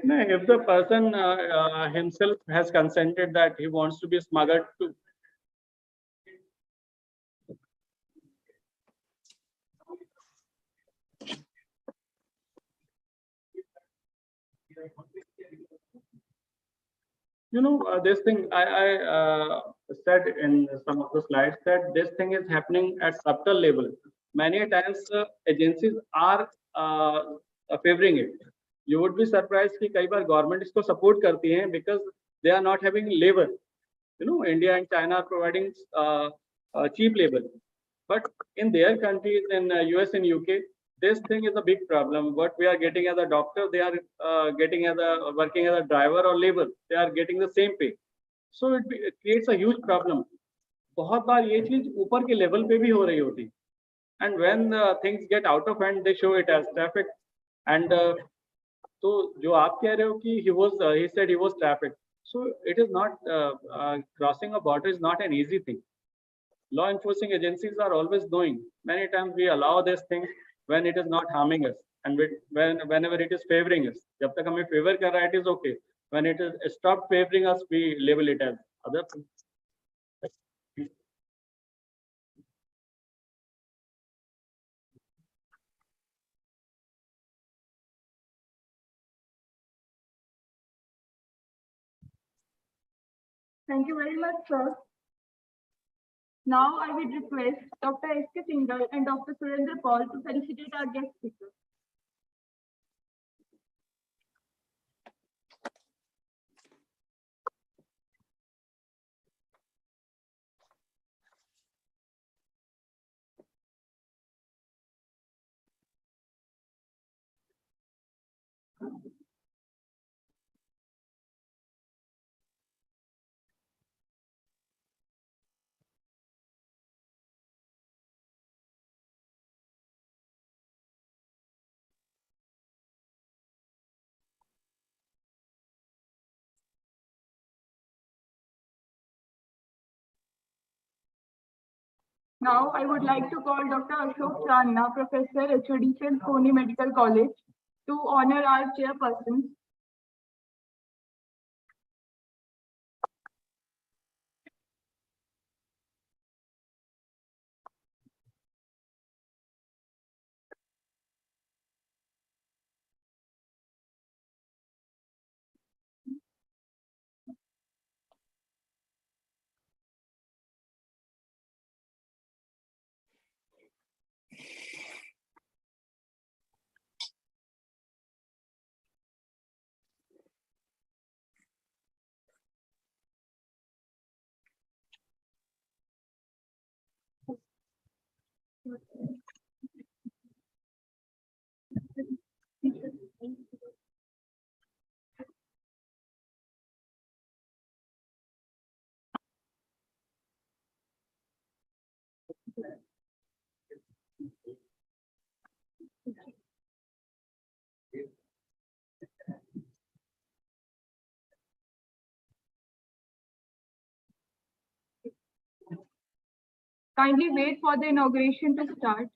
No, if the person himself has consented that he wants to be smuggled to. This thing I said in some of the slides that this thing is happening at subtle level. Many times agencies are favoring it. You would be surprised कि कई बार government इसको support करती है because they are not having labor. India and China are providing cheap labor, but in their countries, in US and UK, this thing is a big problem. What we are getting as a doctor, they are getting as a working as a driver or labor. They are getting the same pay. So it creates a huge problem. बहुत बार ये चीज ऊपर के level पे भी हो रही होती, and when things get out of hand, they show it as traffic. And तो जो आप कह रहे हो कि he said he was trafficked. So it is not crossing a border is not an easy thing. Law enforcing agencies are always knowing. Many times we allow this thing when it is not harming us, and whenever it is favoring us. जब तक हमें favor कर रहा है, it is okay. When it is stopped favoring us, we label it as other thing. Thank you very much, sir. Now I will request Dr. S.K. Singh and Dr. Surendra Paul to felicitate our guest speaker. Now I would like to call Dr. Ashok Channa, Professor, HOD, Pune Medical College, to honor our chairpersons. Kindly wait for the inauguration to start.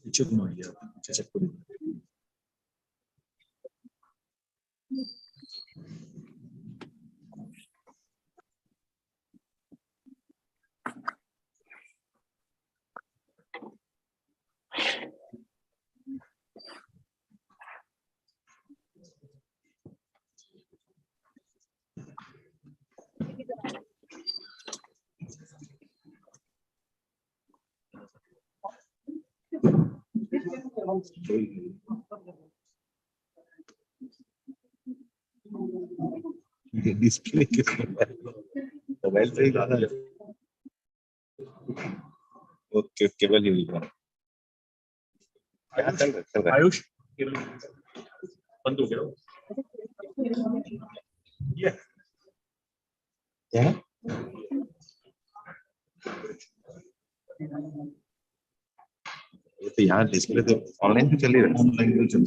It should know, yeah. Display mobile से ही ज्यादा है। Okay केवल use कर चल रहा है आयुष बंद हो गया क्या ये तो यहाँ डिस्प्ले तो ऑनलाइन तो चल ही रहा है ऑनलाइन तो चल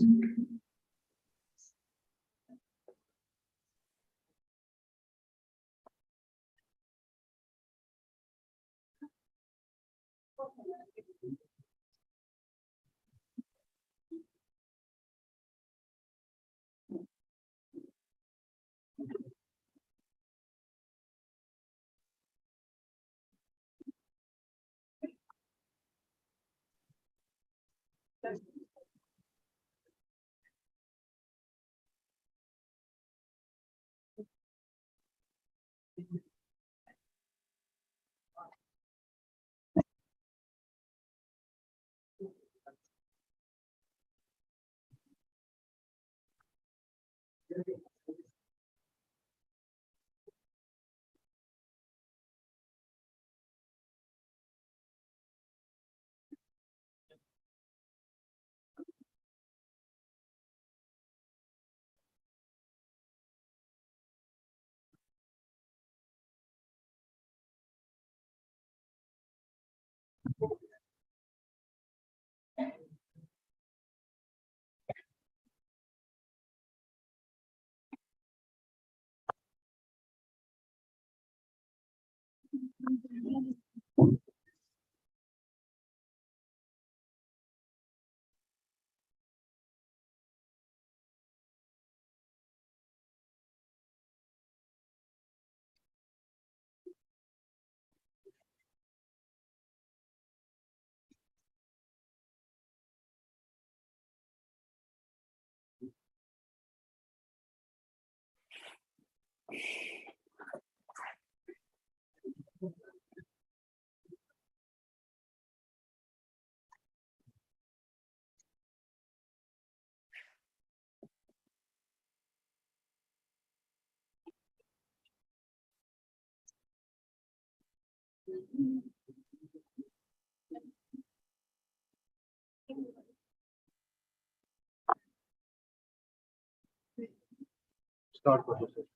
Start process.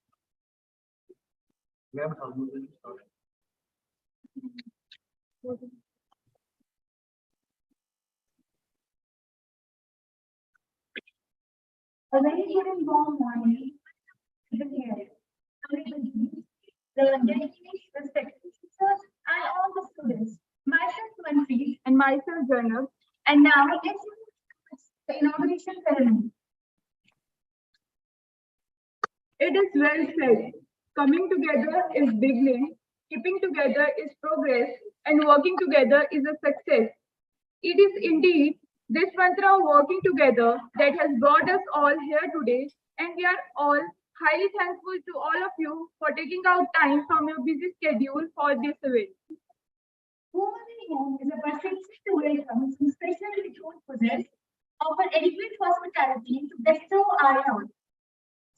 Ma'am, how do you start? A very good and warm morning to the parents, the dedicated respected teachers, and all the students. Myself, Manpreet, and myself, Janab. And now it's the inauguration ceremony. It is well said. Coming together is beginning, keeping together is progress, and working together is a success. It is indeed this mantra of working together that has brought us all here today, and we are all highly thankful to all of you for taking out time from your busy schedule for this event. Women Home is a persistent to welcome some special rituals possess, offer adequate hospitality to bestow our own.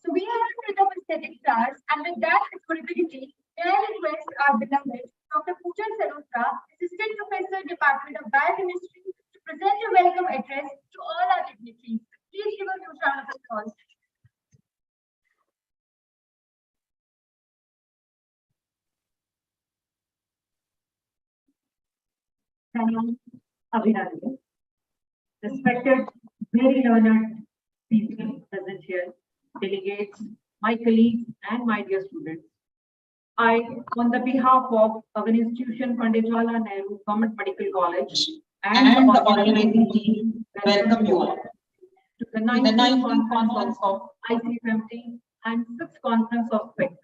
So we have a set of aesthetic stars, and with that credibility, may I request our beloved Dr. Pooja Sarotra, Assistant Professor, Department of Biochemistry, to present a welcome address to all our dignitaries. Please give a huge round of applause. Abhinandan. Respected, very learned people present here, delegates, my colleagues, and my dear students. I, on the behalf of our institution, Pandit Jawaharlal Nehru Government Medical College, and the organizing team, welcome you all to the 19th conference of ICFMT and 6th conference of SPEC.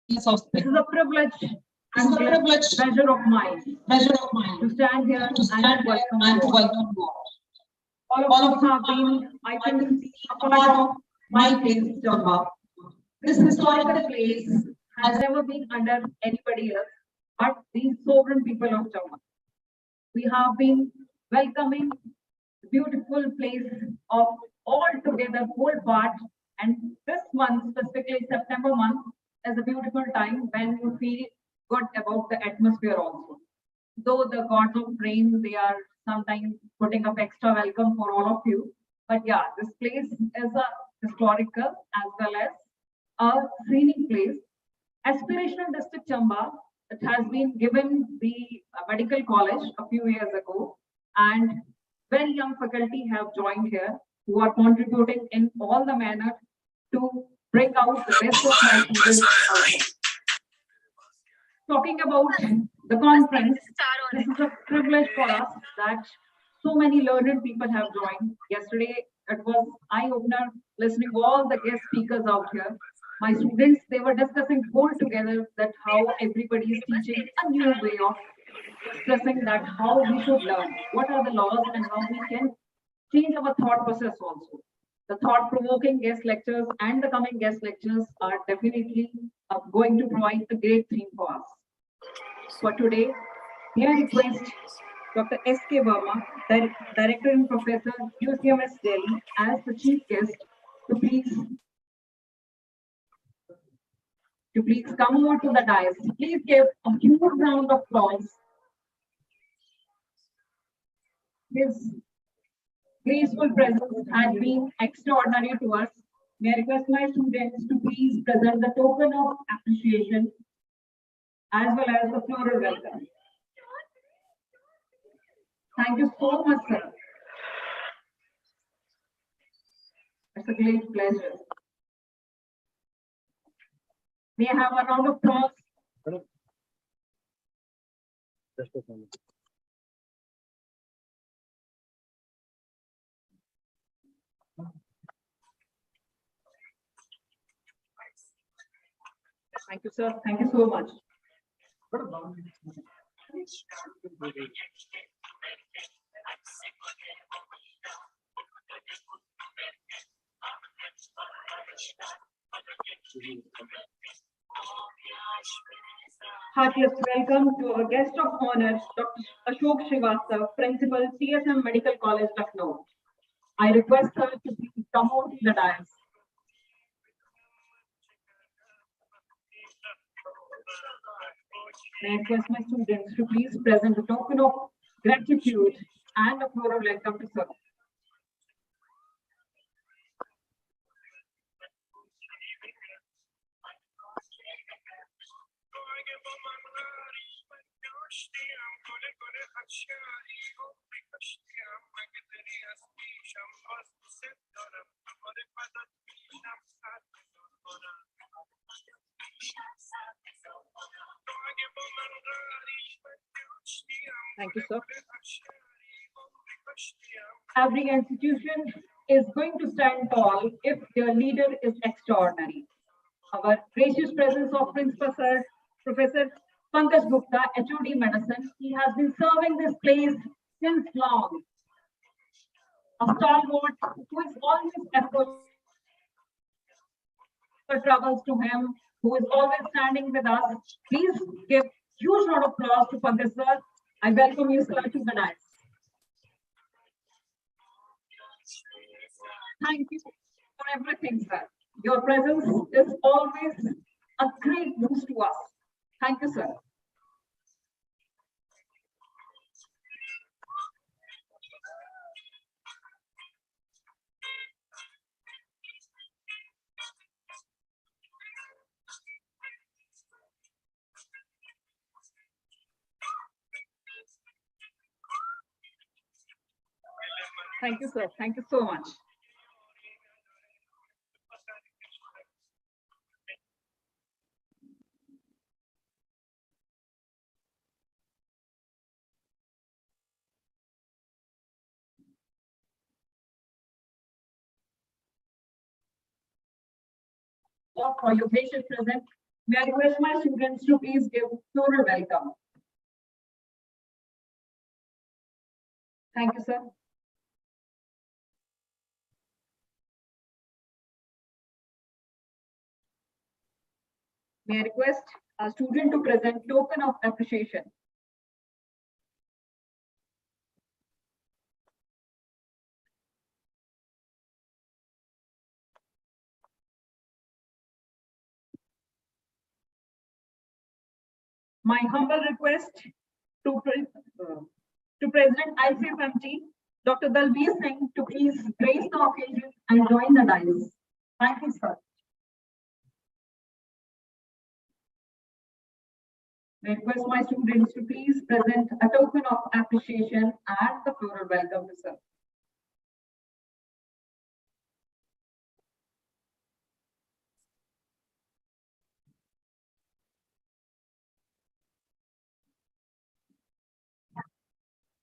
This is a privilege and pleasure of mine to stand here and welcome you all. All of us have been, I think, a part of my place, Chamba. This historical place has never been under anybody else but the sovereign people of Chamba. We have been welcoming beautiful place of all together whole part. And this month, specifically September month, is a beautiful time when you feel good about the atmosphere also. Though the gods of rain, they are sometimes putting up extra welcome for all of you. But yeah, this place is a historical as well as a scenic place. Aspirational district Chamba, it has been given the medical college a few years ago, and very young faculty have joined here who are contributing in all the manner to bring out the best of my students out here. Talking about the conference, this is a privilege for us that so many learned people have joined. Yesterday, it was eye-opener listening to all the guest speakers out here. My students, they were discussing whole together that how everybody is teaching a new way of expressing that how we should learn, what are the laws and how we can change our thought process also. The thought-provoking guest lectures and the coming guest lectures are definitely going to provide a great theme for us. For today, may I request Dr. S.K. Verma, Director and Professor, UCMS Delhi, as the chief guest to please come over to the dais. Please give a huge round of applause. His graceful presence has been extraordinary to us. May I request my students to please present the token of appreciation as well as the floral welcome. Thank you so much, sir. It's a great pleasure. May I have a round of applause? Thank you, sir. Thank you so much. Heartiest welcome to our guest of honor, Dr. Ashok Srivastava, Principal, CSM Medical College, Lucknow. I request her to please come out to the dais. May I request my students to please present a token of gratitude and a floral welcome to sir. Thank you, sir. Every institution is going to stand tall if their leader is extraordinary. Our gracious presence of Principal Sir, Professor Pankaj Gupta, HOD Medicine, he has been serving this place since long. A stalwart who is always escorting troubles to him, who is always standing with us. Please give huge round of applause to Pankaj sir. I welcome you, sir, to the dais. Thank you for everything, sir. Your presence is always a great boost to us. Thank you, sir. Thank you, sir. Thank you so much. For your patient present, may I request my students to please give floral welcome. Thank you, sir. May I request a student to present token of appreciation. My humble request to President ICFMT, Dr. Dalbir Singh, to please grace the occasion and join the dais. Thank you, sir. I request my students to please present a token of appreciation and the floral welcome to sir.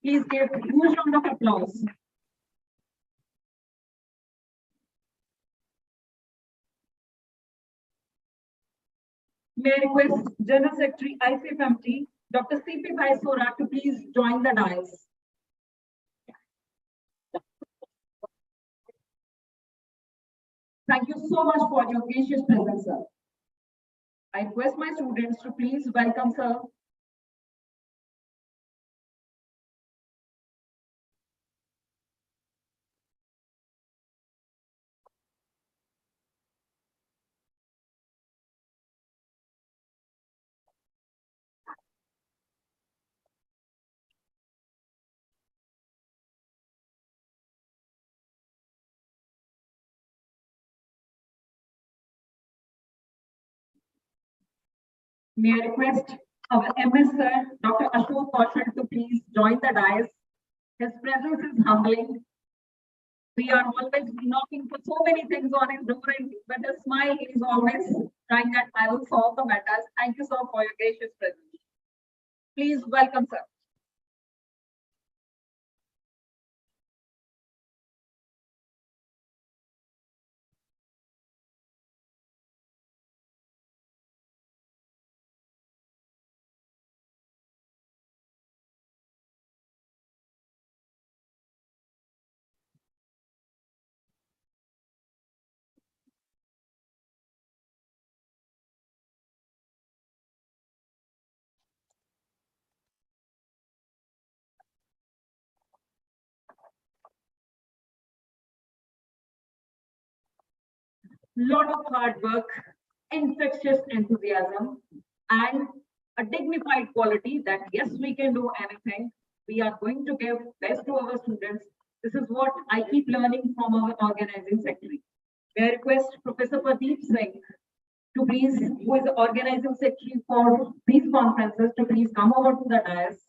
Please give a huge round of applause. May I request General Secretary ICFMT, Dr. C.P. Vaisora, to please join the dais. Thank you so much for your gracious presence, sir. I request my students to please welcome sir. May I request our MS sir, Dr. Ashok Kaushal, to please join the dais. His presence is humbling. We are always knocking for so many things on his door, and with a smile, he is always trying that I will solve the matters. Thank you, sir, for your gracious presence. Please welcome, sir. Lot of hard work, infectious enthusiasm, and a dignified quality that yes, we can do anything. We are going to give best to our students. This is what I keep learning from our organizing secretary. May I request Professor Pardeep Singh to please, who is the organizing secretary for these conferences, to please come over to the dais.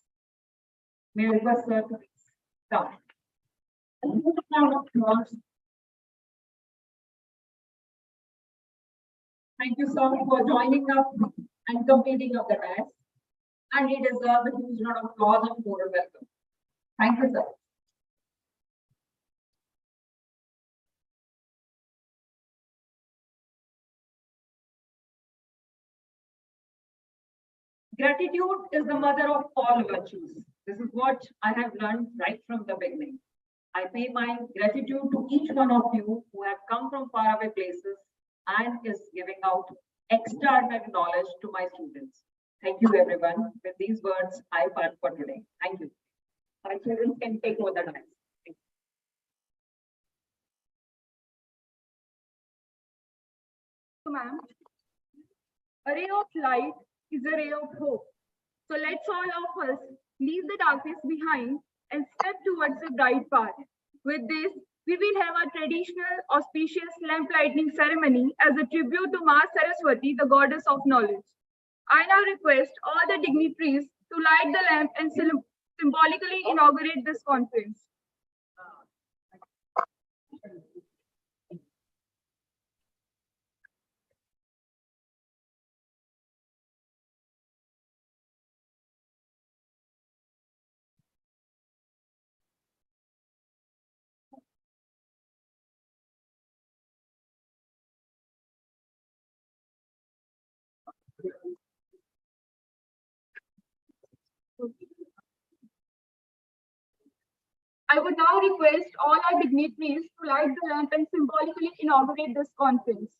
May I request sir to please come. A huge round of applause. Thank you, sir, for joining up and completing of the task. And he deserves a huge round of applause and moral welcome. Thank you, sir. Gratitude is the mother of all virtues. This is what I have learned right from the beginning. I pay my gratitude to each one of you who have come from faraway places and is giving out extraordinary knowledge to my students. Thank you, everyone. With these words, I part for today. Thank you. My children can take over the dance. Ma'am, a ray of light is a ray of hope. So let's all of us leave the darkness behind and step towards the bright path. With this, we will have a traditional auspicious lamp lighting ceremony as a tribute to Ma Saraswati, the goddess of knowledge. I now request all the dignitaries to light the lamp and symbolically inaugurate this conference. I would now request all our dignitaries to light the lamp and symbolically inaugurate this conference.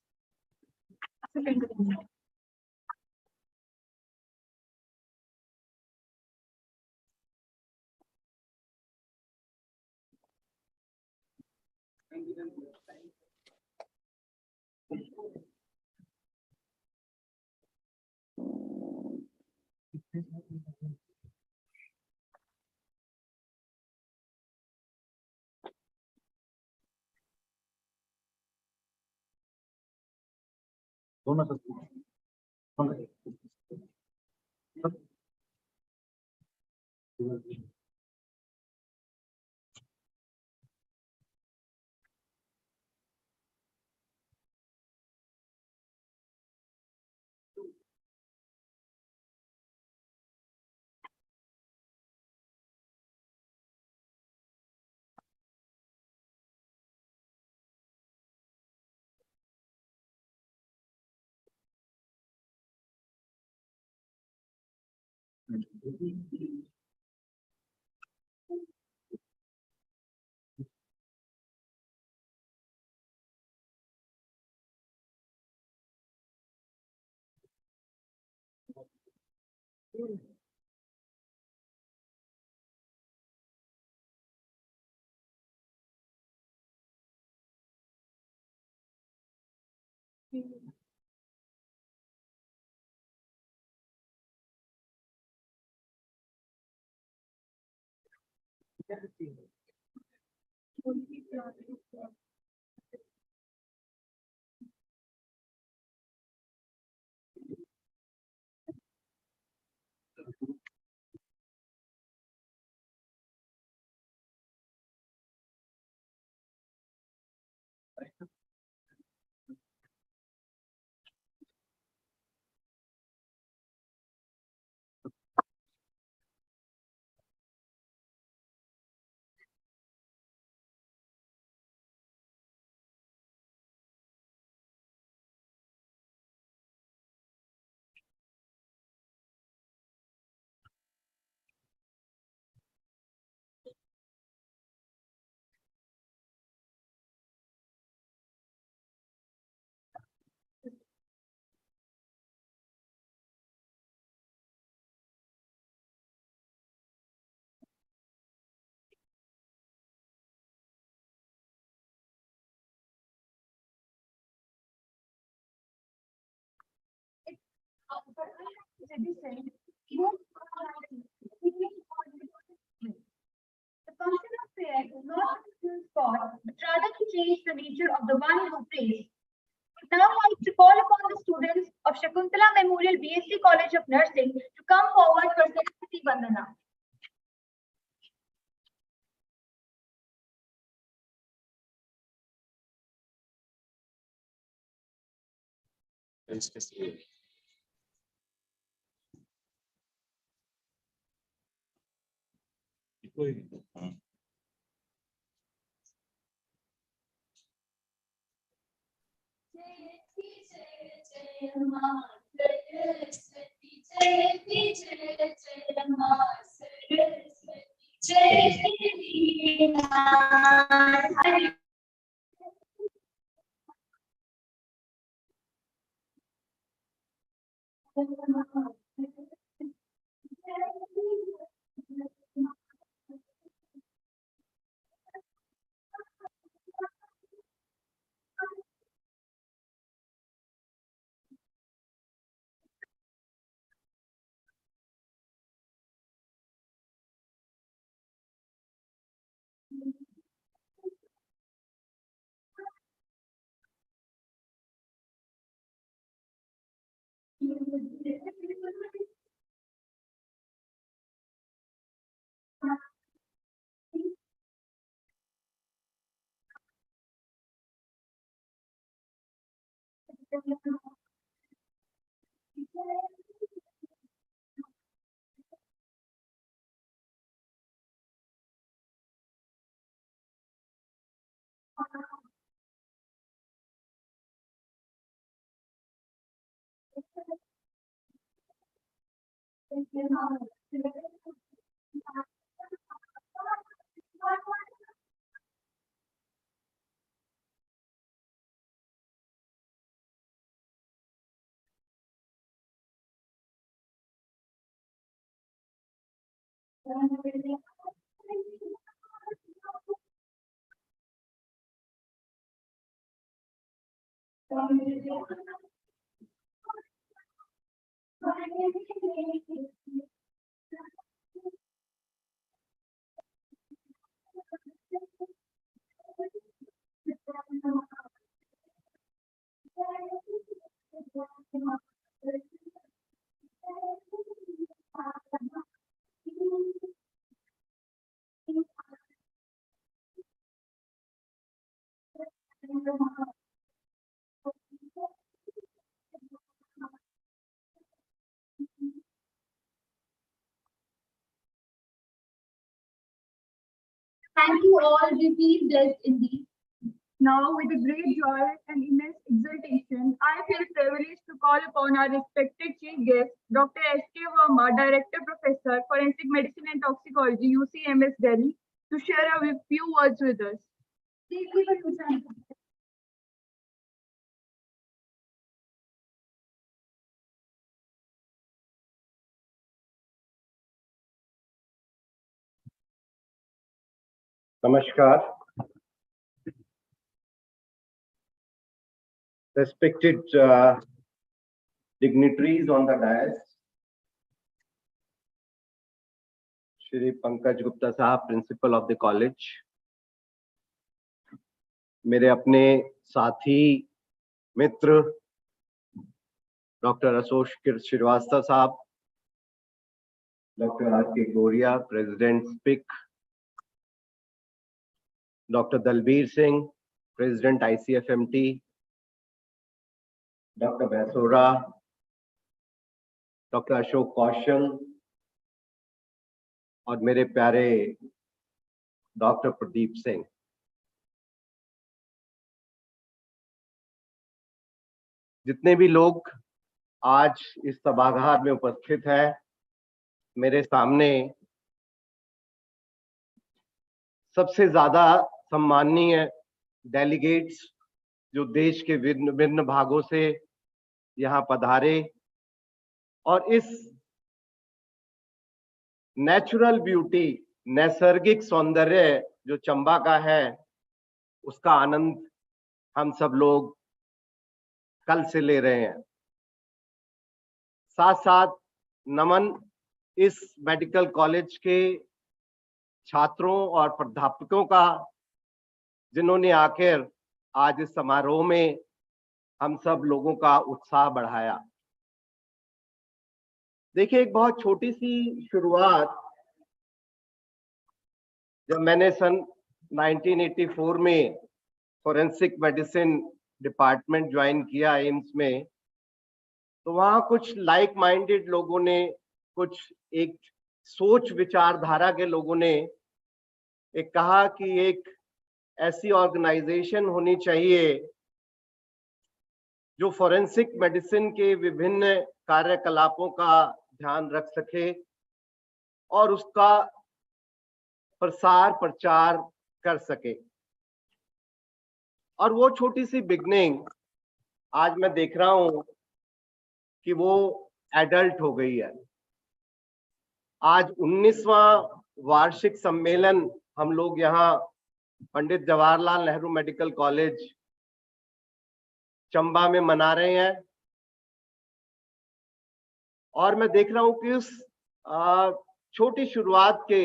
The function of prayer is not to choose God, but rather to change the nature of the one who prays. I would now like to call upon the students of Shakuntala Memorial BSc College of Nursing to come forward for Saraswati Vandana. Thank you all. Be please blessed indeed. Now, with a great joy and immense exultation, I feel privileged to call upon our respected chief guest, Dr. S.K. Verma, Director Professor, Forensic Medicine and Toxicology, UCMS Delhi, to share a few words with us. Please give a huge hand. Namaskar. Respected dignitaries on the dais, Shri Pankaj Gupta Sahab, Principal of the College, मेरे अपने साथी मित्र doctor Ashok Srivastava sahab, doctor आर.के. Goria, president SPIC, doctor Dalbir Singh, president ICFMT, doctor Bhaisora, doctor Ashok Kaushal और मेरे प्यारे doctor Pradeep Singh. जितने भी लोग आज इस सभागार में उपस्थित हैं, मेरे सामने सबसे ज्यादा सम्माननीय डेलीगेट्स जो देश के विभिन्न विभिन्न भागों से यहाँ पधारे और इस नेचुरल ब्यूटी, नैसर्गिक सौंदर्य जो चंबा का है, उसका आनंद हम सब लोग कल से ले रहे हैं। साथ साथ नमन इस मेडिकल कॉलेज के छात्रों और प्राध्यापकों का, जिन्होंने आकर आज इस समारोह में हम सब लोगों का उत्साह बढ़ाया। देखिए, एक बहुत छोटी सी शुरुआत, जब मैंने सन 1984 में फोरेंसिक मेडिसिन डिपार्टमेंट ज्वाइन किया एम्स में, तो वहाँ कुछ लाइक माइंडेड लोगों ने, कुछ एक सोच विचारधारा के लोगों ने एक कहा कि एक ऐसी ऑर्गेनाइजेशन होनी चाहिए जो फोरेंसिक मेडिसिन के विभिन्न कार्यकलापों का ध्यान रख सके और उसका प्रसार प्रचार कर सके। और वो छोटी सी बिगनिंग आज मैं देख रहा हूं कि वो एडल्ट हो गई है। आज 19वां वार्षिक सम्मेलन हम लोग यहाँ पंडित जवाहरलाल नेहरू मेडिकल कॉलेज चंबा में मना रहे हैं और मैं देख रहा हूं कि उस छोटी शुरुआत के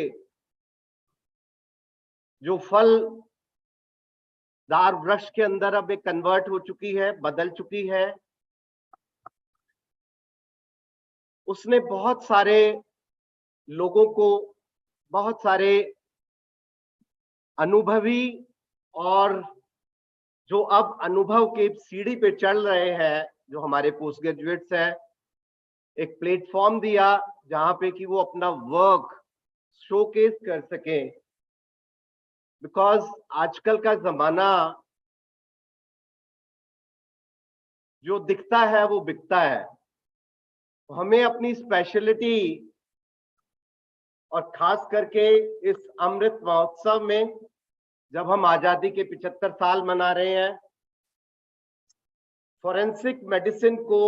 जो फल दार वृक्ष के अंदर अब एक कन्वर्ट हो चुकी है, बदल चुकी है। उसने बहुत सारे लोगों को, बहुत सारे अनुभवी और जो अब अनुभव के सीढ़ी पे चढ़ रहे हैं, जो हमारे पोस्ट ग्रेजुएट्स हैं, एक प्लेटफॉर्म दिया जहां पे कि वो अपना वर्क शोकेस कर सके। बिकॉज आजकल का जमाना जो दिखता है वो बिकता है। हमें अपनी स्पेशलिटी और खास करके इस अमृत महोत्सव में, जब हम आजादी के 75 साल मना रहे हैं, फोरेंसिक मेडिसिन को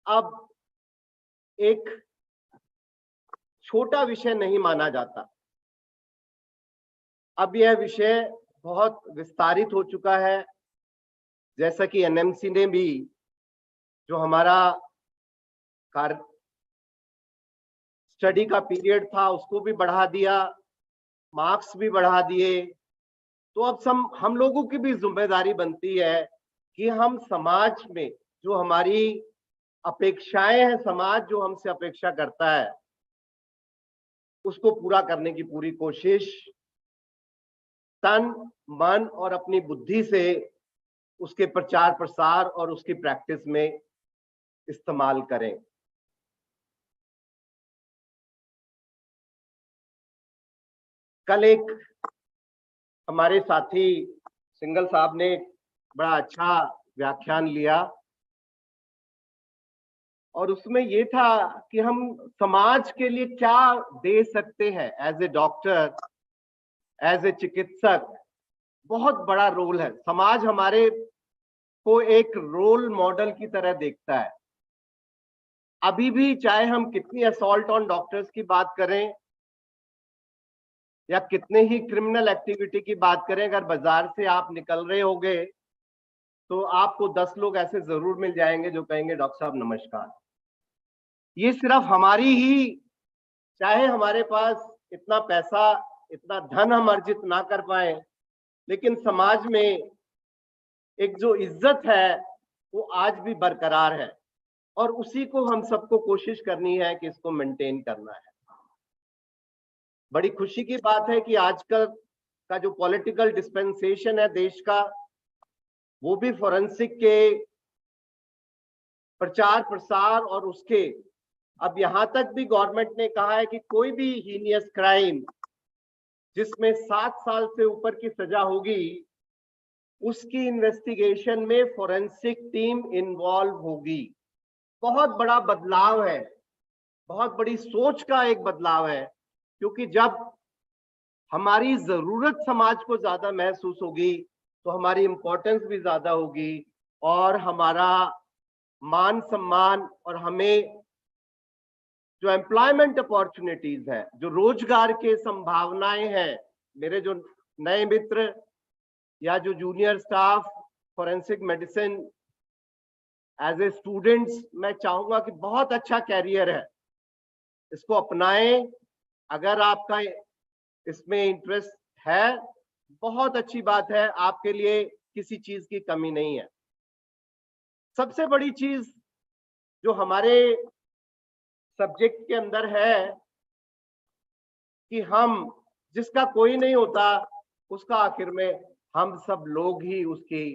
अब एक छोटा विषय नहीं माना जाता। अब यह विषय बहुत विस्तारित हो चुका है। जैसा कि NMC ने भी जो हमारा स्टडी का पीरियड था उसको भी बढ़ा दिया, मार्क्स भी बढ़ा दिए। तो अब हम लोगों की भी जिम्मेदारी बनती है कि हम समाज में जो हमारी अपेक्षाएं हैं, समाज जो हमसे अपेक्षा करता है, उसको पूरा करने की पूरी कोशिश तन मन और अपनी बुद्धि से उसके प्रचार प्रसार और उसकी प्रैक्टिस में इस्तेमाल करें। कल एक हमारे साथी सिंगल साहब ने बड़ा अच्छा व्याख्यान लिया और उसमें ये था कि हम समाज के लिए क्या दे सकते हैं as a doctor, as a चिकित्सक। बहुत बड़ा रोल है। समाज हमारे को एक रोल मॉडल की तरह देखता है। अभी भी चाहे हम कितनी असॉल्ट ऑन डॉक्टर्स की बात करें या कितने ही क्रिमिनल एक्टिविटी की बात करें, अगर बाजार से आप निकल रहे होंगे तो आपको 10 लोग ऐसे जरूर मिल जाएंगे जो कहेंगे डॉक्टर साहब नमस्कार। ये सिर्फ हमारी ही, चाहे हमारे पास इतना पैसा, इतना धन हम अर्जित ना कर पाए, लेकिन समाज में एक जो इज्जत है वो आज भी बरकरार है और उसी को हम सबको कोशिश करनी है कि इसको मेंटेन करना है। बड़ी खुशी की बात है कि आजकल का जो पॉलिटिकल डिस्पेंसेशन है देश का, वो भी फोरेंसिक के प्रचार प्रसार और उसके, अब यहां तक भी गवर्नमेंट ने कहा है कि कोई भी हीनियस क्राइम जिसमें 7 साल से ऊपर की सजा होगी, उसकी इन्वेस्टिगेशन में फोरेंसिक टीम इन्वॉल्व होगी। बहुत बड़ा बदलाव है, बहुत बड़ी सोच का एक बदलाव है, क्योंकि जब हमारी जरूरत समाज को ज्यादा महसूस होगी तो हमारी इंपॉर्टेंस भी ज्यादा होगी और हमारा मान सम्मान और हमें जो एम्प्लॉयमेंट अपॉर्चुनिटीज है, जो रोजगार के संभावनाएं हैं, मेरे जो नए मित्र या जो junior staff forensic medicine as a students, मैं चाहूंगा कि बहुत अच्छा कैरियर है, इसको अपनाएं। अगर आपका इसमें इंटरेस्ट है, बहुत अच्छी बात है, आपके लिए किसी चीज की कमी नहीं है। सबसे बड़ी चीज जो हमारे सब्जेक्ट के अंदर है कि हम, जिसका कोई नहीं होता उसका आखिर में हम सब लोग ही उसकी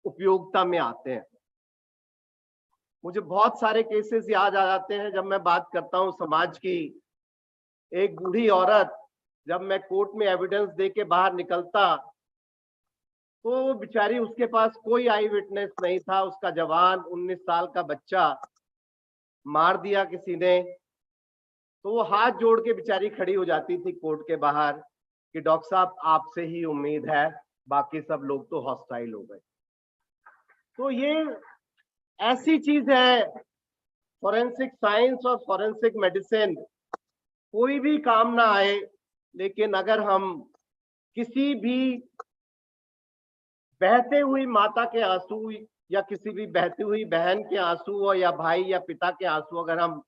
उपयोगिता में आते हैं। मुझे बहुत सारे केसेस याद आ जाते हैं जब मैं बात करता हूं समाज की। एक बूढ़ी औरत, जब मैं कोर्ट में एविडेंस दे के बाहर निकलता तो वो बेचारी, उसके पास कोई आई विटनेस नहीं था, उसका जवान 19 साल का बच्चा मार दिया किसी ने, तो वो हाथ जोड़ के बेचारी खड़ी हो जाती थी कोर्ट के बाहर कि डॉक्टर साहब आपसे ही उम्मीद है, बाकी सब लोग तो हॉस्टाइल हो गए। तो ये ऐसी चीज है, फोरेंसिक साइंस और फोरेंसिक मेडिसिन कोई भी काम ना आए, लेकिन अगर हम किसी भी बहते हुई माता के आंसू या किसी भी बहती हुई बहन के आंसू या भाई या पिता के आंसू अगर हम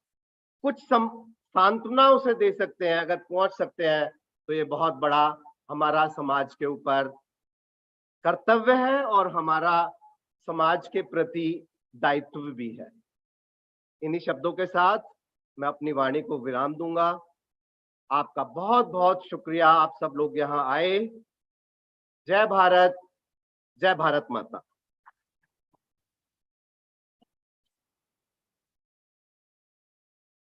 कुछ सांत्वना उसे दे सकते हैं, अगर पहुंच सकते हैं, तो ये बहुत बड़ा हमारा समाज के ऊपर कर्तव्य है और हमारा समाज के प्रति दायित्व भी है। इन्हीं शब्दों के साथ मैं अपनी वाणी को विराम दूंगा। आपका बहुत बहुत शुक्रिया, आप सब लोग यहाँ आए। जय भारत, जय भारत माता।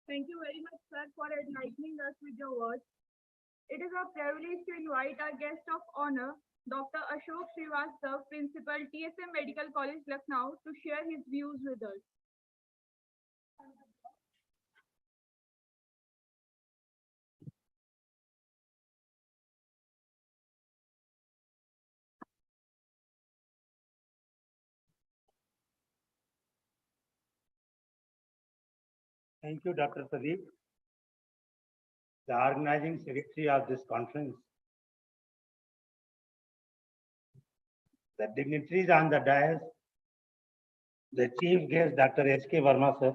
Thank you very much, sir, for enlightening us with your words. It is our privilege to invite our guest of honor, Dr. Ashok Srivastav, Principal, TSM Medical College, Lucknow, to share his views with us. Thank you, Dr. Pardeep, the organizing secretary of this conference, the dignitaries on the dais, the chief guest, Dr. S.K. Verma, sir,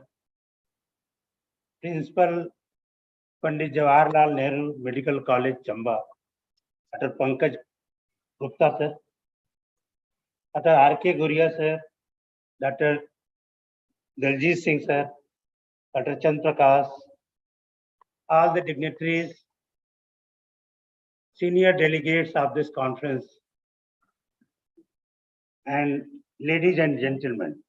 Principal, Pandit Jawaharlal Nehru Medical College, Chamba, Dr. Pankaj Gupta, sir, Dr. R.K. Guria, sir, Dr. Daljit Singh, sir, Dr. Chand Prakash, all the dignitaries, senior delegates of this conference, and ladies and gentlemen.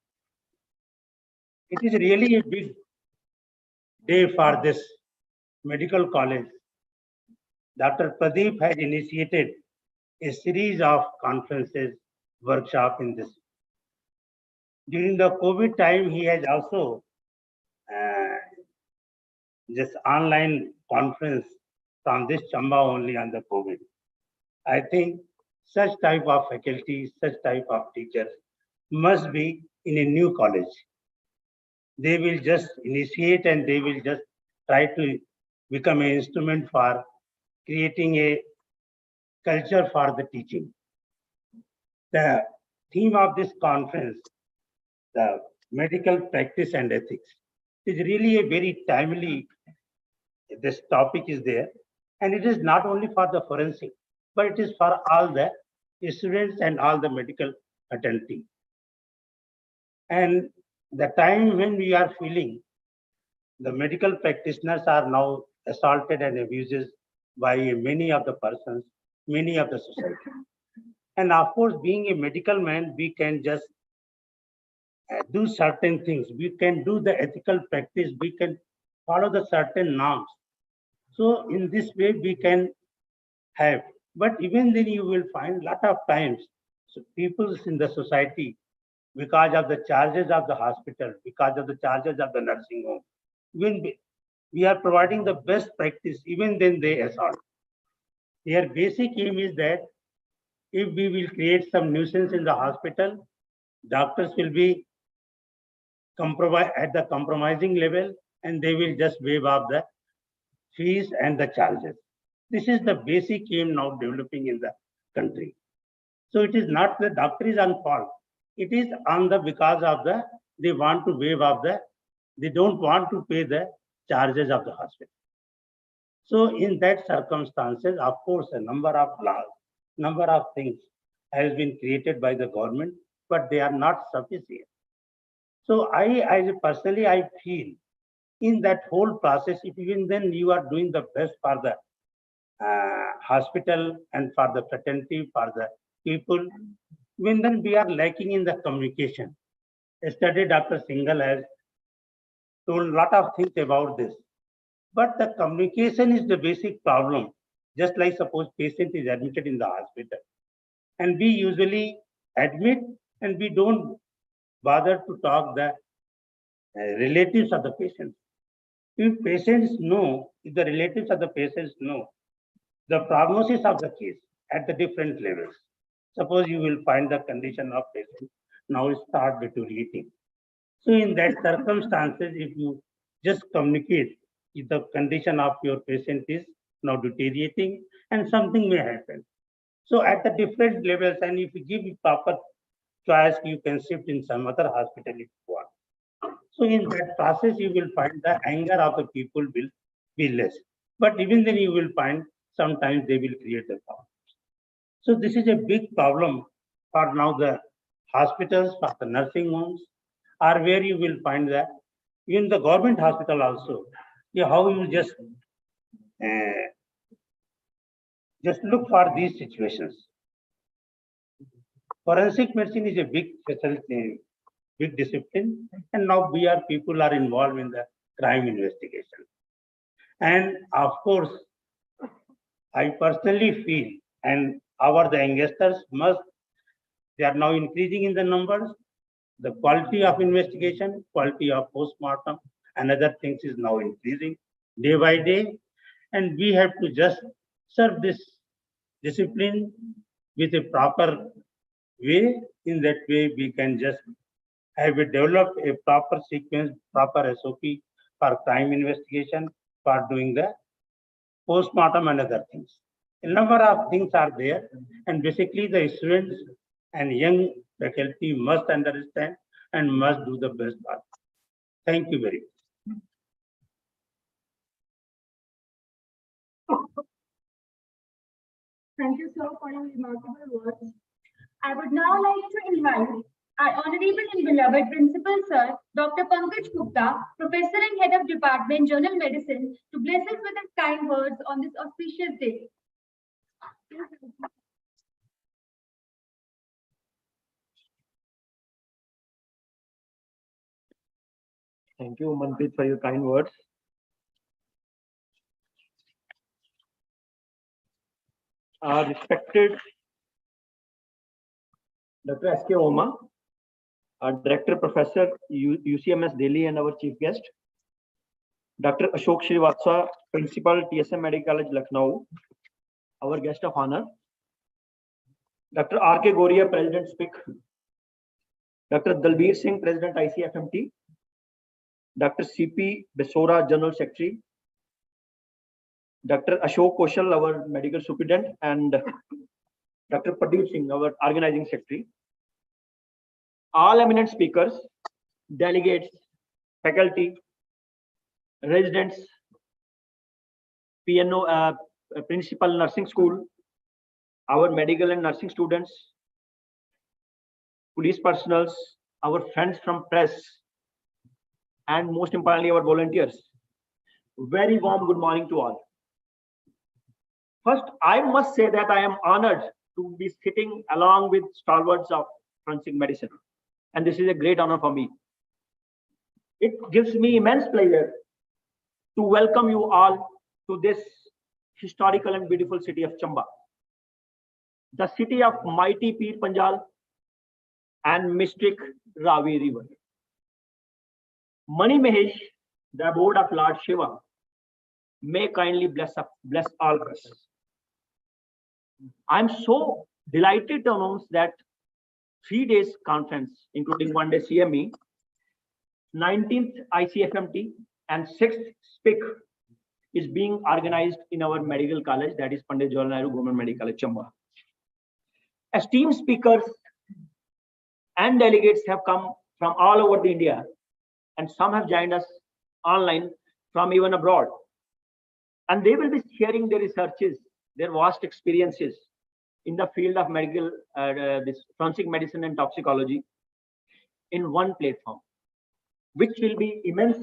It is really a big day for this medical college. Dr. Pardeep has initiated a series of conferences, workshops in this. During the COVID time, he has also this online conference from this Chamba only on the COVID. I think such type of faculty, such type of teachers must be in a new college. They will just initiate and they will just try to become an instrument for creating a culture for the teaching. The theme of this conference, the medical practice and ethics, is really a very timely, this topic is there. And it is not only for the forensic, but it is for all the students and all the medical fraternity. And the time when we are feeling the medical practitioners are now assaulted and abused by many of the persons, many of the society. And of course, being a medical man, we can just do certain things. We can do the ethical practice. We can follow the certain norms. So in this way, we can have. But even then, you will find a lot of times, so people in the society, because of the charges of the hospital, because of the charges of the nursing home, when we are providing the best practice, even then they assault. Their basic aim is that if we will create some nuisance in the hospital, doctors will be at the compromising level and they will just waive off the fees and the charges. This is the basic aim now developing in the country. So it is not the doctor is on fault. It is on the because of the they want to waive off they don't want to pay the charges of the hospital. So in that circumstances, of course, a number of laws, number of things has been created by the government, but they are not sufficient. So I personally, I feel in that whole process, if even then you are doing the best for the hospital and for the fraternity, for the people, when then we are lacking in the communication. Yesterday, Dr. Singh has told a lot of things about this. But the communication is the basic problem. Just like suppose patient is admitted in the hospital. And we usually admit and we don't bother to talk the relatives of the patients. If patients know, if the relatives of the patients know, the prognosis of the case at the different levels. Suppose you will find the condition of patient now start deteriorating. So in that circumstances, if you just communicate if the condition of your patient is now deteriorating and something may happen. So at the different levels, and if you give proper choice, you can shift in some other hospital if you want. So in that process, you will find the anger of the people will be less. But even then you will find sometimes they will create the problem. So this is a big problem for now the hospitals, for the nursing homes, or where you will find that even the government hospital also, how you just look for these situations. Forensic medicine is a big specialty, big discipline, and now people are involved in the crime investigation. And of course, I personally feel, and the youngsters they are now increasing in the numbers. The quality of investigation, quality of postmortem, and other things is now increasing day by day. And we have to just serve this discipline with a proper way. In that way, we can just have developed a proper sequence, proper SOP for crime investigation, for doing the postmortem and other things. A number of things are there, and basically the students and young faculty must understand and must do the best part. Thank you very much. Thank you, sir, for your remarkable words. I would now like to invite our honorable and beloved principal, sir, Dr. Pankaj Gupta, professor and head of department, General Medicine, to bless us with his kind words on this auspicious day. Thank you, Manpreet, for your kind words. Our respected Dr. S.K. Oma, our Director Professor, UCMS Delhi, and our Chief Guest, Dr. Ashok Srivatsa, Principal, TSM Medical College, Lucknow, our guest of honor, Dr. R.K. Goria, President SPIC, Dr. Dalbir Singh, President ICFMT, Dr. C.P. Besora, General Secretary, Dr. Ashok Koshal, our Medical Superintendent, and Dr. Pardeep Singh, our Organizing Secretary. All eminent speakers, delegates, faculty, residents, PNO, Principal Nursing School, our medical and nursing students, police personals, our friends from press, and most importantly, our volunteers. Very warm good morning to all. First, I must say that I am honored to be sitting along with stalwarts of forensic medicine. And this is a great honor for me. It gives me immense pleasure to welcome you all to this historical and beautiful city of Chamba, the city of mighty Peer Panjal and mystic Ravi River. Mani Mahesh, the abode of Lord Shiva, may kindly bless all of us. I'm so delighted to announce that 3 days conference, including 1 day CME, 19th ICFMT, and 6th SPIC is being organized in our medical college, that is Pandit Jawaharlal Nehru Government Medical College, Chamba. Esteemed speakers and delegates have come from all over the India, and some have joined us online from even abroad. And they will be sharing their researches, their vast experiences in the field of medical, this forensic medicine and toxicology in one platform, which will be immense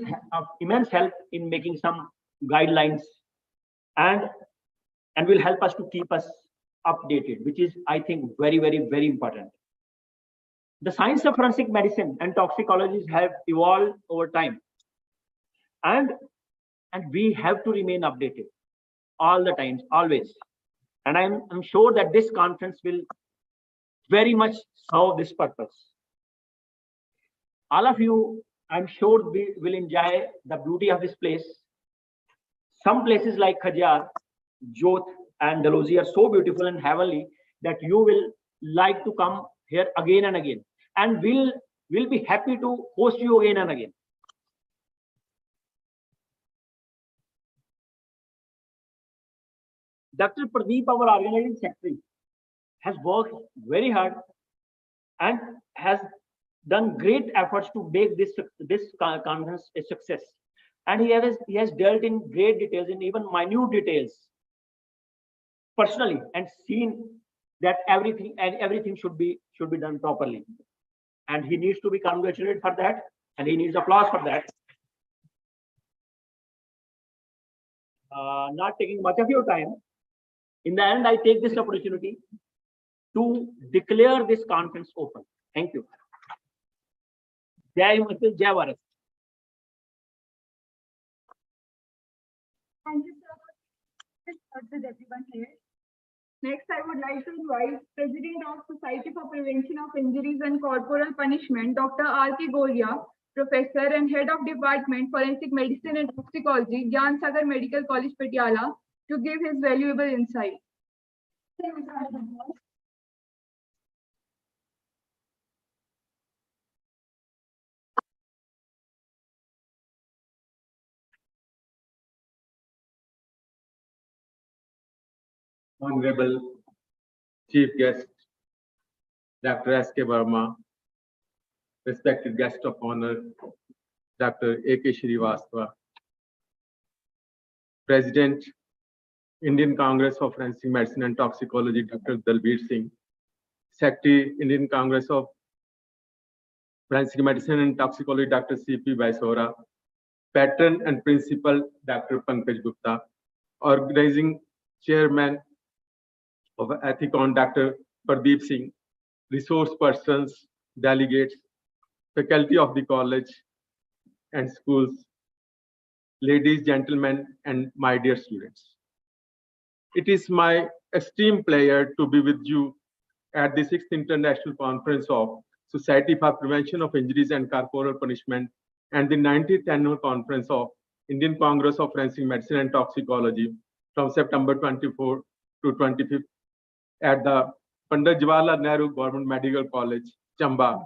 help in making some guidelines and will help us to keep us updated, which is, I think, very, very, very important. The science of forensic medicine and toxicology have evolved over time, and we have to remain updated all the times, always. And I'm sure that this conference will very much serve this purpose. All of you, I'm sure, will enjoy the beauty of this place. Some places like Khajar, Jodh, and Dalhousie are so beautiful and heavenly that you will like to come here again and again. And we'll be happy to host you again and again. Dr. Pardeep, our organizing secretary, has worked very hard and has done great efforts to make this conference a success. And he has dealt in great details, in even minute details, personally, and seen that everything should be done properly. And he needs to be congratulated for that, and he needs applause for that. Not taking much of your time, in the end, I take this opportunity to declare this conference open. Thank you. Jai Hind, Jai Bharat. Thank you, sir. With everyone here. Next, I would like to invite President of Society for Prevention of Injuries and Corporal Punishment, Dr. R.K. Goria, Professor and Head of Department Forensic Medicine and Toxicology, Gyan Sagar Medical College, Patiala, to give his valuable insight. Honorable Chief Guest, Dr. S.K. Verma, respected guest of honor, Dr. A.K. Srivastava, President, Indian Congress of Forensic Medicine and Toxicology, Dr. Dalbir Singh, Secretary, Indian Congress of Forensic Medicine and Toxicology, Dr. C.P. Besora, Patron and Principal, Dr. Pankaj Gupta, Organizing Chairman, of Ethicon, Dr. Pardeep Singh, resource persons, delegates, faculty of the college and schools, ladies, gentlemen, and my dear students. It is my esteemed pleasure to be with you at the 6th International Conference of Society for Prevention of Injuries and Corporal Punishment and the 90th Annual Conference of Indian Congress of Forensic Medicine and Toxicology from September 24 to 25th at the Pandit Jawaharlal Nehru Government Medical College, Chamba.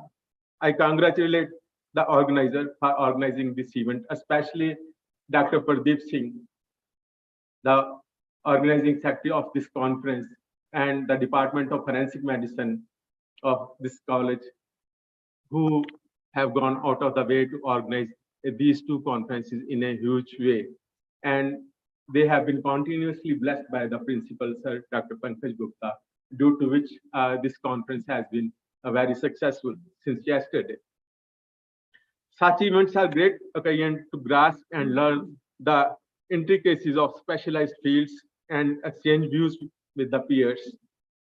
I congratulate the organizer for organizing this event, especially Dr. Pardeep Singh, the organizing secretary of this conference, and the Department of Forensic Medicine of this college, who have gone out of the way to organize these two conferences in a huge way. And they have been continuously blessed by the principal, Sir Dr. Pankaj Gupta, due to which this conference has been very successful since yesterday. Such events are great occasion to grasp and learn the intricacies of specialized fields and exchange views with the peers.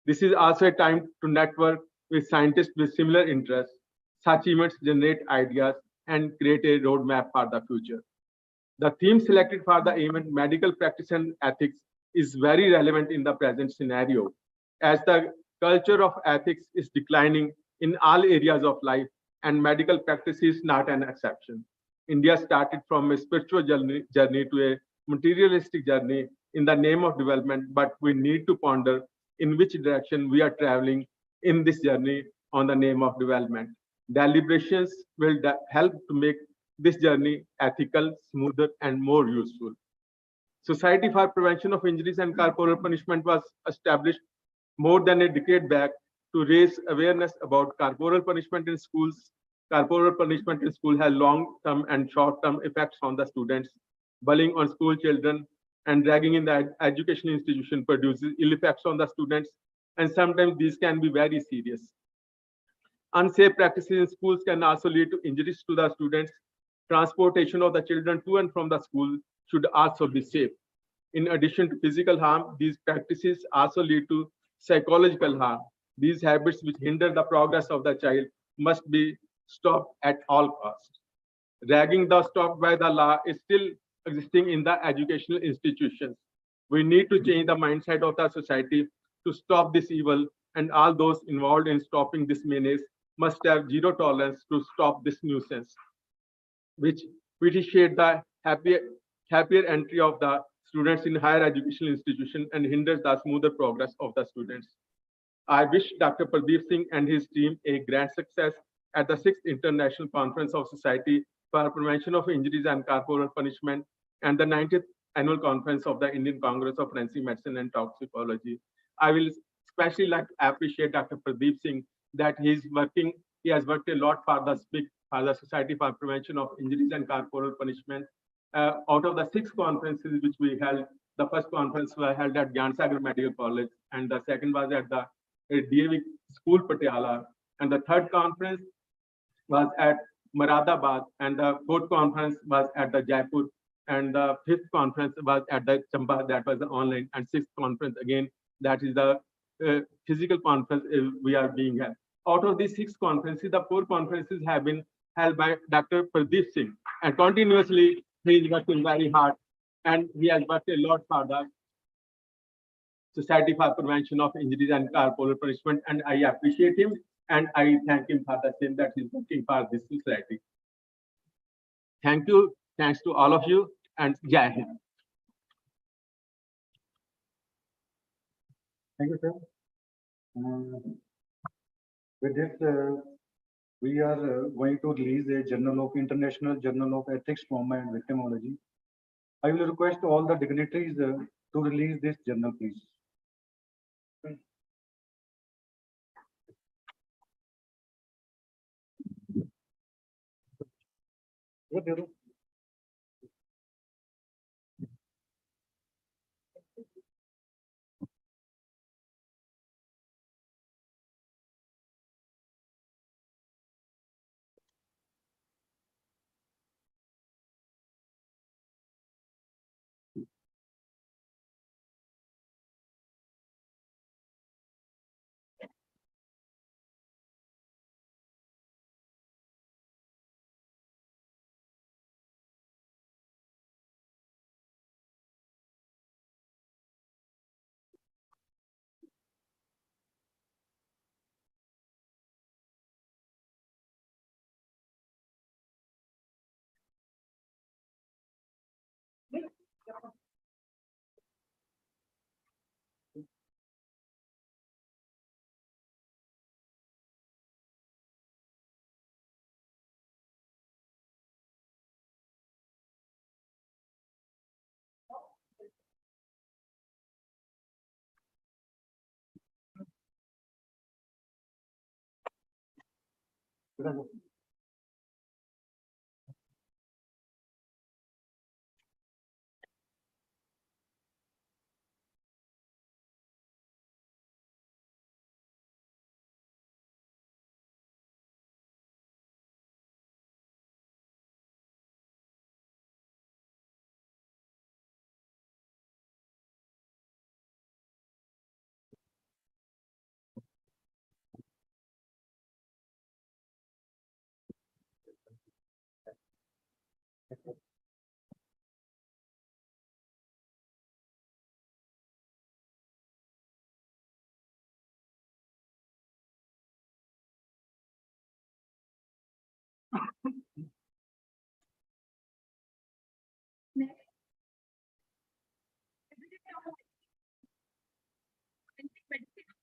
This is also a time to network with scientists with similar interests. Such events generate ideas and create a roadmap for the future. The theme selected for the event, medical practice and ethics, is very relevant in the present scenario, as the culture of ethics is declining in all areas of life, and medical practice is not an exception. India started from a spiritual journey to a materialistic journey in the name of development, but we need to ponder in which direction we are traveling in this journey on the name of development. Deliberations will help to make this journey ethical, smoother, and more useful. Society for Prevention of Injuries and Corporal Punishment was established more than a decade back to raise awareness about corporal punishment in schools. Corporal punishment in school has long-term and short-term effects on the students. Bullying on school children and dragging in the education institution produces ill effects on the students, and sometimes these can be very serious. Unsafe practices in schools can also lead to injuries to the students. Transportation of the children to and from the school should also be safe. In addition to physical harm, these practices also lead to psychological harm. These habits which hinder the progress of the child must be stopped at all costs. Ragging, though stopped by the law, is still existing in the educational institutions. We need to change the mindset of the society to stop this evil, and all those involved in stopping this menace must have zero tolerance to stop this nuisance, which vitiate the happier entry of the students in higher educational institution and hinders the smoother progress of the students. I wish Dr. Pardeep Singh and his team a grand success at the 6th International Conference of Society for Prevention of Injuries and Corporal Punishment and the 90th Annual Conference of the Indian Congress of Forensic Medicine and Toxicology. I will especially like to appreciate Dr. Pardeep Singh that he has worked a lot for the Society for Prevention of Injuries and Corporal Punishment. Out of the 6 conferences which we held, the first conference was held at Gyansagar Medical College, and the second was at the DAV School Patiala, and the third conference was at Moradabad, and the fourth conference was at the Jaipur, and the fifth conference was at the Chamba, that was the online, and sixth conference again, that is the physical conference we are being held. Out of these 6 conferences, the 4 conferences have been held by Dr. Pardeep Singh, and continuously he is working very hard, and he has worked a lot for the Society for Prevention of Injuries and Corporal Punishment, and I appreciate him, and I thank him for the same that he's working for this society. Thank you, thanks to all of you, and Jai Hind. Thank you, sir. With this, we are going to release a Journal of International Journal of Ethics, Trauma and Victimology. I will request all the dignitaries to release this journal, please.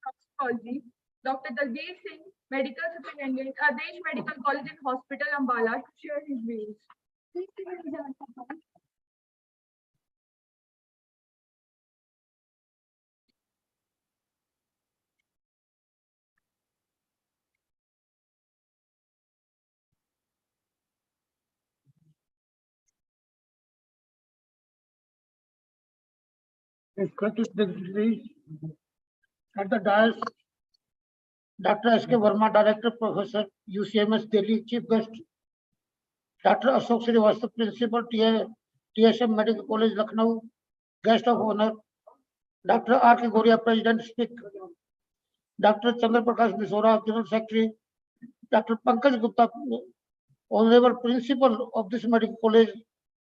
Toxicology, Dr. Dalbir Singh, Medical Superintendent, Adesh Medical College and Hospital, Ambala, to share his views. Please give a round of applause. Respected dignitaries at the dais, Dr. S.K. Verma, Director, Professor, UCMS Delhi, Chief Guest, Dr. Ashok Srivastava, Principal, TSM Medical College, Lucknow, Guest of Honor, Dr. R.K. Goria, President, Speak, Dr. Chandra Prakash Bisora, General Secretary, Dr. Pankaj Gupta, Honorable Principal of this Medical College,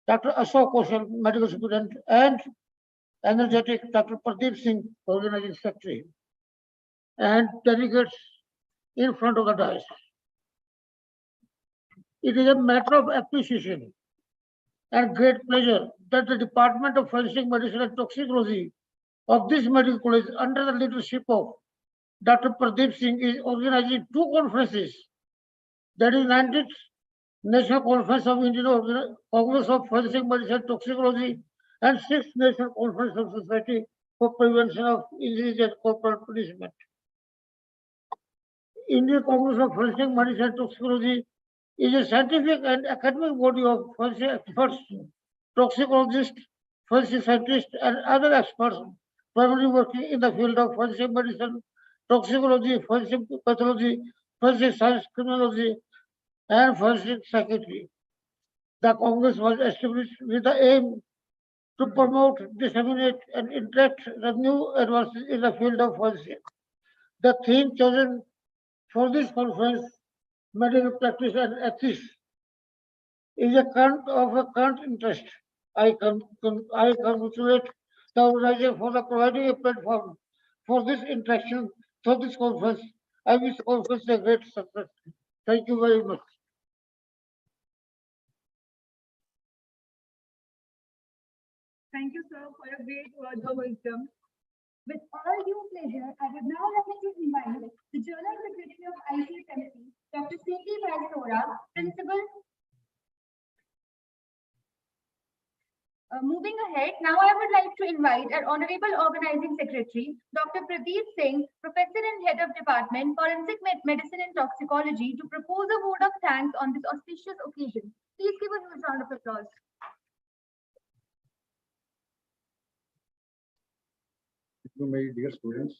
Dr. Ashok Kaushal, Medical Superintendent, and energetic Dr. Pardeep Singh, Organizing Secretary, and delegates in front of the dais. It is a matter of appreciation and great pleasure that the Department of Forensic Medicine and Toxicology of this medical college, under the leadership of Dr. Pardeep Singh, is organizing two conferences. That is 19th National Conference of Indian Congress of Forensic Medicine and Toxicology and 6th National Conference of Society for Prevention of Injuries and Corporal Punishment. Indian Congress of Forensic Medicine and Toxicology is a scientific and academic body of forensic experts, toxicologists, forensic scientists, and other experts primarily working in the field of forensic medicine, toxicology, forensic pathology, forensic science, criminology, and forensic psychiatry. The Congress was established with the aim to promote, disseminate, and interact the new advances in the field of forensic. The theme chosen for this conference, medical practice and ethics, is a current interest. I congratulate the organizer for providing a platform for this interaction for this conference. I wish the conference a great success. Thank you very much. Thank you, sir, for your great words of wisdom. With all due pleasure, I would now like to invite the General Secretary of ICSMC, Dr. Singh Vaisora, Principal. Moving ahead, now I would like to invite our Honorable Organizing Secretary, Dr. Pardeep Singh, Professor and Head of Department, Forensic Medicine and Toxicology, to propose a vote of thanks on this auspicious occasion. Please give us a round of applause. My dear students,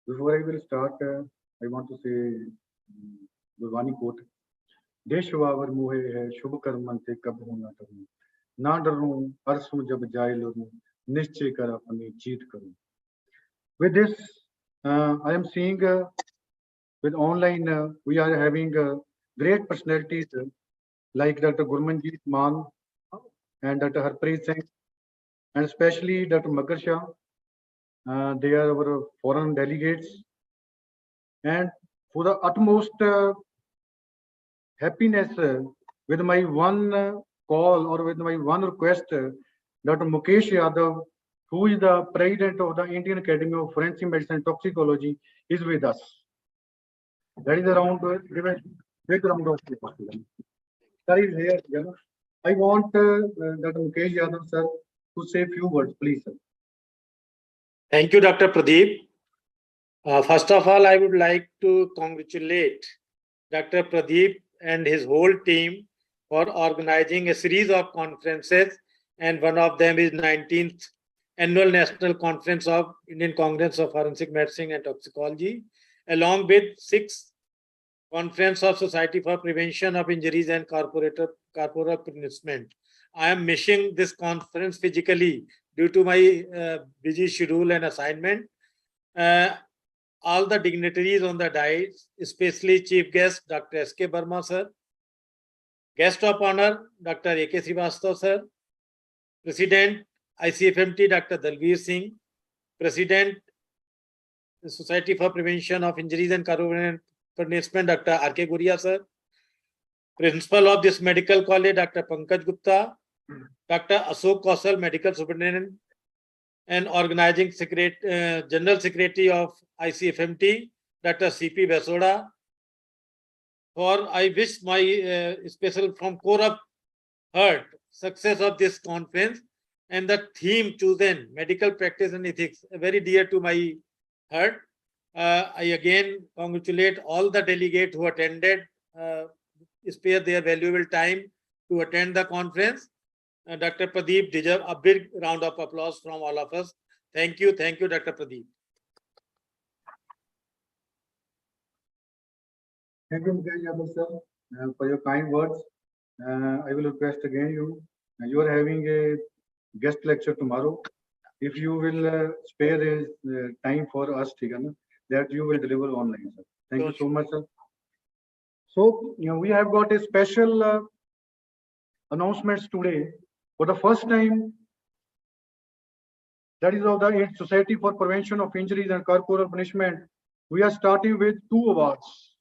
before I will start, I want to say Gurwani quote. देशवावर मोहे है शुभ कर्म ते कब होना करूं ना डरूं परसों जब जाए लरूं निश्चय कर अपनी जीत करूं. With this, I am seeing with online we are having great personalities like Dr. Gurmanjeet Maan and Dr. Harpreet Singh, and especially Dr. Magar Shah. They are our foreign delegates, and for the utmost happiness, with my one call or with my one request, Dr. Mukesh Yadav, who is the president of the Indian Academy of Forensic Medicine and Toxicology, is with us. That is around big round of applause. Sir is here. You know. I want Dr. Mukesh Yadav sir to say a few words, please. Sir. Thank you, Dr. Pradeep. First of all, I would like to congratulate Dr. Pradeep and his whole team for organizing a series of conferences, and one of them is 19th Annual National Conference of Indian Congress of Forensic Medicine and Toxicology, along with 6th Conference of Society for Prevention of Injuries and Corporal Punishment. I am missing this conference physically due to my busy schedule and assignment. All the dignitaries on the dais, especially Chief Guest Dr. S.K. Burma sir, Guest of Honor Dr. A.K. Srivastava sir, President ICFMT Dr. Dalveer Singh, President the Society for Prevention of Injuries and Corporal Punishment Dr. R.K. Guria sir, Principal of this medical college Dr. Pankaj Gupta, Dr. Ashok Kausal, Medical Superintendent and Organizing General Secretary of ICFMT, Dr. C.P. Basoda. For I wish my special from core of heart success of this conference, and the theme chosen, medical practice and ethics, very dear to my heart. I again congratulate all the delegates who attended, spare their valuable time to attend the conference. Dr. Pradeep deserves a big round of applause from all of us. Thank you, Dr. Pradeep. Thank you, Mr. Yadav sir, for your kind words. I will request again you are having a guest lecture tomorrow. If you will spare a time for us, that you will deliver online, sir. Thank you so much, sir. So, we have got a special announcements today. For the first time, that is of the Society for Prevention of Injuries and Corporal Punishment, we are starting with 2 awards.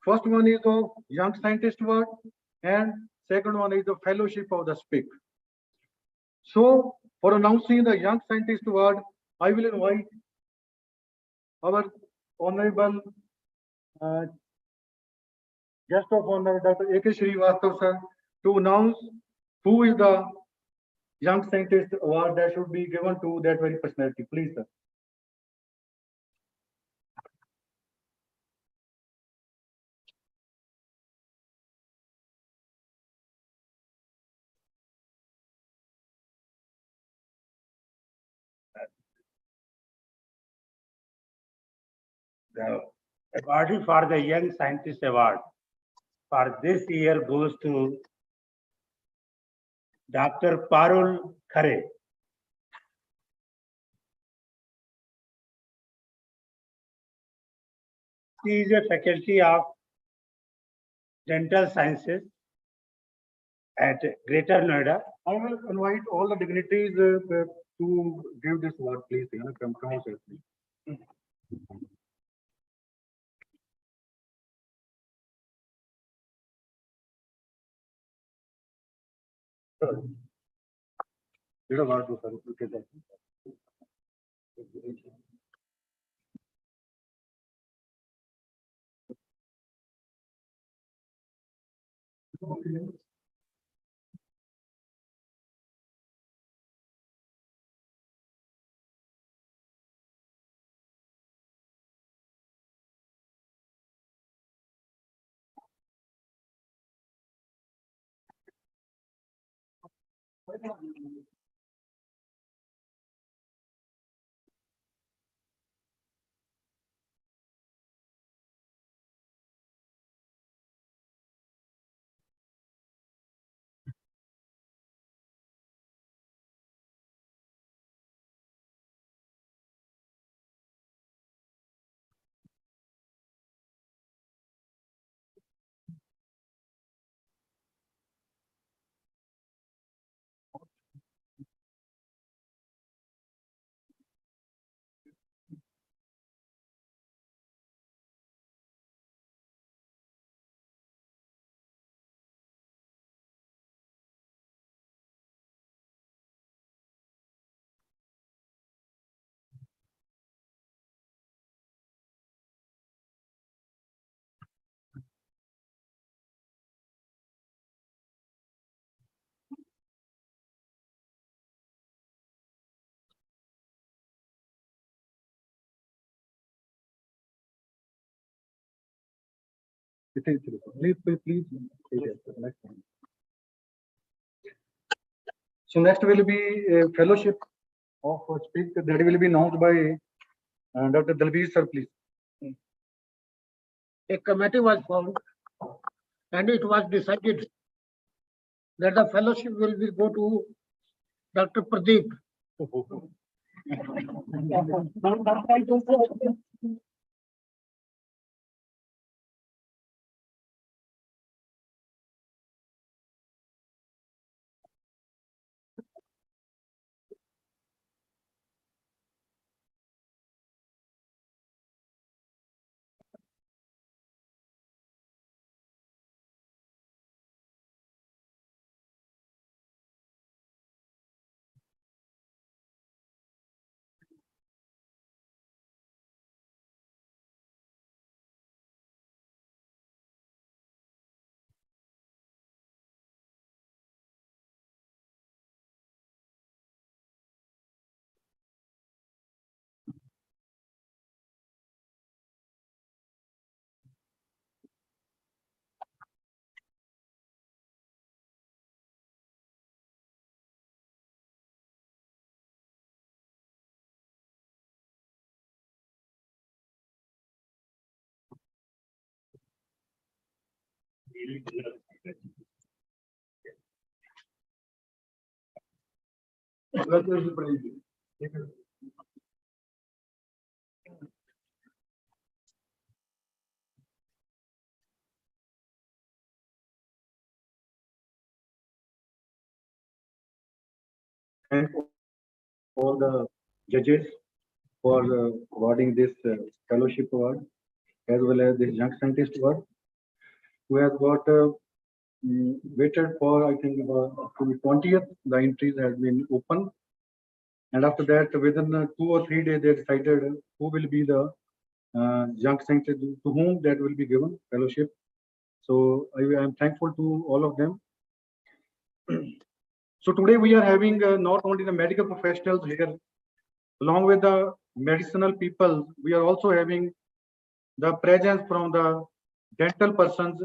First one is the Young Scientist Award, and second one is the Fellowship of the SPIC. So, for announcing the Young Scientist Award, I will invite our Honorable Guest of Honor, Dr. A.K. Srivastava sir, to announce who is the Young Scientist Award that should be given to that very personality. Please, sir. The award for the Young Scientist Award for this year goes to Dr. Parul Khare. She is a faculty of Dental Sciences at Greater Noida. I will invite all the dignitaries to give this award, please. Come on, sir, please. You don't want to, sir. Okay, sir. Please. Next one. So next will be a fellowship of speak that will be announced by Dr. Dalveer sir, please. A committee was formed and it was decided that the fellowship will be go to Dr. Pardeep. Thank all the judges for awarding this fellowship award as well as this young scientist award, who has got waited for, I think, about to the 20th. The entries has been open, and after that, within 2 or 3 days, they decided who will be the young scientist to whom that will be given fellowship. So I am thankful to all of them. So today we are having not only the medical professionals here, along with the medicinal people, we are also having the presence from the dental persons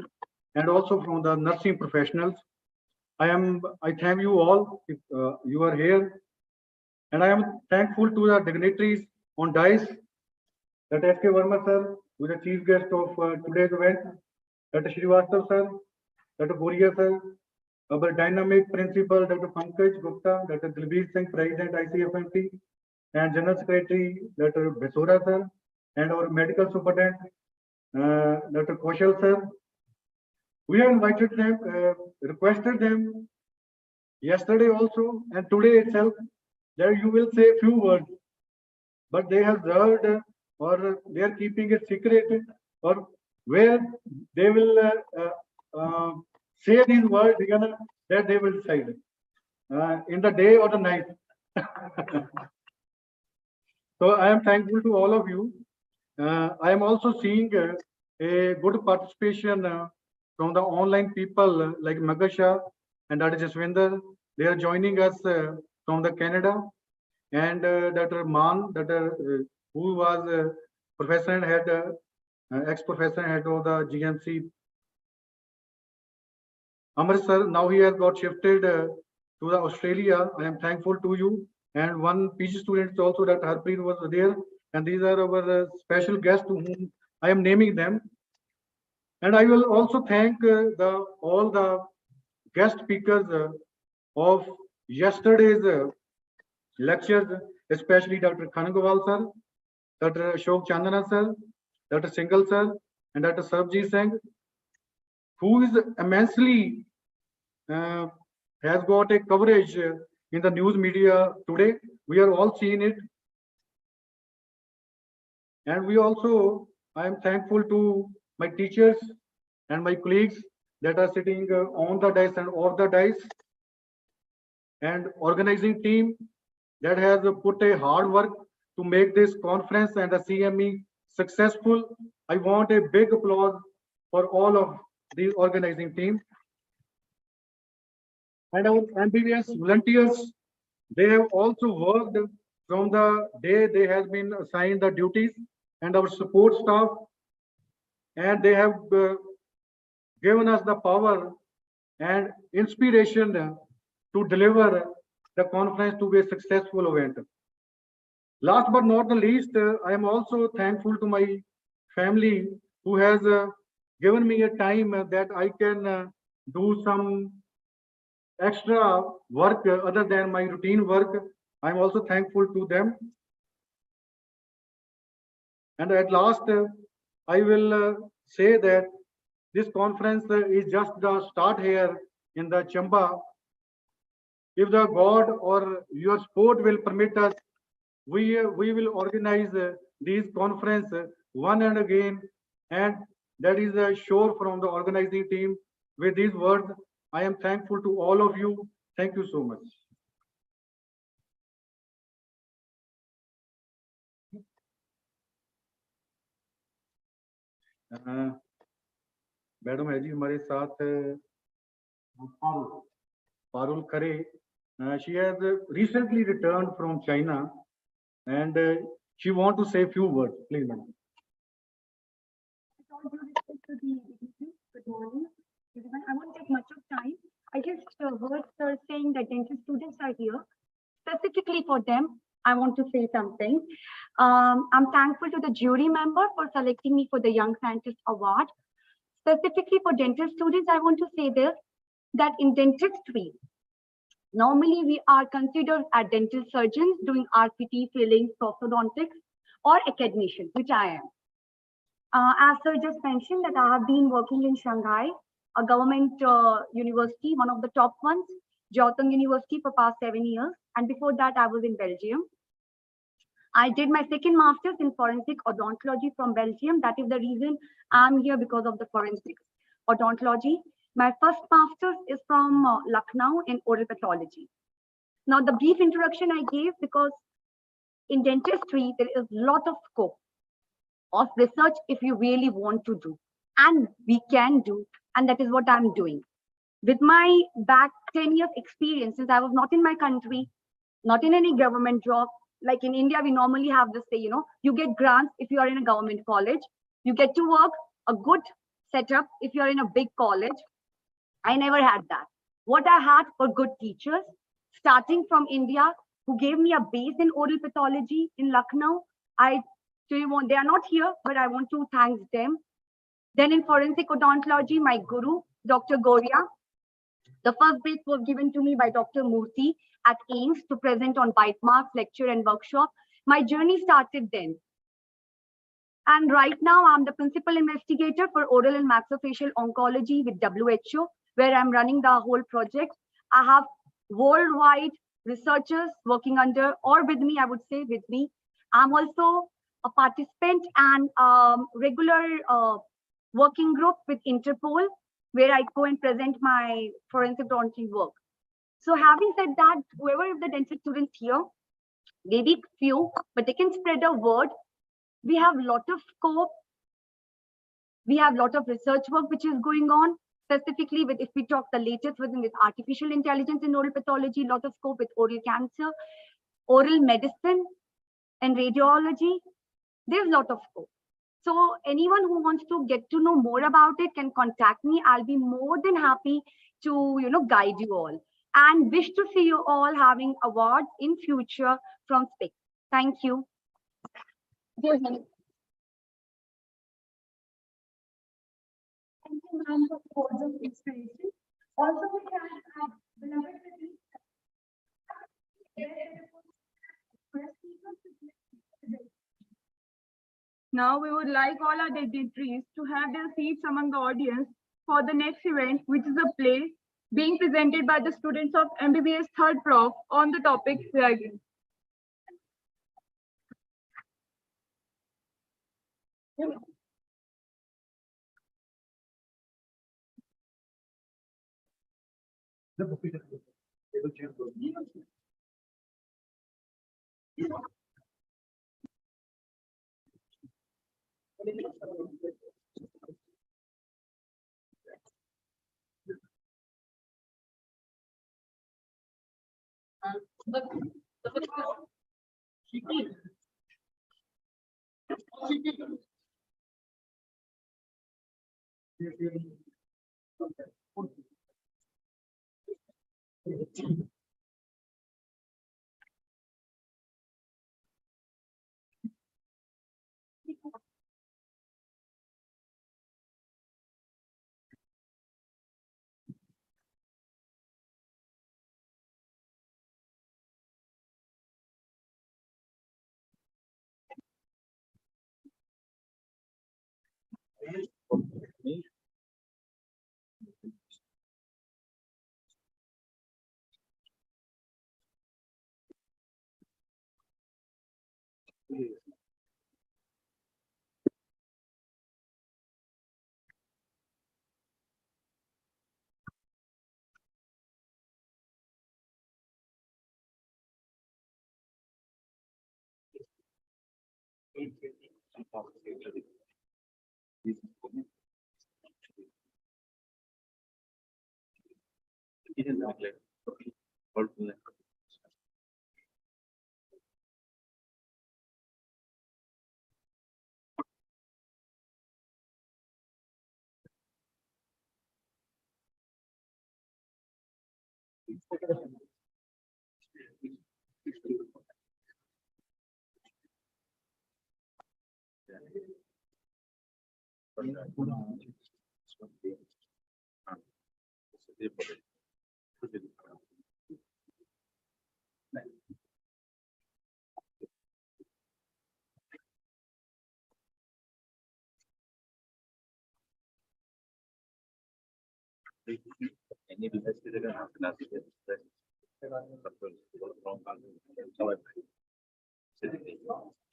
and also from the nursing professionals. I thank you all if you are here, and I am thankful to the dignitaries on dais, that S.K. Verma sir, who is the chief guest of today's event, Dr. Srivastav sir, Dr. Boria sir, our dynamic principal, Dr. Pankaj Gupta, Dr. Dalveer Singh, President ICFMT, and General Secretary, Dr. Besora sir, and our medical superintendent, Dr. Kaushal sir. We have invited them, requested them yesterday also, and today itself, that you will say a few words, but they have heard or they are keeping it secret, or where they will say these words, that they will decide in the day or the night. So I am thankful to all of you. I am also seeing a good participation from the online people like Magasha and Dr. Jaswinder. They are joining us from the Canada, and Dr. Man, who was professor and head, ex-professor head of the GMC. Amar sir, now he has got shifted to the Australia. I am thankful to you. And one PG student also, that Harpreet was there. And these are our special guests to whom I am naming them. And I will also thank all the guest speakers of yesterday's lectures, especially Dr. Khanagowal sir, Dr. Ashok Chandana sir, Dr. Singhal sir, and Dr. Sarbjit Singh, who is immensely has got a coverage in the news media today. We are all seeing it. And we also, I am thankful to my teachers and my colleagues that are sitting on the dais and off the dais, and organizing team that has put a hard work to make this conference and the CME successful. I want a big applause for all of the organizing team. And our MBBS volunteers, they have also worked from the day they have been assigned the duties, and our support staff, and they have given us the power and inspiration to deliver the conference to be a successful event. Last but not the least, I am also thankful to my family who has given me a time that I can do some extra work other than my routine work. I'm also thankful to them. And at last, I will say that this conference is just the start here in the Chamba. If the God or your sport will permit us, we will organize these conference one and again, and that is a sure from the organizing team. With these words, I am thankful to all of you. Thank you so much. Madam है जी हमारे साथ पारुल खरे. She has recently returned from China and she want to say a few words. Please, madam. Good morning, everyone. I won't take much of time. I just heard sir saying that dental students are here. Specifically for them, I want to say something. I'm thankful to the jury member for selecting me for the Young Scientist Award. Specifically for dental students, I want to say this, that in dentistry, normally we are considered as dental surgeons doing RCT, fillings, orthodontics, or academicians, which I am. As sir just mentioned that I have been working in Shanghai, a government university, one of the top ones, Jiaotong University for past 7 years. And before that, I was in Belgium. I did my second master's in forensic odontology from Belgium. That is the reason I'm here, because of the forensic odontology. My first master's is from Lucknow in oral pathology. Now, the brief introduction I gave, because in dentistry, there is a lot of scope of research if you really want to do, and we can do, and that is what I'm doing. With my back 10 years experience, since I was not in my country, not in any government job. Like in India, we normally have this say, you get grants if you are in a government college, you get to work, a good setup if you are in a big college. I never had that. What I had were good teachers, starting from India, who gave me a base in oral pathology in Lucknow. They are not here, but I want to thank them. Then in forensic odontology, my guru, Dr. Goria. The first break was given to me by Dr. Murthy at AIMS to present on bite marks, lecture, and workshop. My journey started then. And right now, I'm the principal investigator for oral and maxillofacial oncology with WHO, where I'm running the whole project. I have worldwide researchers working under or with me, I would say with me. I'm also a participant and regular working group with Interpol, where I go and present my forensic odontology work. So having said that, whoever is the dental students here, maybe few, but they can spread a word. We have a lot of scope. We have a lot of research work which is going on, specifically with, if we talk the latest within this artificial intelligence in oral pathology, lot of scope with oral cancer, oral medicine, and radiology. There's a lot of scope. So anyone who wants to get to know more about it can contact me. I'll be more than happy to, guide you all, and wish to see you all having awards in future from SPIC. Thank you. Go ahead. Thank you, ma'am, for words of inspiration. Also, we can have beloved Now we would like all our dignitaries to have their seats among the audience for the next event, which is a play being presented by the students of MBBS third prof on the topic dragon. Any business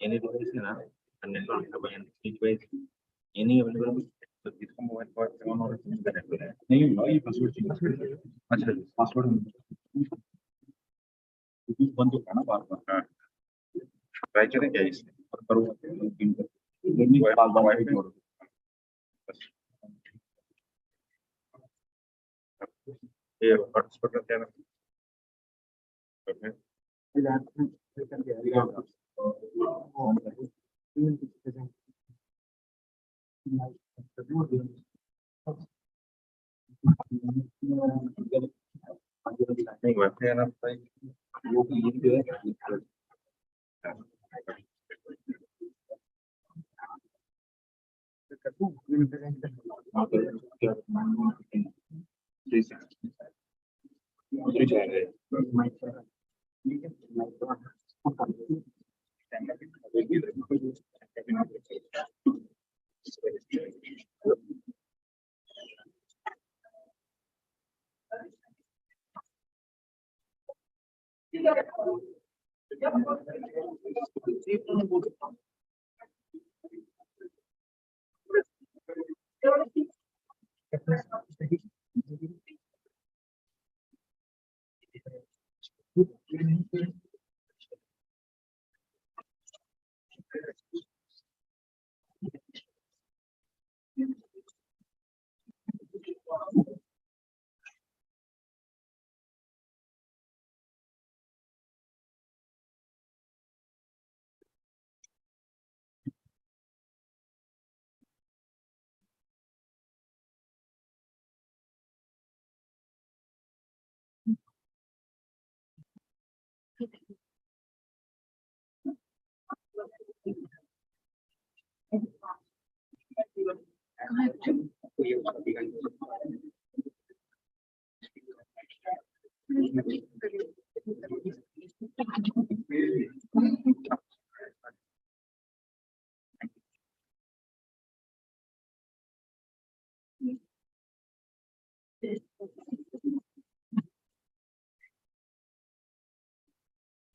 any device na and network any available so इसको mobile पर on और नहीं ये password चाहिए अच्छा password कुछ बंद होता ना बार बार ट्राई करें क्या इसमें करो नहीं बार बार वाइड करो ये हॉटस्पॉट क्या है नहीं वैसे है ना भाई वो लिंक जो है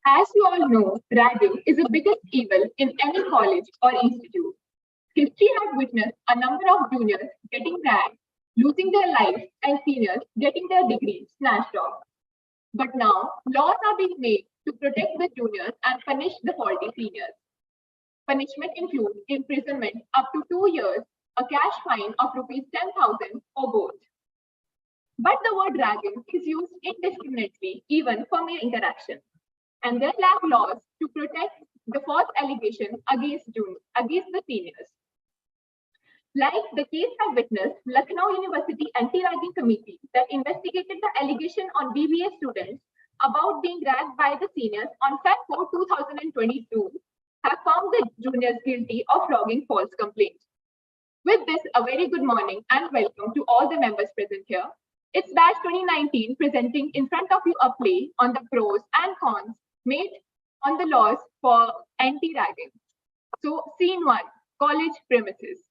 As you all know, ragging is the biggest evil in any college or institute. History has witnessed a number of juniors getting ragged, losing their lives, and seniors getting their degrees snatched off. But now, laws are being made to protect the juniors and punish the faulty seniors. Punishment includes imprisonment up to 2 years, a cash fine of rupees 10,000 or both. But the word ragging is used indiscriminately even for mere interaction, and there lack laws to protect the false allegation against the seniors. Like the case had witnessed, Lucknow University Anti-Ragging Committee that investigated the allegation on BBA students about being ragged by the seniors on Feb 4, 2022 have found the juniors guilty of logging false complaints. With this, a very good morning and welcome to all the members present here. It's batch 2019 presenting in front of you a play on the pros and cons made on the laws for anti-ragging. So, scene 1, college premises.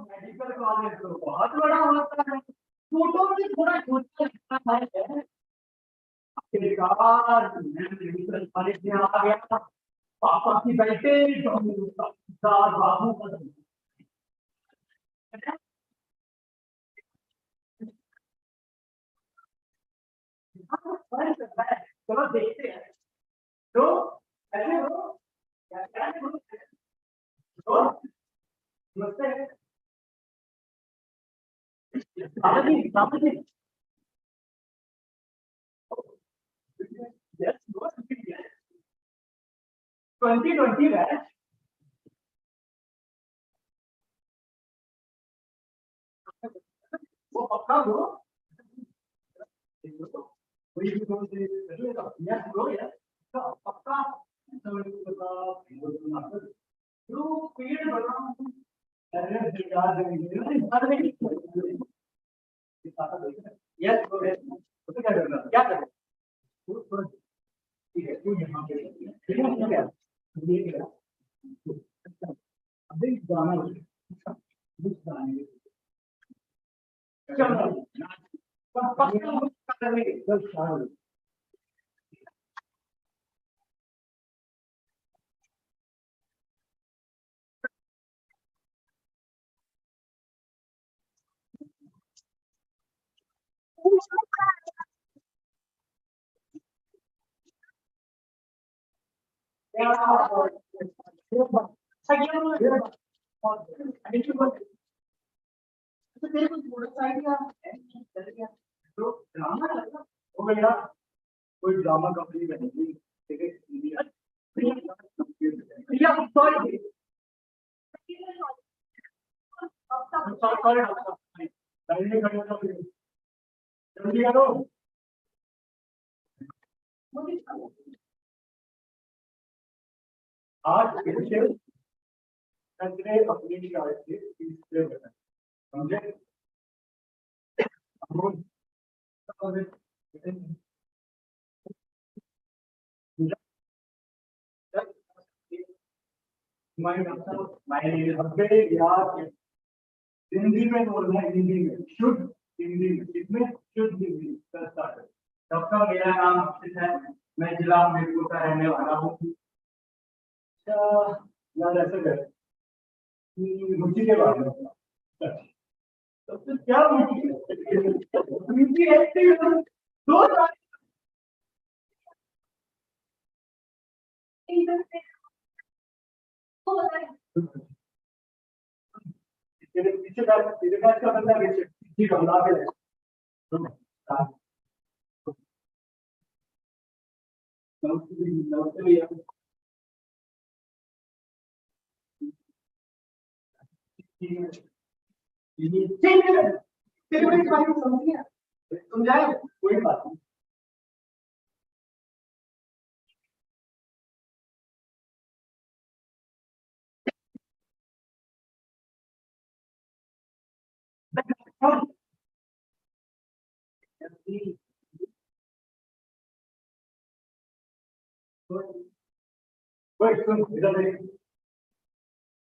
Medical college तो बहुत बड़ा होता है, photo भी थोड़ा छोटा लगता है। आखिरकार मेडिकल कॉलेज में आ गया, पापा की बेटे बाबू का चलो देखते हैं। तो ऐसे हो नमस्ते। Yes, 2020 batch. वो पक्का हो? Yes, bro, yes. पक्का। You paid around. Yes, bro. क्या करें? ठीक है, तू यहाँ पे अभी गाना चलो कोई ड्रामा कंपनी बनेगी, जल्दी करो। आज अपनी शिकायत से समझे हिंदी में बोलना है, हिंदी में शुद्ध हिंदी में, इसमें शुद्ध हिंदी। डॉक्टर, मेरा नाम अक्षित है, मैं जिला हमीरपुर का रहने वाला हूँ। यार ऐसे कर रुचि के बारे में तो क्या रुचि दो पीछे का बंदा पीछे हमला के नमस्ते भैया। समझाए कोई बात नहीं। सुन इधर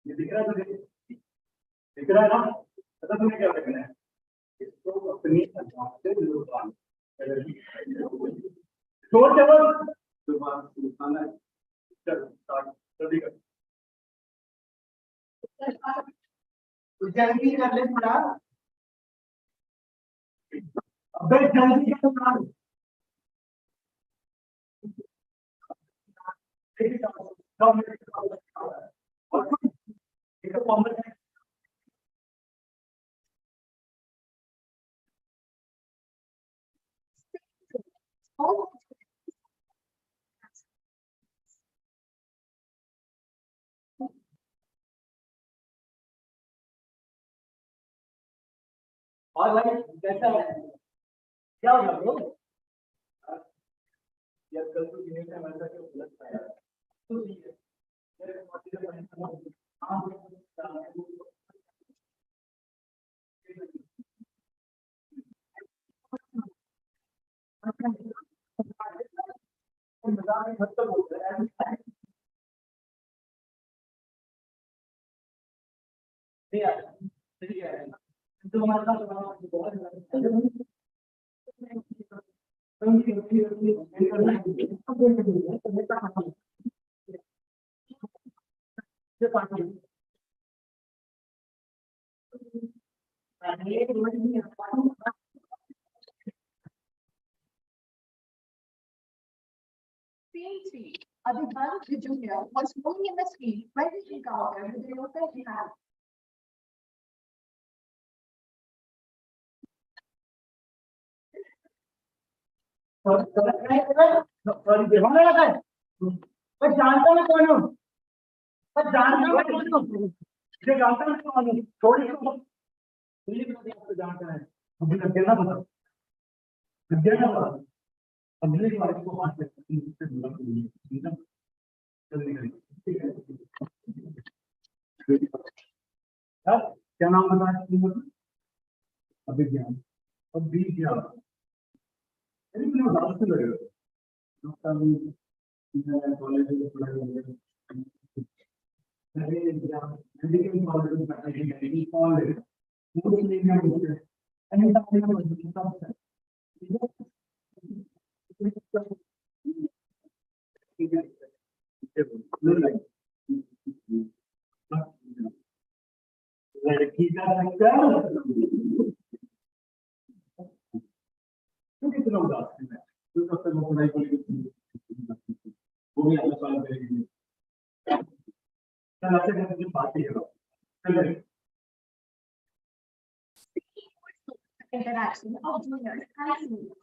ये दिख रहा है तुझे? दिख रहा है ना? पता तुम्हें क्या करना है? इसको अपनी से छोड़ देवल जल्दी कर जल्दी कर ले थोड़ा। अबे जल्दी कर और भाई कैसा है? क्या हो गया bro? यार कल तो दिन में मैंने क्या गलत पाया तो ठीक है मेरे माती का हाँ मतलब होता है नहीं यार ठीक है तो हमारे साथ बहुत PhD, Adhivant Junior was moving in the street when he encountered the local jihad. Sorry देखो ना लगा है मैं जानता हूँ कौन हूँ मैं जानता हूँ कौन हूँ मुझे जानता हूँ कौन हूँ थोड़ी सी मुझे पता आपको जानता है मुझे लग गया ना पता लग गया ना पता अगले बार को बात करते हैं मुझसे बुला के लिए एकदम जल्दी करें ठीक है क्या नाम बताया अभिज्ञान अभिज्ञान मैंने लास्ट में लगेगा कॉलेज में पढ़ाई मेडिकल कॉलेज में पढ़ाई कॉलेज मुझे नहीं बोलते एंड सब लड़की का चक्कर कितना उदास है तो तब तक वो पढ़ाई करेगी वो भी अगला साल करेगी चल ऐसे करके बात ही करो चल Interaction of juniors and seniors.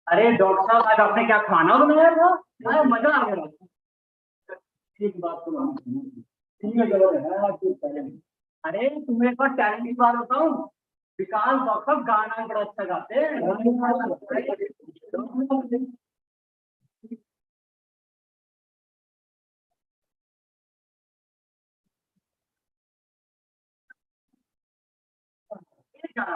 अरे डॉक्टर साहब आज आपने क्या खाना बनाया था यार मजा आ गया एक बात तो ठीक है चलो अरे तुम्हें एक बार टैलेंट की बात बताऊं विकास डॉक्टर साहब गाना बड़ा अच्छा गाते हैं क्या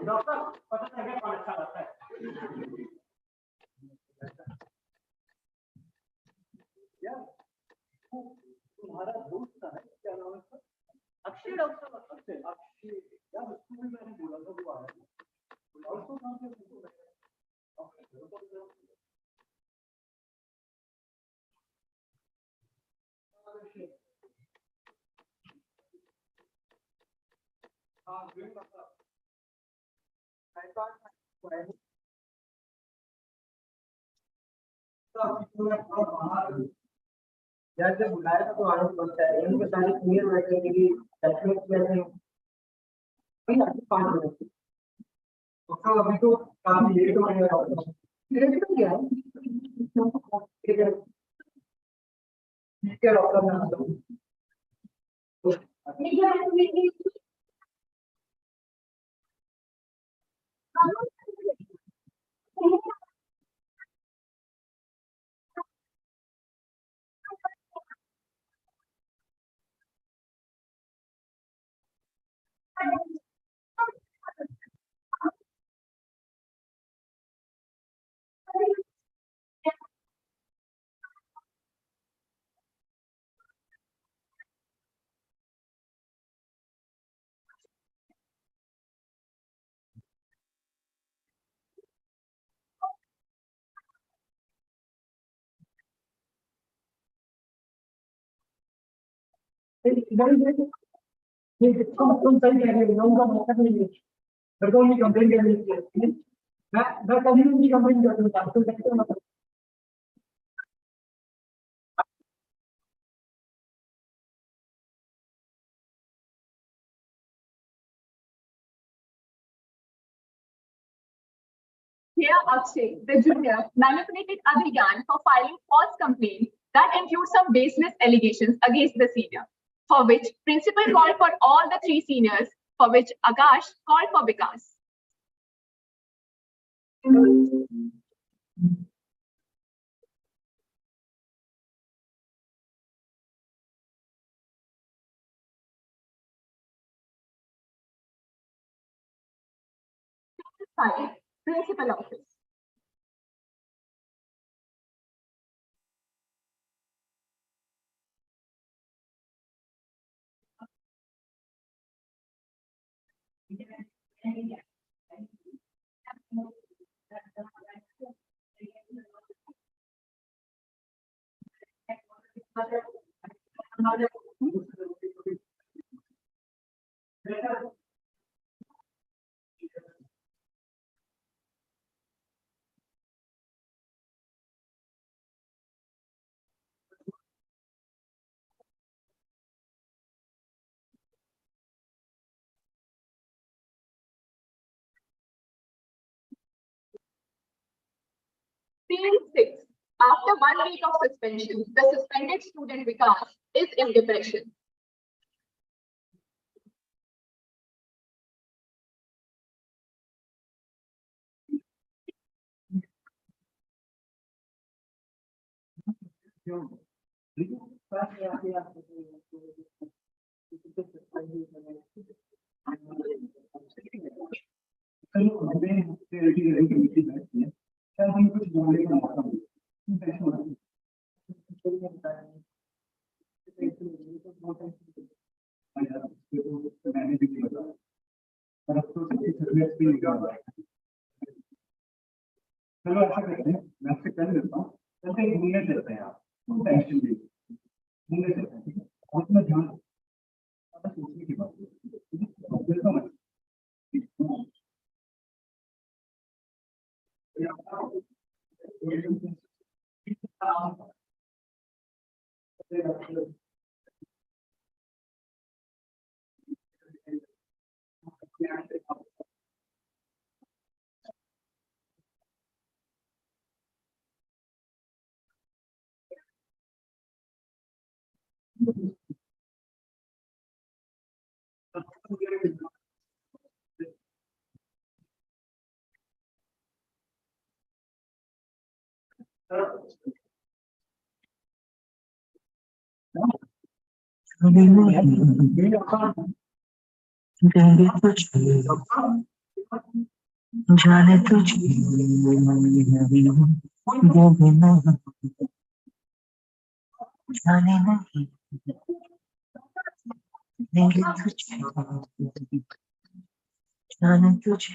डॉक्टर पता लगे कौन अच्छा लगता है तुम्हारा दोस्त है क्या नाम है अक्षय डॉक्टर अक्षय अक्षय यार उसको भी मैंने बोला था वो आया और तो नाम क्या यार जब बुलाया था तो आने को लगता है इनके सारे क्लियर बैठने के लिए टेक्निक्स बैठे हैं 5 मिनट तो अभी तो काफी लेट हो गया लेट हो गया ठीक है डॉक्टर तुम सही कह रहे हो, उनका मौका नहीं है। मेरे को उनकी कंप्लेन करनी चाहिए। मैं कभी भी उनकी कंप्लेन कर दूंगा, तुम कहते हो ना। Here, Akshay, the junior, manipulated Abhigyan for filing false complaint that includes some baseless allegations against the senior, for which principal called for all the three seniors, for which Akash called for Vikas. File, Principal Office. Scene 6. After 1 week of suspension, the suspended student Vikas is in depression. चलो ऐसा करते हैं, मैं आपसे कर लेता हूँ, चलते हैं घूमने चलते हैं। आप टेंशन नहीं, घूमने चलते हैं, ठीक है? और उसमें ध्यान ज़्यादा सोचने की बात है, ठीक है? वेलकम है। जाने तुझे जाने नहीं देंगे तुझे जाने तुझे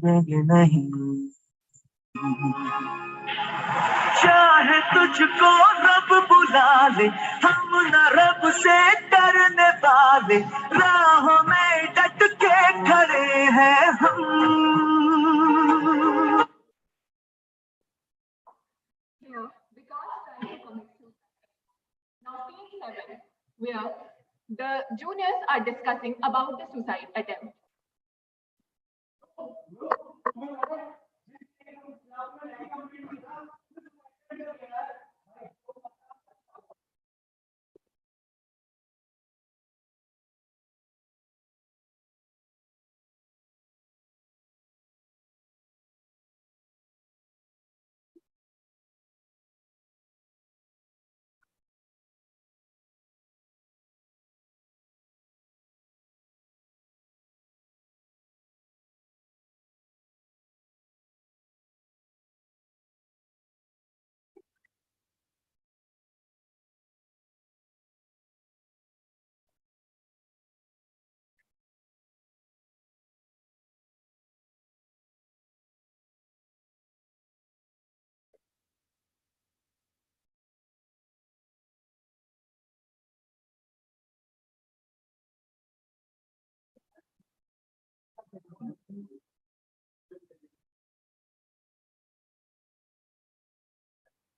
देंगे नहीं चाहे तुझको रब बुला ले हम न रब से डरने वाले राहों में डट के खड़े हैं हम Here, Vikas tried to commit suicide. Now, scene 7, where the juniors are discussing about the suicide attempt.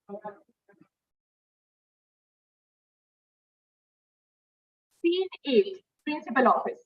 Scene 8, Principal Office.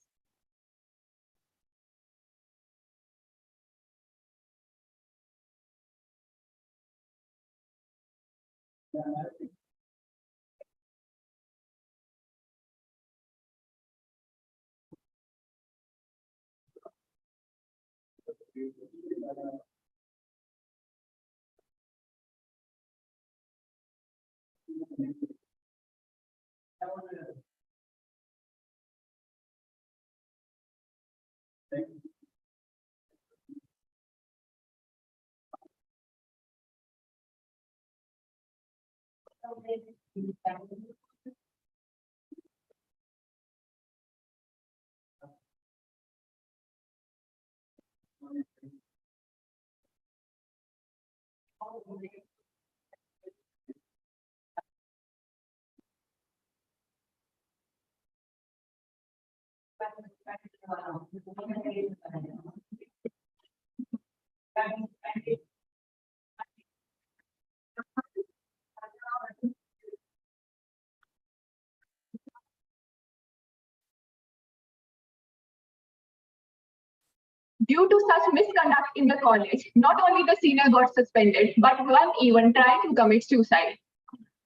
Due to such misconduct in the college, not only the senior got suspended, but one even tried to commit suicide.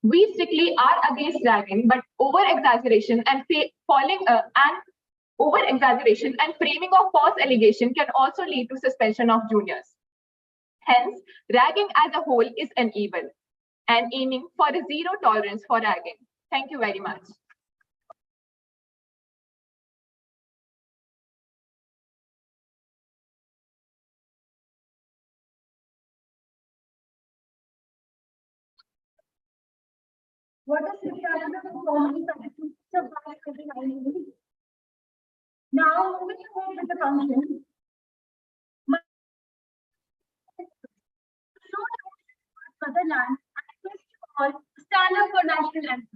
We strictly are against ragging, but over-exaggeration and over-exaggeration and framing of false allegation can also lead to suspension of juniors. Hence, ragging as a whole is an evil, and aiming for a zero tolerance for ragging. Thank you very much. What is the calendar performance of the teacher by 29? Now, moving ahead with the function. Motherland, and request you all to stand up for national anthem.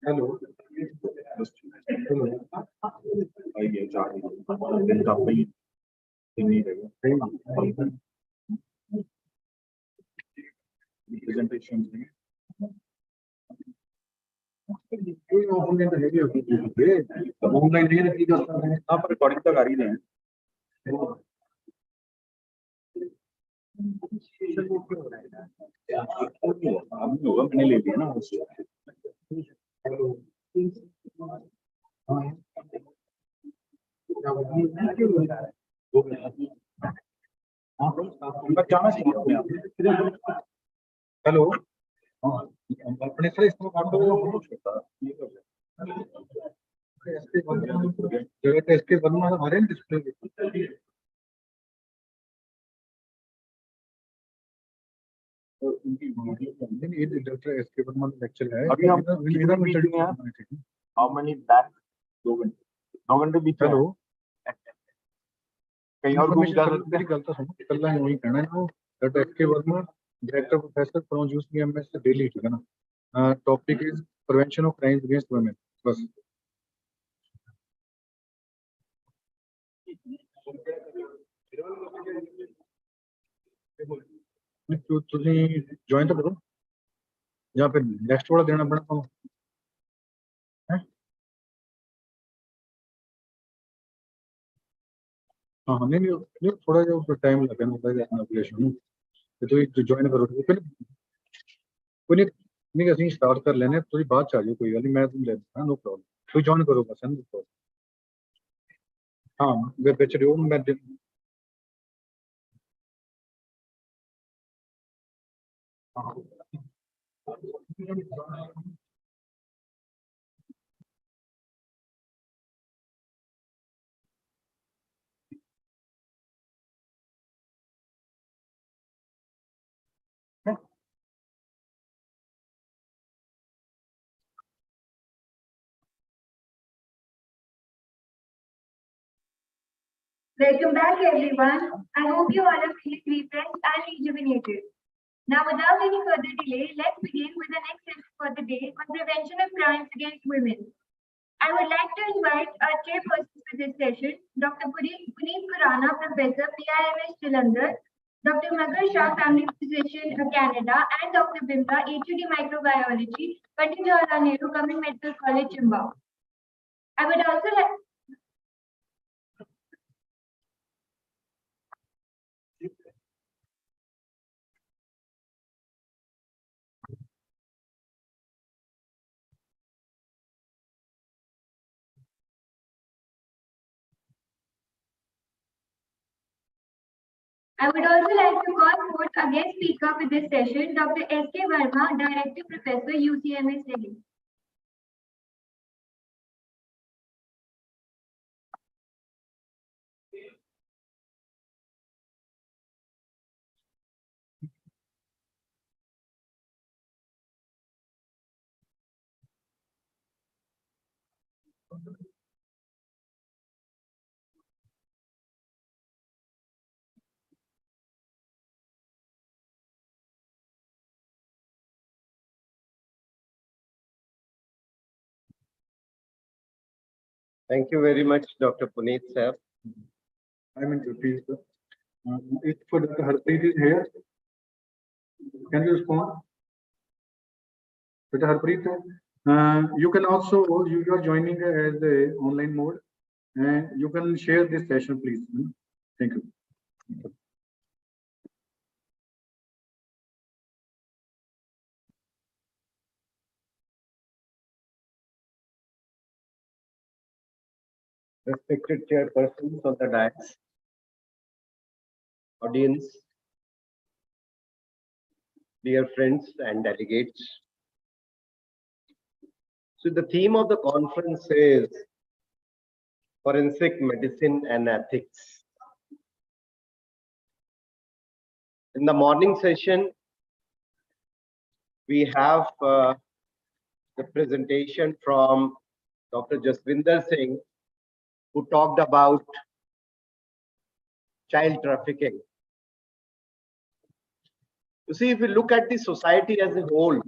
Hello. Online नहीं रखी जाता है आप recording तक आ रही है होगा मैंने ले लिया ना हेलो अपने से इसको काटो जगह इसके बनना हमारे display doctor S K Verma lecture है अभी हम कितनी मीटिंग है हाउ मेनी बैक 2 घंटे बीच हेलो कहीं और घूम जा सकते मेरी गल तो सुनो कल ही वही कहना है वो doctor S K Verma director professor from UCMS Delhi ठीक है ना topic is prevention of crimes against women बस ਤੁਸੀਂ ज्वाइन तो करो या फिर नेक्स्ट वाला देना पड़ा तो हाँ हाँ नहीं थोड़ा जो टाइम लगे ना होता है एप्लीकेशन तो ज्वाइन करो कोई नहीं ਅਸੀਂ स्टार्ट कर लेने ਤੁਸੀਂ ਬਾਅਦ ਚ ਆ ਜਾਓ ਕੋਈ ਗੱਲ ਨਹੀਂ ਮੈਂ ਤੁਹਾਨੂੰ ਲੈ ਲੈਣਾ नो प्रॉब्लम ਤੁਸੀਂ ज्वाइन करो बस नो प्रॉब्लम हाँ ਵਿੱਚ ਰਿਓ मैं Welcome back, everyone. I hope you all are feeling refreshed and rejuvenated. Now, without any further delay, let's begin with the next session for the day on prevention of crimes against women. I would like to invite our chairperson for this session, Dr. Puneet Khurana, Professor, PIMS Jalandhar, Dr. Magar Shah, Family Physician, Canada, and Dr. Bimla, HUD Microbiology, Pandit Jawaharlal Nehru Government Medical College, Chamba. I would also like I would also like to call forth a guest speaker for this session, Dr. S.K. Verma, Director Professor, UCMS Delhi. Thank you very much, Dr. Puneet sir. I'm in duty, sir. If for Dr. Harpreet is here, can you respond? Dr. Harpreet, you can also, you are joining as a online mode, and you can share this session, please. Thank you. Respected chairpersons on the dais, audience, dear friends and delegates. So the theme of the conference is Forensic Medicine and Ethics. In the morning session, we have the presentation from Dr. Jaswinder Singh, who talked about child trafficking. You see, if we look at the society as a whole,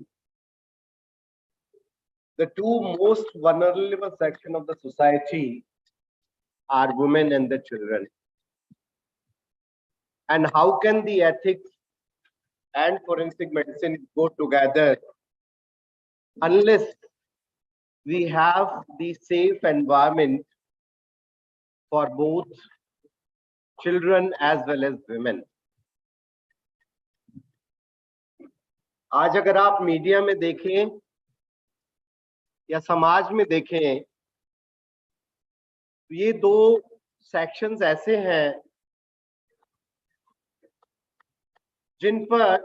the two most vulnerable section of the society are women and the children. And how can the ethics and forensic medicine go together unless we have the safe environment for both children as well as women? आज अगर आप media में देखें या समाज में देखें, ये दो सेक्शंस ऐसे हैं जिन पर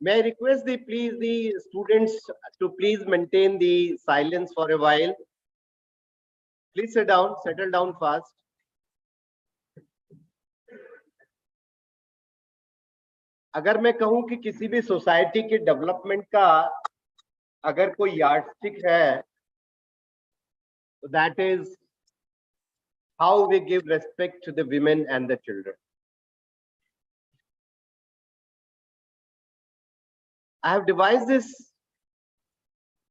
मैं request the please the students to please maintain the silence for a while. Please sit down, settle down fast. अगर मैं कहूं कि किसी भी सोसाइटी के डेवलपमेंट का अगर कोई यार्डस्टिक है, तो that is how we give respect to the women and the children. I have devised this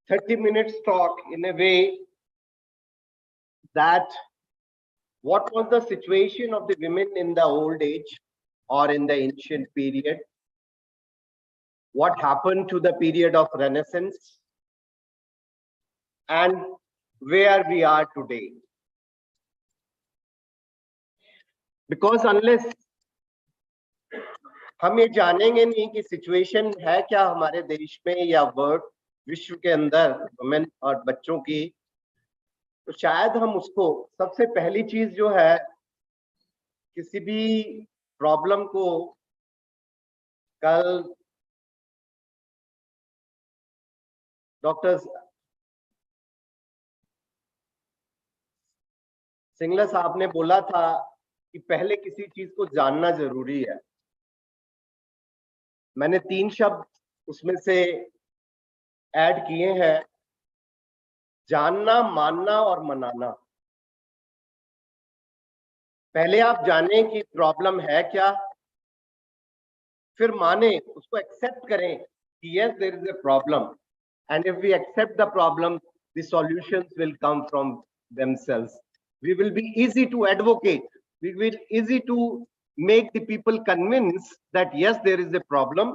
30 minutes talk in a way that what was the situation of the women in the old age or in the ancient period, what happened to the period of Renaissance, and where we are today. Because unless हम ये जानेंगे नहीं कि situation है क्या हमारे देश में या वर्ल्ड विश्व के अंदर वुमेन और बच्चों की, तो शायद हम उसको सबसे पहली चीज जो है किसी भी प्रॉब्लम को कल डॉक्टर सिंगला साहब ने बोला था कि पहले किसी चीज को जानना जरूरी है. मैंने 3 शब्द उसमें से ऐड किए हैं: जानना, मानना और मनाना. पहले आप जाने कि प्रॉब्लम है क्या, फिर माने, उसको एक्सेप्ट करें कि yes there is a problem, and if we accept the problem the solutions will come from themselves. We will be easy to advocate. We will easy to make the people convinced that yes, there is a problem.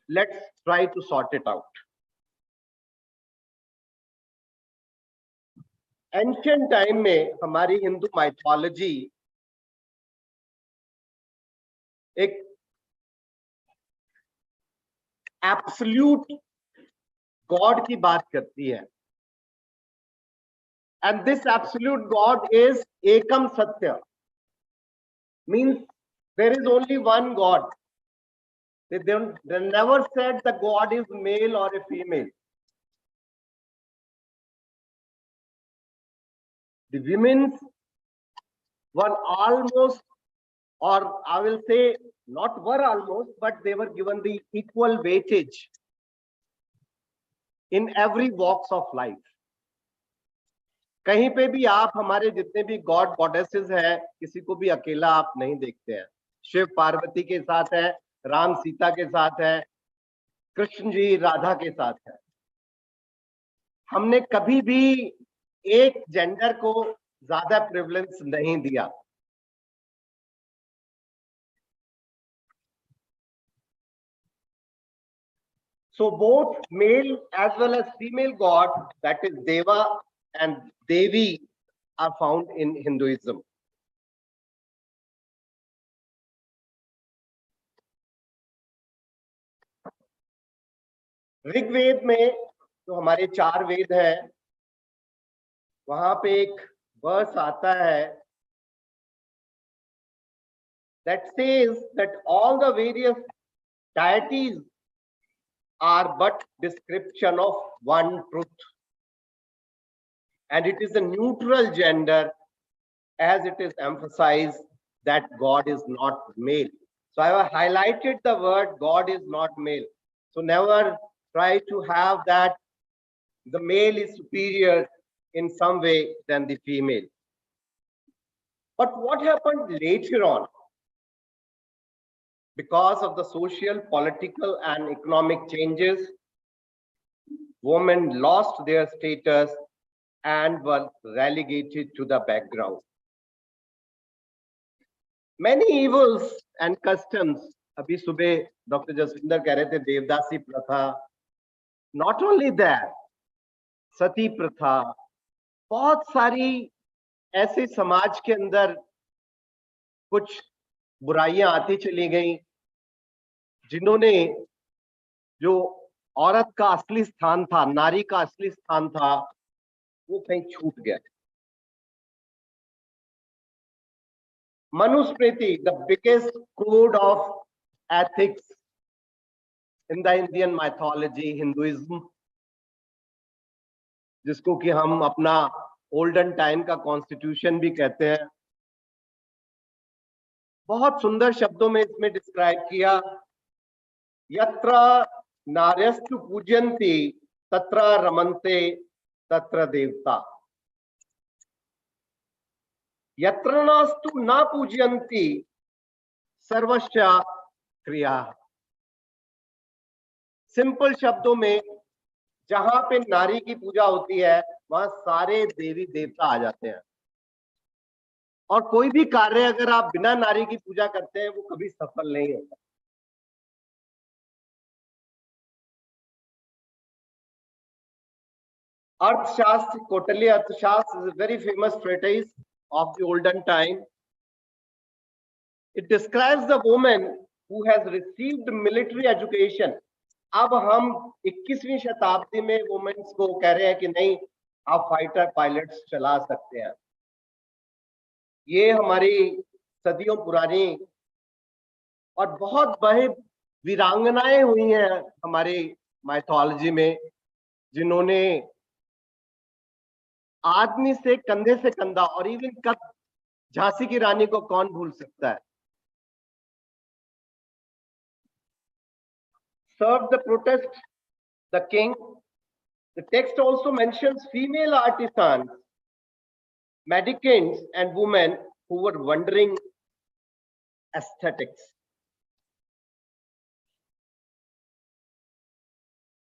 Let's try to sort it out. Ancient time में हमारी Hindu mythology एक absolute God की बात करती है. And this absolute God is Ekam Satya. Means there is only one God. They never said the God is male or a female. The women were almost, or I will say not were almost, but they were given the equal weightage in every walks of life. कहीं पे भी आप हमारे जितने भी God goddesses हैं, किसी को भी अकेला आप नहीं देखते हैं. शिव पार्वती के साथ है, राम सीता के साथ है, कृष्ण जी राधा के साथ है. हमने कभी भी एक जेंडर को ज्यादा प्रिविलेंस नहीं दिया. So both male as well as female god, that is Deva and Devi, are found in Hinduism. Rigveda में जो हमारे 4 वेद हैं, वहां पे एक वर्स आता है that says that all the various deities are but description of one truth, and it is a neutral gender, as it is emphasized that God is not male. So I have highlighted the word God is not male. So never try to have that the male is superior in some way than the female. But what happened later on? Because of the social, political, and economic changes, women lost their status and were relegated to the background. Many evils and customs, abhi subah Dr. Jaswinder keh rahe the devdasi pratha, not only that, sati pratha, बहुत सारी ऐसे समाज के अंदर कुछ बुराइयां आती चली गई जिन्होंने जो औरत का असली स्थान था, नारी का असली स्थान था, वो कहीं छूट गया. Manusmriti, the biggest code of ethics in the Indian mythology, Hinduism, जिसको कि हम अपना ओल्डन टाइम का कॉन्स्टिट्यूशन भी कहते हैं, बहुत सुंदर शब्दों में इसमें डिस्क्राइब किया. यत्र नार्यस्तु पूजयन्ति तत्र रमन्ते तत्र देवता. यत्र नास्तु न पूजयन्ति सर्वस्य क्रिया. सिंपल शब्दों में, जहां पे नारी की पूजा होती है वहां सारे देवी देवता आ जाते हैं, और कोई भी कार्य अगर आप बिना नारी की पूजा करते हैं वो कभी सफल नहीं होता. अर्थशास्त्र, कौटिल्य अर्थशास्त्र is a very famous treatise of the olden time. It describes the woman who has received military education. अब हम 21वीं शताब्दी में वुमेन्स को कह रहे हैं कि नहीं, आप फाइटर पायलट्स चला सकते हैं. ये हमारी सदियों पुरानी और बहुत बड़े वीरांगनाएं हुई हैं हमारी माइथोलॉजी में, जिन्होंने आदमी से कंधा, और इवन झांसी की रानी को कौन भूल सकता है. Serve the protest, the king. The text also mentions female artisans, mendicants, and women who were wondering aesthetics.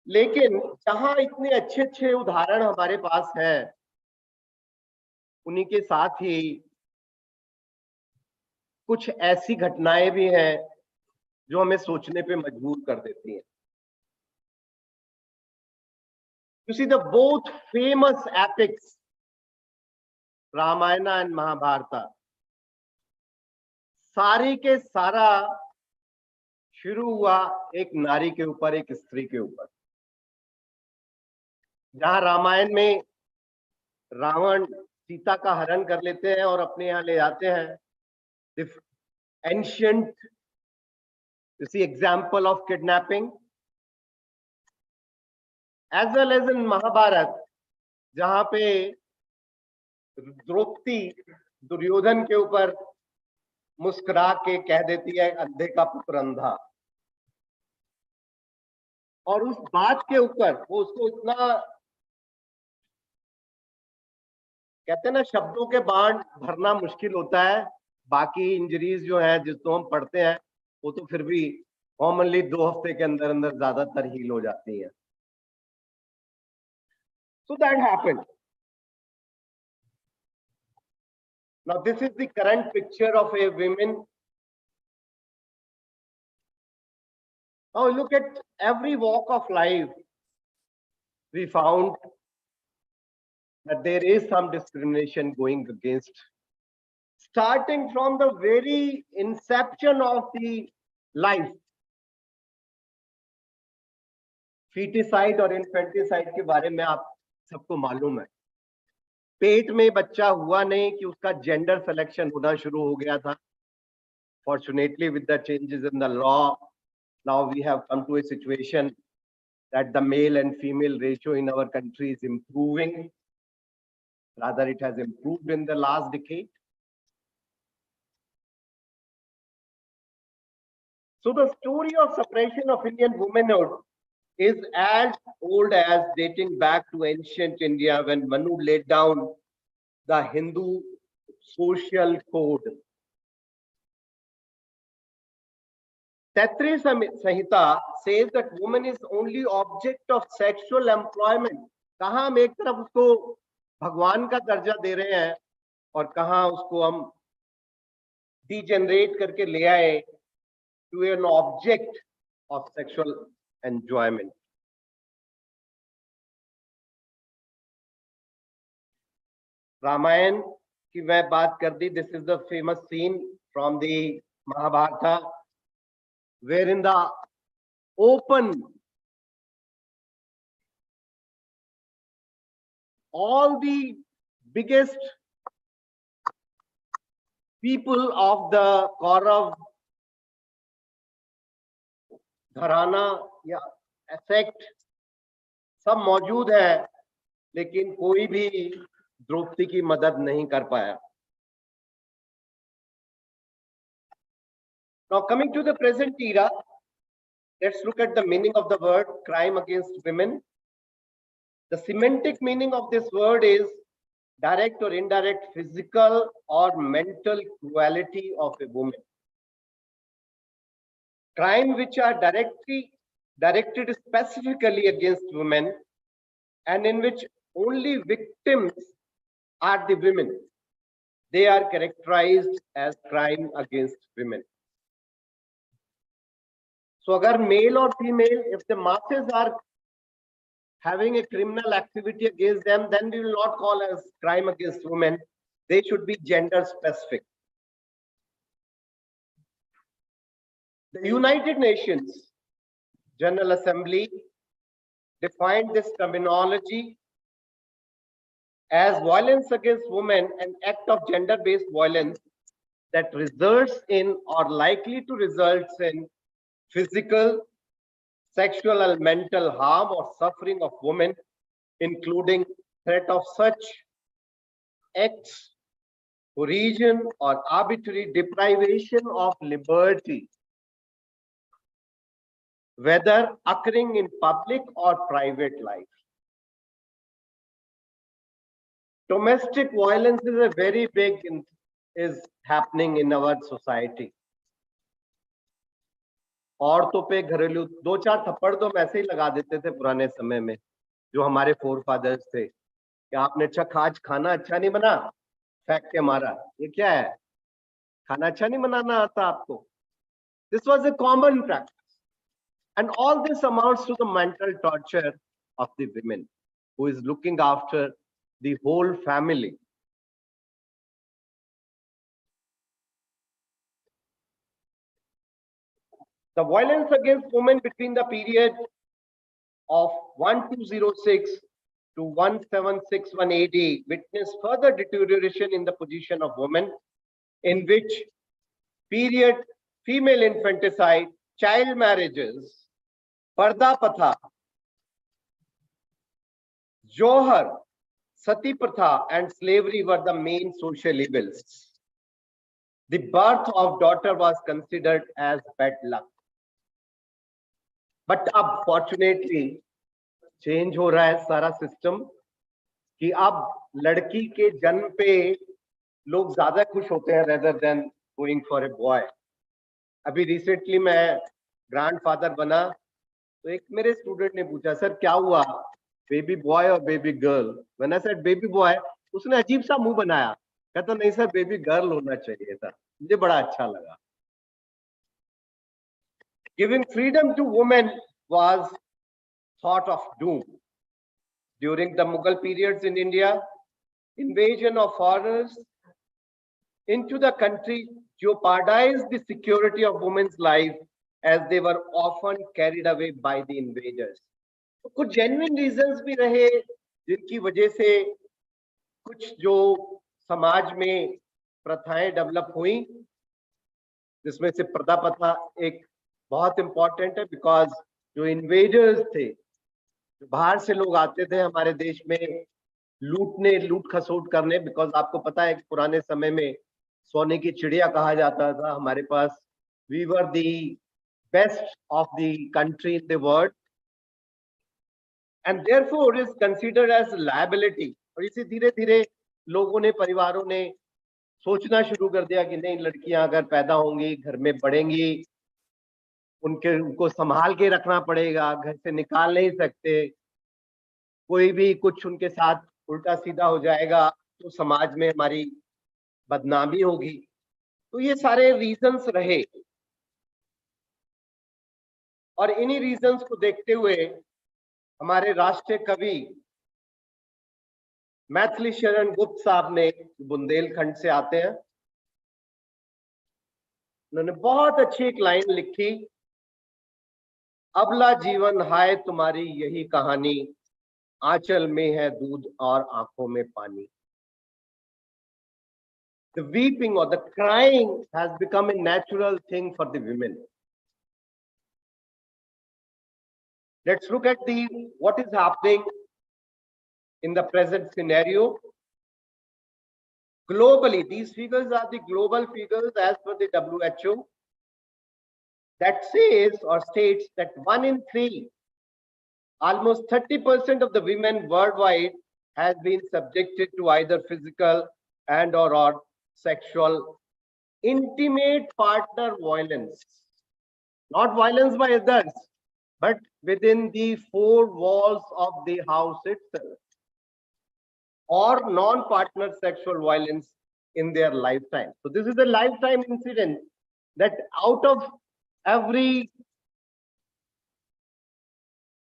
लेकिन जहां इतने अच्छे अच्छे उदाहरण हमारे पास हैं, उन्हीं के साथ ही कुछ ऐसी घटनाएं भी हैं जो हमें सोचने पे मजबूर कर देती हैं. You see, the both famous epics, Ramayan and Mahabharat, सारी के सारा शुरू हुआ एक नारी के ऊपर, एक स्त्री के ऊपर. जहां रामायण में रावण सीता का हरण कर लेते हैं और अपने यहाँ ले जाते हैं. The ancient, you see, example of kidnapping. As well as in Mahabharat, जहां पे द्रौपदी दुर्योधन के ऊपर मुस्कुरा के कह देती है अंधे का पुत्र अंधा, और उस बात के ऊपर वो उसको इतना, कहते हैं ना, शब्दों के बाण भरना मुश्किल होता है. बाकी इंजरीज जो है जिसको हम पढ़ते हैं वो तो फिर भी कॉमनली 2 हफ्ते के अंदर अंदर ज्यादातर हील हो जाती है. So that happened. Now this is the current picture of a woman. Now look at every walk of life. We found that there is some discrimination going against, starting from the very inception of the life. Feticide और infanticide के बारे में आप सबको मालूम है. पेट में बच्चा हुआ नहीं कि उसका जेंडर सिलेक्शन होना शुरू हो गया था. Fortunately, with the changes in the law, now we have come to a situation that the male and female ratio in our country is improving. Rather, it has improved in the last decade. So the story of suppression of Indian womanhood is as old as dating back to ancient India, when Manu laid down the Hindu social code. Kshatriya Samhita says that woman is only object of sexual employment. कहाँ हम एक तरफ उसको भगवान का दर्जा दे रहे हैं और कहाँ उसको हम degenerate करके ले आए to an object of sexual enjoyment. Ramayan की मैं बात कर दी. This is the famous scene from the Mahabharata, where in the open all the biggest people of the Kaurav घराना या एसेक्ट सब मौजूद है, लेकिन कोई भी द्रौपदी की मदद नहीं कर पाया. Now coming to the present era, let's look at the meaning of the word crime against women. The semantic meaning of this word is direct or indirect physical or mental cruelty of a woman. Crime which are directed specifically against women and in which only victims are the women. They are characterized as crime against women. So agar male or female, if the masses are having a criminal activity against them, then we will not call as crime against women. They should be gender specific. The United Nations General Assembly defined this terminology as violence against women, an act of gender-based violence that results in or likely to result in physical, sexual or mental harm or suffering of women, including threat of such acts, coercion or arbitrary deprivation of liberty, whether occurring in public or private life. Domestic violence is a very big is happening in our society. औरतों पे घरेलू 2-4 थप्पड़ तो ऐसे ही लगा देते थे पुराने समय में, जो हमारे फोर फादर्स थे, कि आपने आज खाना अच्छा नहीं बना, फेंक के मारा. ये क्या है? खाना अच्छा नहीं बनाना आता आपको? This was a common practice. And all this amounts to the mental torture of the women who is looking after the whole family. The violence against women between the period of 1206 to 1761 AD witnessed further deterioration in the position of women, in which period female infanticide, child marriages, Parda Patha, Johar, Sati Pratha and slavery were the main social evils. The birth of daughter was considered as bad luck. But अब fortunately change हो रहा है सारा system, कि अब लड़की के जन्म पे लोग ज्यादा खुश होते हैं rather than going for a boy. अभी recently मैं grandfather बना, तो एक मेरे स्टूडेंट ने पूछा, सर क्या हुआ, बेबी बॉय और baby girl? When I said baby boy, उसने अजीब सा मुंह बनाया, कहता नहीं सर बेबी गर्ल होना चाहिए था. मुझे बड़ा अच्छा लगा. Giving freedom to women was thought of doom. During the Mughal periods in India, invasion of foreigners into the country jeopardized the security of women's life, as they were often carried away by the invaders. तो कुछ genuine reasons भी रहे जिनकी वजह से कुछ जो समाज में प्रथाएं डेवलप हुई, जिसमें से पर्दा प्रथा एक बहुत इंपॉर्टेंट है, बिकॉज जो इन्वेडर्स थे, जो बाहर से लोग आते थे हमारे देश में लूट खसोट करने, बिकॉज आपको पता है पुराने समय में सोने की चिड़िया कहा जाता था हमारे पास. We were the best of the country in the world and therefore it is considered as liability. और इसे धीरे धीरे लोगों ने, परिवारों ने सोचना शुरू कर दिया कि नहीं, लड़कियां अगर पैदा होंगी, घर में बढ़ेंगी, उनको संभाल के रखना पड़ेगा, घर से निकाल नहीं सकते, कोई भी कुछ उनके साथ उल्टा सीधा हो जाएगा तो समाज में हमारी बदनामी होगी। तो ये सारे रीजंस रहे और इन्हीं रीजंस को देखते हुए हमारे राष्ट्रीय कवि मैथिली शरण गुप्त साहब ने, बुंदेलखंड से आते हैं, उन्होंने बहुत अच्छी एक लाइन लिखी, अबला जीवन हाय तुम्हारी यही कहानी, आंचल में है दूध और आंखों में पानी। The weeping or the crying has become a natural thing for the women. Let's look at what is happening in the present scenario. Globally, these figures are the global figures as per the WHO that says or states that 1 in 3, almost 30% of the women worldwide has been subjected to either physical and or sexual intimate partner violence. Not violence by others, but within the 4 walls of the house itself, or non-partner sexual violence in their lifetime. So this is a lifetime incident that out of every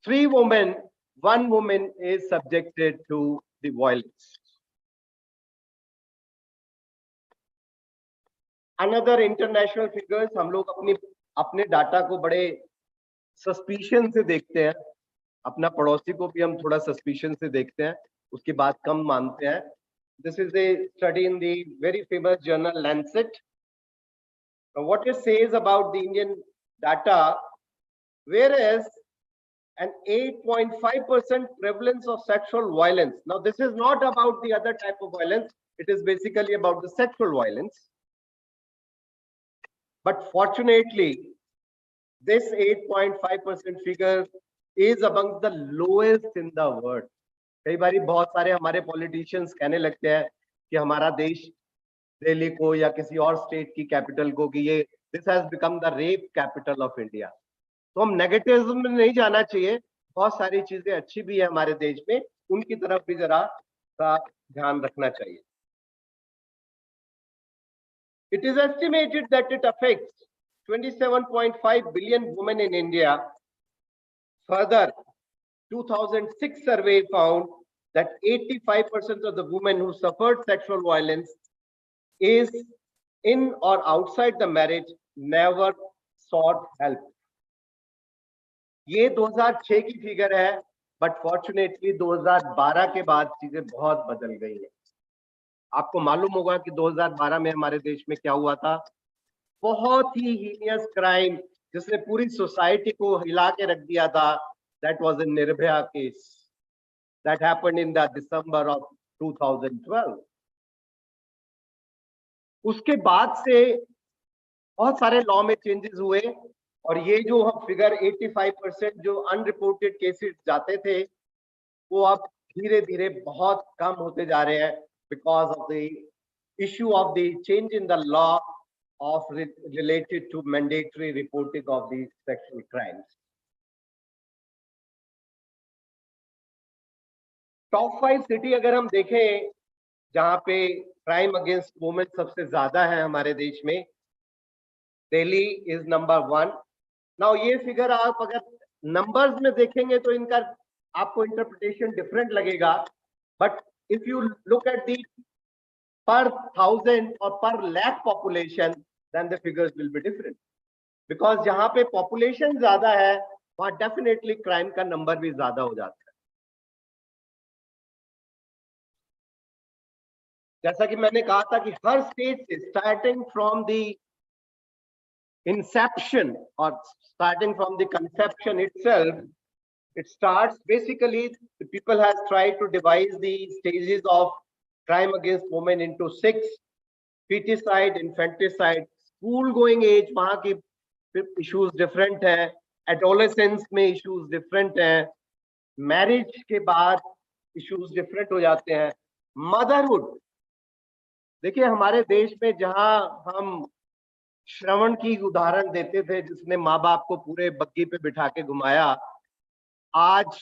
3 women, 1 woman is subjected to the violence. Another international figures, हम लोग अपने data को बड़े suspicion से देखते हैं, अपना पड़ोसी को भी हम थोड़ा सस्पिशन से देखते हैं, उसकी बात कम मानते हैं. This is a study in the very famous journal Lancet. Now, what it says about the Indian data, whereas an 8.5% prevalence of sexual violence. Now, this is not about the other type of violence. It is basically about the sexual violence. But fortunately, this 8.5% figure is among the lowest in the world. कई बारी बहुत सारे हमारे politicians कहने लगते हैं कि हमारा देश दिल्ली को या किसी और स्टेट की कैपिटल को कि ये this has become the rape capital of India. तो हम नेगेटिविज्म में नहीं जाना चाहिए, बहुत सारी चीजें अच्छी भी है हमारे देश में, उनकी तरफ भी जरा सा ध्यान रखना चाहिए. It is estimated that it affects 27.5 billion women in India. Further, 2006 survey found that 85% of the women who suffered sexual violence is in or outside the marriage never sought help. ये 2006 की फिगर है, but fortunately 2012 के बाद चीजें बहुत बदल गई है. आपको मालूम होगा कि 2012 में हमारे देश में क्या हुआ था, बहुत ही हीनियस क्राइम जिसने पूरी सोसाइटी को हिला के रख दिया था. That was a Nirbhaya case that happened in the December of 2012. उसके बाद से बहुत सारे लॉ में चेंजेस हुए और ये जो हम फिगर 85% जो अनरिपोर्टेड केसेस जाते थे वो अब धीरे धीरे बहुत कम होते जा रहे हैं because of the issue of the change in the law of related to mandatory reporting of these sexual crimes. Top 5 city अगर हम देखें जहां पे क्राइम अगेंस्ट वुमेन सबसे ज्यादा है हमारे देश में, दिल्ली इज नंबर 1. नाउ ये फिगर आप अगर नंबर्स में देखेंगे तो इनका आपको इंटरप्रिटेशन डिफरेंट लगेगा, but if you look at the per 1000 or per lakh population, then the figures will be different. Because जहां पे population ज्यादा है वहां definitely crime का number भी ज्यादा हो जाता है. जैसा कि मैंने कहा था कि हर स्टेज से starting from the inception or starting from the conception itself, it starts basically the people has tried to devise the stages of crime against women into 6: feticide, infanticide, school going age वहां की issues different है, adolescence में issues different है, marriage के बाद issues different हो जाते हैं, motherhood. देखिए हमारे देश में जहां हम श्रवण की उदाहरण देते थे, जिसने माँ बाप को पूरे बग्गी पे बिठा के घुमाया, आज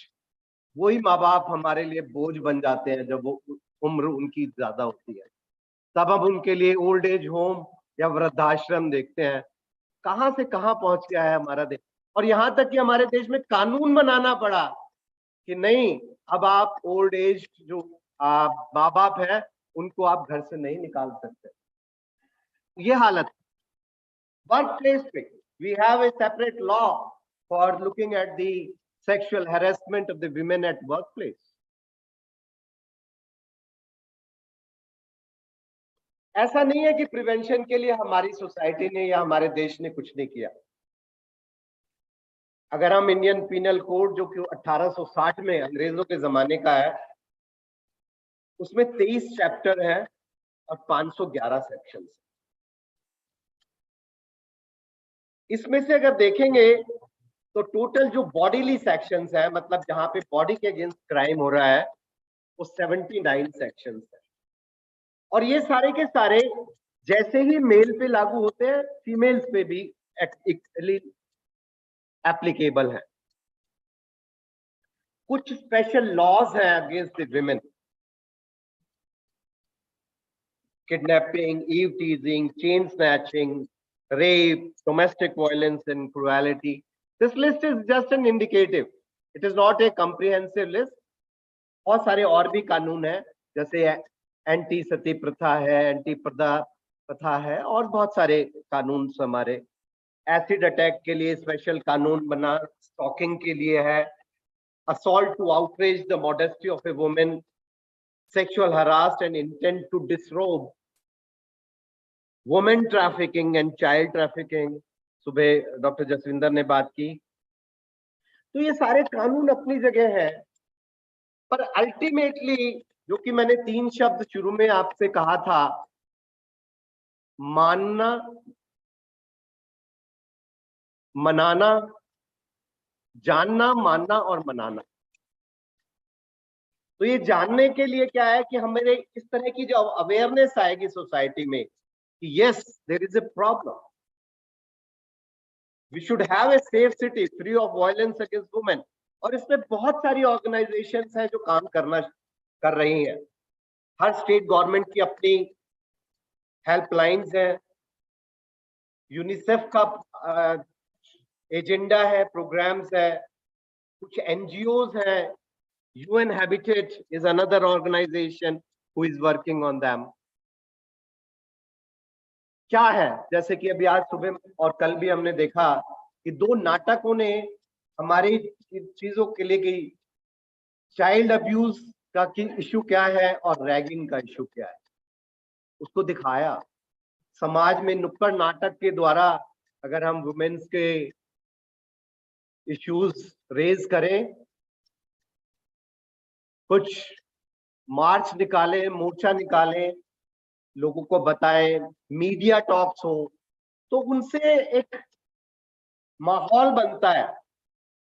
वही माँ बाप हमारे लिए बोझ बन जाते हैं जब वो उम्र उनकी ज्यादा होती है। तब हम उनके लिए ओल्ड एज होम या वृद्धाश्रम देखते हैं। कहां से कहां पहुंच गया है हमारा देश। और यहां तक कि हमारे देश में कानून बनाना पड़ा कि नहीं, अब आप ओल्ड एज जो माँ बाप है उनको आप घर से नहीं निकाल सकते। ये हालत। वर्क प्लेस पे we have a separate law for looking at the sexual harassment of the women at work place. ऐसा नहीं है कि प्रिवेंशन के लिए हमारी सोसाइटी ने या हमारे देश ने कुछ नहीं किया। अगर हम इंडियन पीनल कोड जो कि 1860 में अंग्रेजों के जमाने का है, उसमें 23 चैप्टर है और 511 सेक्शंस। इसमें से अगर देखेंगे तो टोटल जो बॉडीली सेक्शंस है, मतलब जहां पे बॉडी के अगेंस्ट क्राइम हो रहा है, वो 79 सेक्शंस है। और ये सारे के सारे जैसे ही मेल पे लागू होते हैं, फीमेल्स पे भी इक्वली एप्लीकेबल है। कुछ स्पेशल लॉज हैं against the women, kidnapping, eve teasing, chain snatching, rape, domestic violence and cruelty. This list is just an indicative. It is not a comprehensive list. बहुत सारे और भी कानून है, जैसे एंटी सती प्रथा है, एंटी पर्दा प्रथा है, और बहुत सारे कानून हमारे। एसिड अटैक के लिए स्पेशल कानून बना, स्टॉकिंग के लिए है, assault to outrage the modesty of a woman, sexual harassed and intent to disrobe, women trafficking and child trafficking, सुबह डॉक्टर जसविंदर ने बात की। तो ये सारे कानून अपनी जगह है, पर अल्टीमेटली जो कि मैंने 3 शब्द शुरू में आपसे कहा था, मानना, मनाना, जानना, मानना और मनाना। तो ये जानने के लिए क्या है कि हमें इस तरह की जो अवेयरनेस आएगी सोसाइटी में, yes, there is a problem. We should have a safe city free of violence against women. और इसमें बहुत सारी ऑर्गेनाइजेशंस हैं जो काम कर रही हैं। हर स्टेट गवर्नमेंट की अपनी हेल्पलाइंस हैं, यूनिसेफ का एजेंडा है, प्रोग्राम्स है, कुछ एनजीओज हैं, UN Habitat is another organization who is working on them. क्या है, जैसे कि अभी आज सुबह और कल भी हमने देखा कि 2 नाटकों ने हमारी चीजों के लिए कि चाइल्ड अब्यूज का इश्यू क्या है और रैगिंग का इश्यू क्या है, उसको दिखाया। समाज में नुक्कड़ नाटक के द्वारा अगर हम वुमेन्स के इश्यूज रेज करें, कुछ मार्च निकालें, मोर्चा निकालें, लोगों को बताएं, मीडिया टॉक्स हो, तो उनसे एक माहौल बनता है।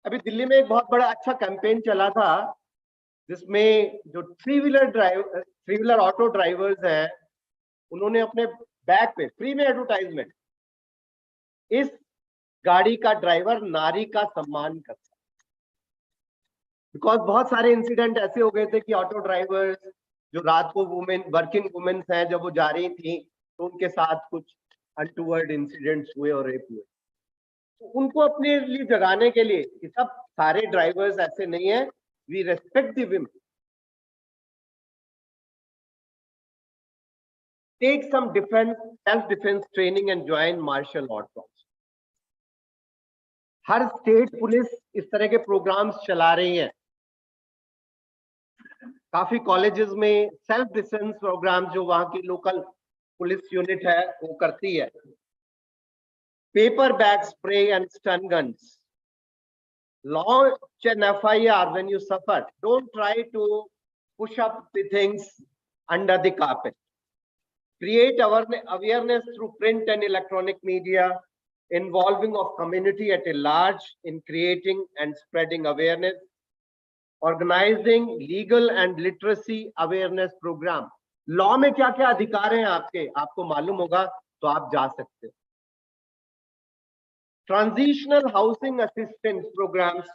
अभी दिल्ली में एक बहुत बड़ा अच्छा कैंपेन चला था, जिसमें जो 3 व्हीलर ऑटो ड्राइवर्स हैं, उन्होंने अपने बैग पे फ्री में एडवर्टाइजमेंट, इस गाड़ी का ड्राइवर नारी का सम्मान करता है। बिकॉज बहुत सारे इंसिडेंट ऐसे हो गए थे कि ऑटो ड्राइवर्स जो रात को वर्किंग वुमेन्स हैं, जब वो जा रही थी तो उनके साथ कुछ अनटूवर्ड इंसिडेंट्स हुए और रेप हुए। तो उनको अपने लिए जगाने के लिए कि सब सारे ड्राइवर्स ऐसे नहीं है, we respect the women, take some defence, self defence training and join martial art class. हर स्टेट पुलिस इस तरह के प्रोग्राम्स चला रही है। काफी कॉलेजेस में सेल्फ डिफेंस प्रोग्राम जो वहां की लोकल पुलिस यूनिट है वो करती है। Paper bag spray and stun guns, launch an FIR when you suffer. Don't try to push up the things under the carpet. Create awareness through print and electronic media, involving of community at a large in creating and spreading awareness. Organizing legal and literacy awareness program. Law में क्या क्या अधिकार हैं आपके, आपको मालूम होगा तो आप जा सकते हो। transitional housing assistance programs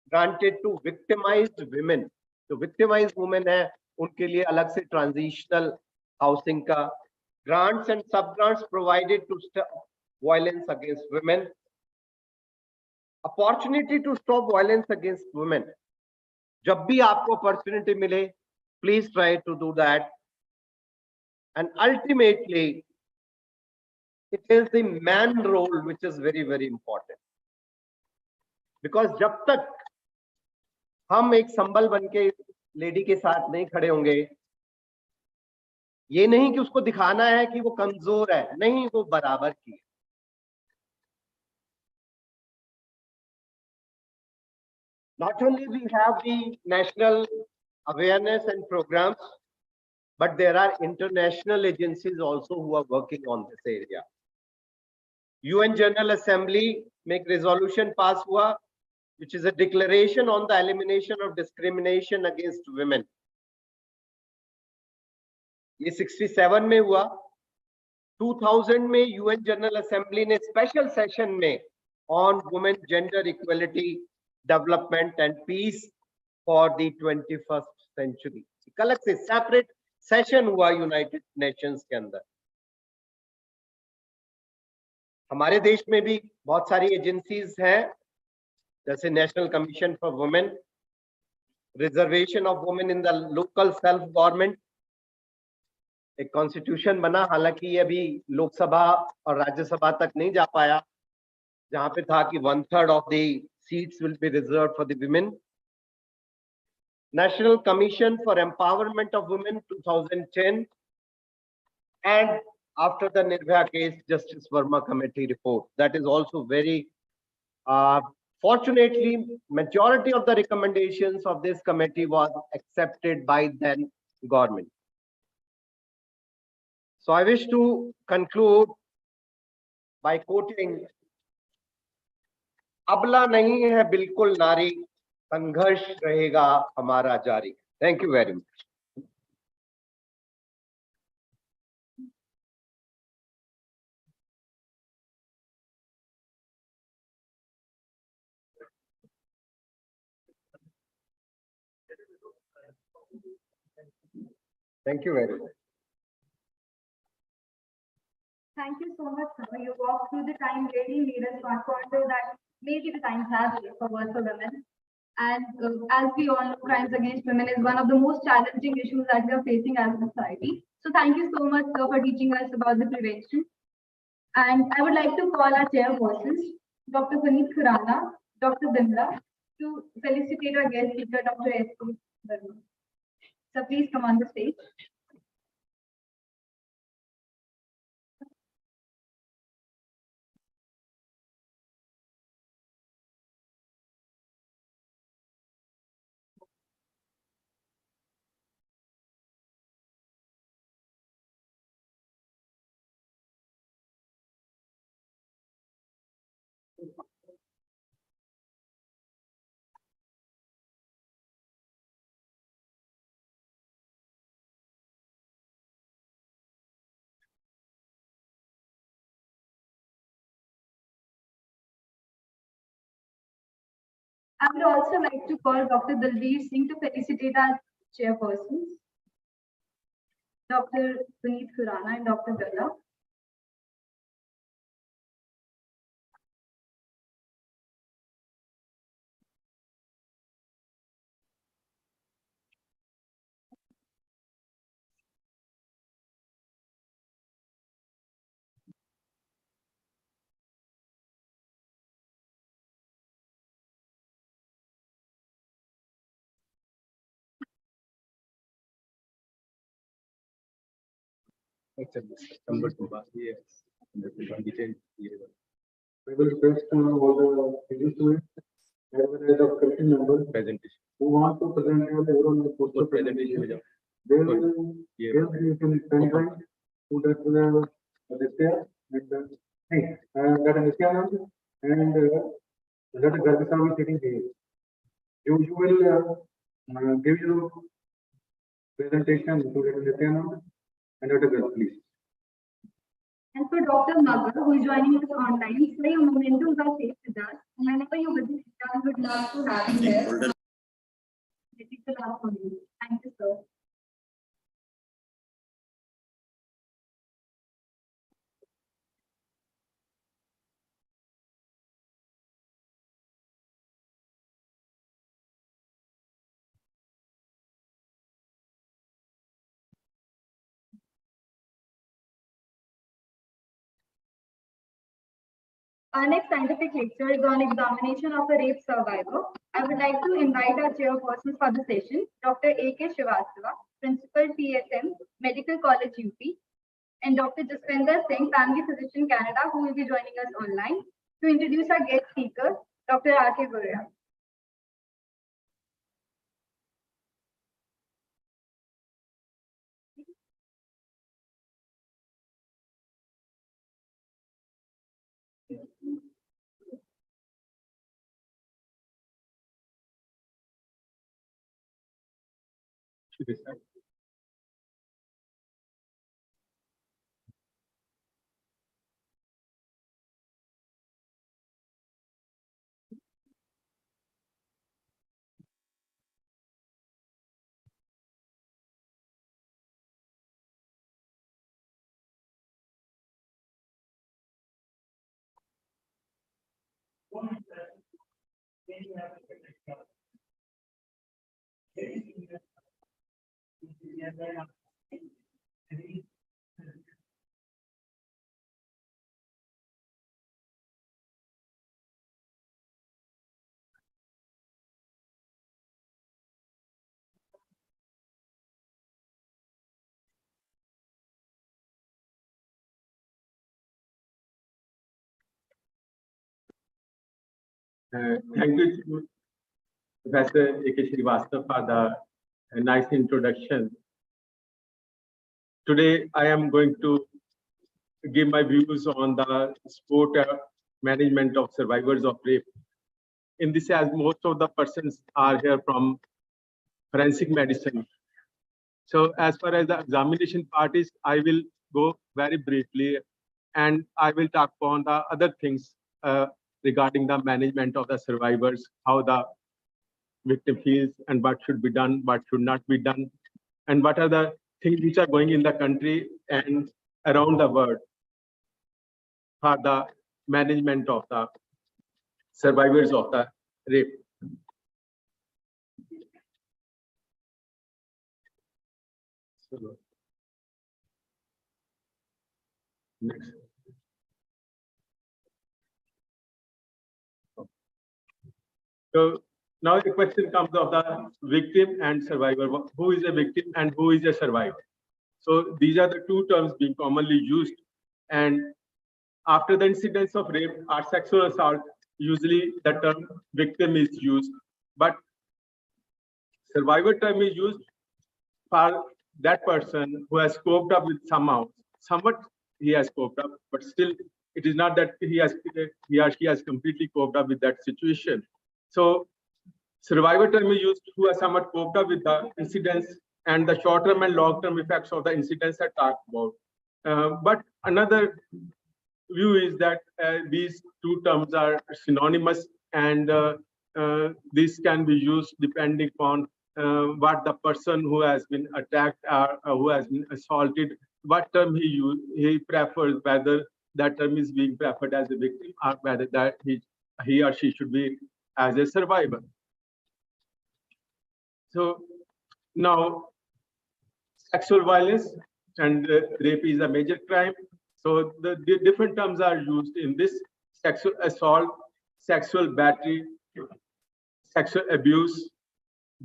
granted to victimized women. तो victimized women है, उनके लिए अलग से transitional housing का grants and sub grants provided to stop violence against women. Opportunity to stop violence against women. जब भी आपको opportunity मिले, please try to do that. And ultimately, it is the man role which is very, very important. Because जब तक हम एक संबल बनके lady के साथ नहीं खड़े होंगे, ये नहीं कि उसको दिखाना है कि वो कमजोर है, नहीं, वो बराबर की है. Not only we have the national awareness and programs, but there are international agencies also who are working on this area. UN General Assembly make resolution pass हुआ, which is a declaration on the elimination of discrimination against women. ये 67 में हुआ. 2000 में UN General Assembly ने special session में on women gender equality, development and peace for the 21st century. अलग से separate session हुआ United Nations के अंदर. हमारे देश में भी बहुत सारी एजेंसीज हैं, जैसे national commission for women, reservation of women in the local self government. एक कॉन्स्टिट्यूशन बना, हालांकि ये अभी लोकसभा और राज्यसभा तक नहीं जा पाया, जहां पे था कि 1/3 of the seats will be reserved for the women. National commission for empowerment of women 2010, and after the Nirbhaya case, Justice Verma committee report. That is also very, fortunately, majority of the recommendations of this committee was accepted by then government. So I wish to conclude by quoting, अबला नहीं है बिल्कुल नारी, संघर्ष रहेगा हमारा जारी. Thank you very much. Thank you very much. Thank you so much, sir. You walked through the time really made us confident that maybe the times have changed for work for women. And as we all know, crimes against women is one of the most challenging issues that we are facing as a society. So thank you so much, sir, for teaching us about the prevention. And I would like to call our chairpersons, Dr. Puneet Khurana, Dr. Dimla, to felicitate our guest speaker, Dr. S.P. Verma. So please come on the stage. I would also like to call Dr. Dalveer Singh to felicitate our chairpersons, Dr. Puneet Khurana and Dr. Gala. We will request all the students as well as the committee members Presentation. who want to present their own poster presentation. They will you can pen drive to that this year and that is Nityanand and that is Garbisa is sitting here. You will give you presentation to that Nityanand and that is please. And for Dr. Nagar, who is joining us online, sir, your momentums are safe with us. Whenever you visit, we would love to have you there. This is the last one. Thank you, sir. Our next scientific lecture is on examination of a rape survivor. I would like to invite our chairperson for the session, Dr. A.K. Srivastava, Principal PSM, Medical College UP, and Dr. Jaswinder Singh, Family Physician Canada, who will be joining us online, to introduce our guest speaker, Dr. R.K. Gurria. Thank you, Professor A.K. Srivastava, for the nice introduction. Today, I am going to give my views on the sport management of survivors of rape. In this, as most of the persons are here from forensic medicine. So as far as the examination part is, I will go very briefly and I will talk upon the other things regarding the management of the survivors, how the victim feels and what should be done, what should not be done, and what are the things which are going in the country and around the world for the management of the survivors of the rape. Next. So now the question comes of the victim and survivor. Who is a victim and who is a survivor? So these are the two terms being commonly used. And after the incidents of rape or sexual assault, usually the term victim is used, but survivor term is used for that person who has coped up with somewhat he has coped up, but still it is not that he or she has completely coped up with that situation. So survivor term is used who has somewhat coped up with the incidents and the short-term and long-term effects of the incidents are talked about. But another view is that these two terms are synonymous and this can be used depending upon what the person who has been attacked or who has been assaulted, what term he prefers, whether that term is being preferred as a victim or whether that he or she should be as a survivor. So now sexual violence and rape is a major crime. So the different terms are used in this: sexual assault, sexual battery, sexual abuse,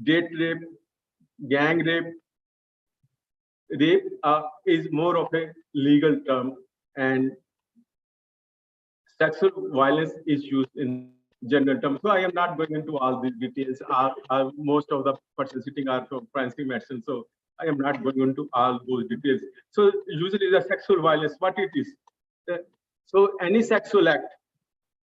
date rape, gang rape. Rape is more of a legal term and sexual violence is used in general terms. So I am not going into all these details. Most of the persons sitting are from forensic medicine, so I am not going into all those details. So usually the sexual violence, what it is. So any sexual act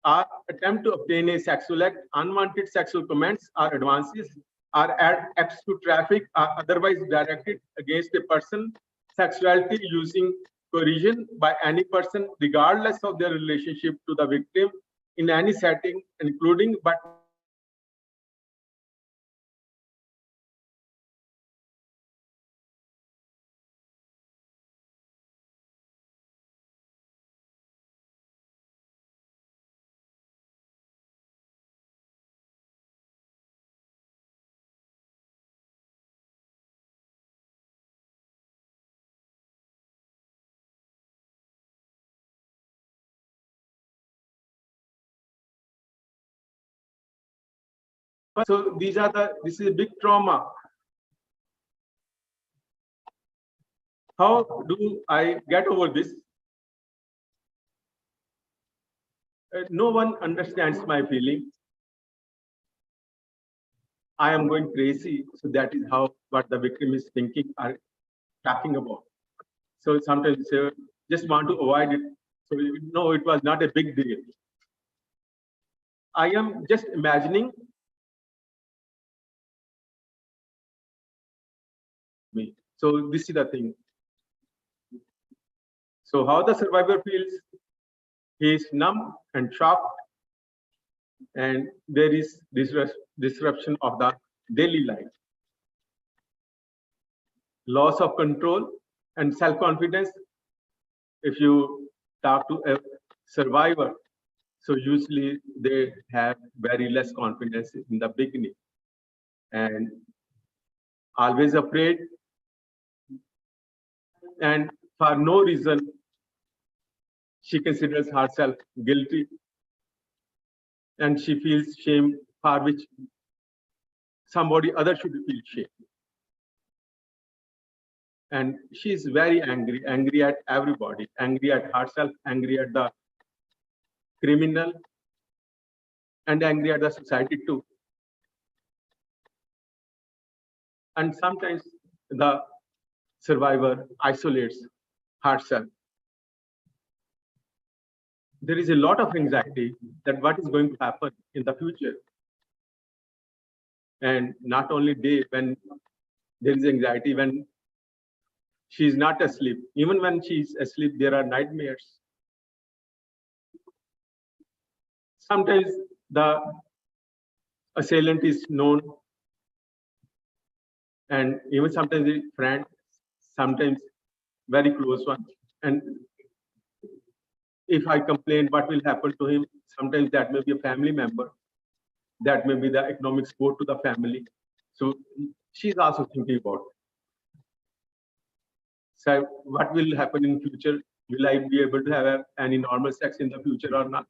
or attempt to obtain a sexual act, unwanted sexual comments or advances or acts to traffic are otherwise directed against a person, sexuality using coercion by any person, regardless of their relationship to the victim, in any setting, including but so this is a big trauma. How do I get over this? No one understands my feeling. I am going crazy. So that is how what the victim is thinking or talking about. So sometimes just want to avoid it. So no, it was not a big deal. I am just imagining me. So this is the thing. So how the survivor feels, he is numb and shocked, and there is disruption of the daily life. Loss of control and self-confidence. If you talk to a survivor, so usually they have very less confidence in the beginning and always afraid, and for no reason she considers herself guilty, and she feels shame for which somebody other should feel shame. And she is very angry at everybody, angry at herself, angry at the criminal, and angry at the society too. And sometimes the survivor isolates herself. There is a lot of anxiety that what is going to happen in the future. And not only day when there is anxiety when she is not asleep, even when she is asleep, there are nightmares. Sometimes the assailant is known, and even sometimes a friend, sometimes very close one. And if I complain, what will happen to him? Sometimes that may be a family member, that may be the economic support to the family. So she's also thinking about it. So what will happen in future? Will I be able to have any normal sex in the future or not?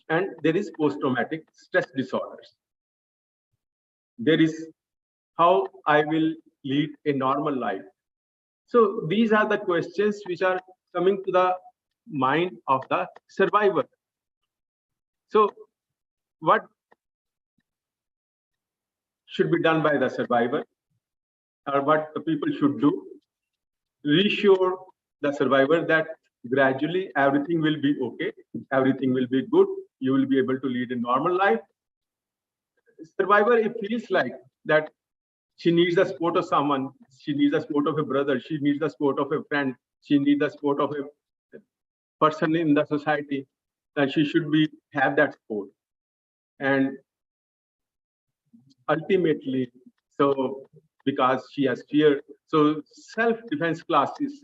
And there is post-traumatic stress disorders. There is how I will lead a normal life. So these are the questions which are coming to the mind of the survivor. So what should be done by the survivor, or what the people should do? Reassure the survivor that gradually everything will be okay, everything will be good, you will be able to lead a normal life. Survivor, it feels like that she needs the support of someone, she needs the support of a brother, she needs the support of a friend, she needs the support of a person in the society, that she should be have that support. And ultimately, so because she has fear, so self-defense classes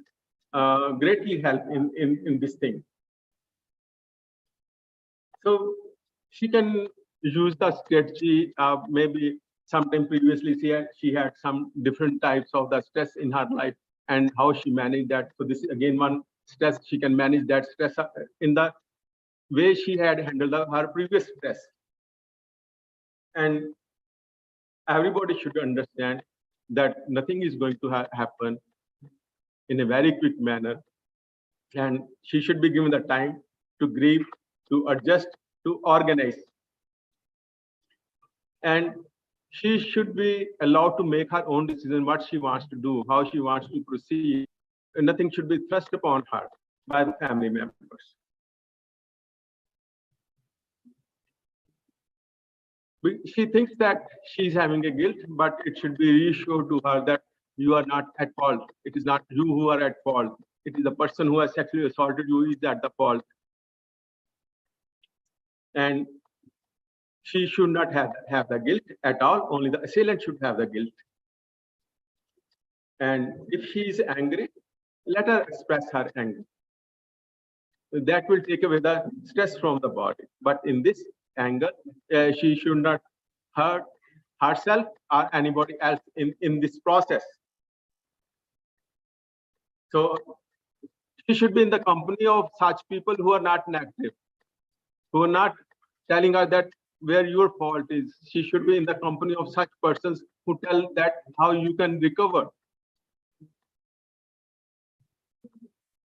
greatly help in this thing. So she can use the strategy. Maybe sometime previously she had some different types of the stress in her life, and how she managed that. So this is again one stress. She can manage that stress in the way she had handled her previous stress. And everybody should understand that nothing is going to happen in a very quick manner, and she should be given the time to grieve, to adjust, to organize, and she should be allowed to make her own decision, what she wants to do, how she wants to proceed, and nothing should be thrust upon her by the family members. She thinks that she's having a guilt, but it should be reassured to her that you are not at fault. It is not you who are at fault. It is the person who has sexually assaulted you is at the fault. And she should not have the guilt at all. Only the assailant should have the guilt. And if she is angry, let her express her anger. That will take away the stress from the body. But in this anger, she should not hurt herself or anybody else in this process. So she should be in the company of such people who are not negative, who are not telling her that where your fault is. She should be in the company of such persons who tell that how you can recover.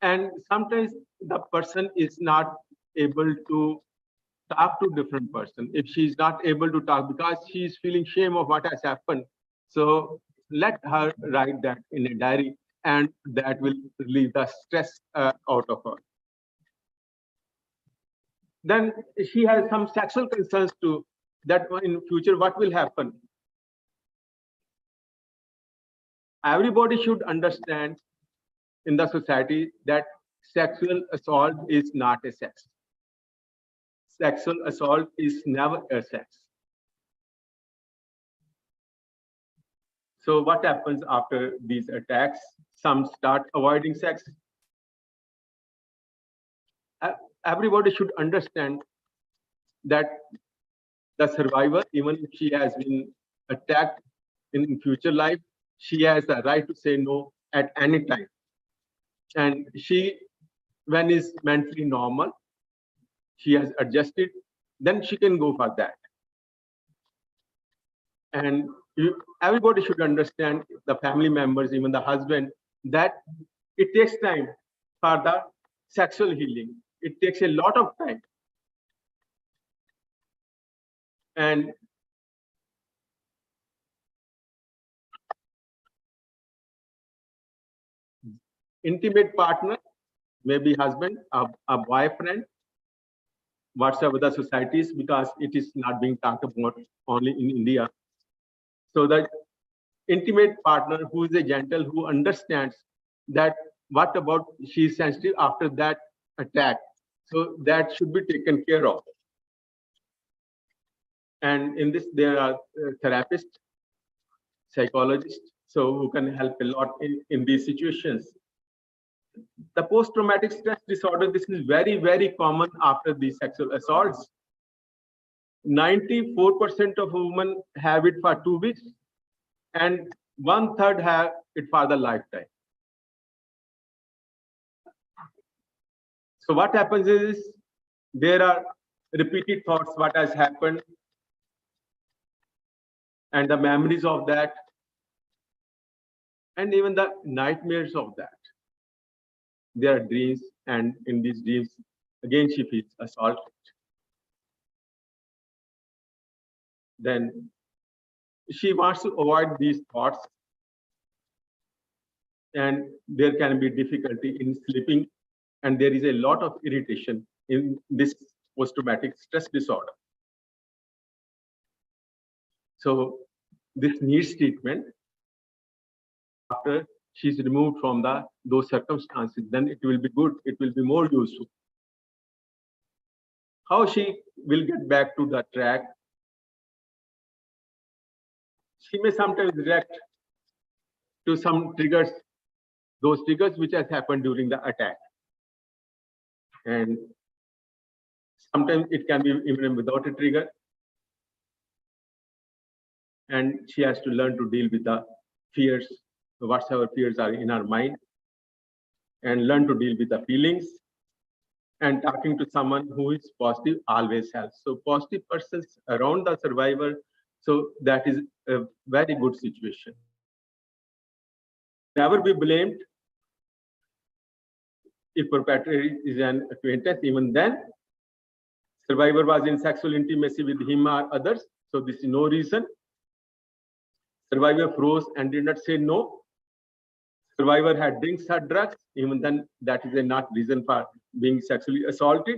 And sometimes the person is not able to talk to different person. If she is not able to talk because she is feeling shame of what has happened, so let her write that in a diary, and that will relieve the stress out of her. Then she has some sexual concerns too, that in future what will happen. Everybody should understand in the society that sexual assault is not a sex. Sexual assault is never a sex. So what happens after these attacks? Some start avoiding sex. Everybody should understand that the survivor, even if she has been attacked in future life, she has the right to say no at any time. And she, when is mentally normal, she has adjusted, then she can go for that. And everybody should understand, the family members, even the husband, that it takes time for the sexual healing. It takes a lot of time. And intimate partner, maybe husband, a boyfriend, whatsoever the societies, because it is not being talked about only in India. So the intimate partner who is a gentle, who understands that what about she is sensitive after that attack. So that should be taken care of. And in this, there are therapists, psychologists, so who can help a lot in these situations. The post-traumatic stress disorder, this is very, very common after these sexual assaults. 94% of women have it for 2 weeks, and 1/3 have it for the lifetime. So what happens is, there are repeated thoughts, what has happened, and the memories of that, and even the nightmares of that. There are dreams, and in these dreams, again, she feels assaulted. Then she wants to avoid these thoughts, and there can be difficulty in sleeping, and there is a lot of irritation in this post-traumatic stress disorder. So this needs treatment. After she's removed from those circumstances, then it will be good, it will be more useful. How she will get back to the track? She may sometimes react to some triggers, those triggers which has happened during the attack. And sometimes it can be even without a trigger. And she has to learn to deal with the fears, whatever fears are in her mind, and learn to deal with the feelings. And talking to someone who is positive always helps. So positive persons around the survivor, so that is a very good situation. Never be blamed if perpetrator is an acquaintance. Even then, survivor was in sexual intimacy with him or others, so this is no reason. Survivor froze and did not say no. Survivor had drinks, had drugs, even then that is a not reason for being sexually assaulted.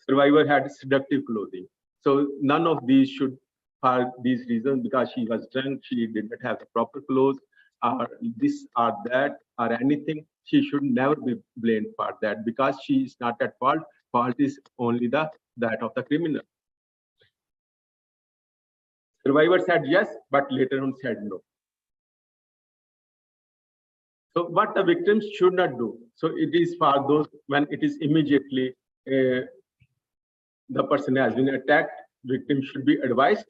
Survivor had seductive clothing. So none of these should, for these reasons, because she was drunk, she did not have the proper clothes, or this or that or anything, she should never be blamed for that, because she is not at fault. Fault is only that of the criminal. Survivor said yes, but later on said no. So what the victims should not do. So it is for those when it is immediately the person has been attacked, victim should be advised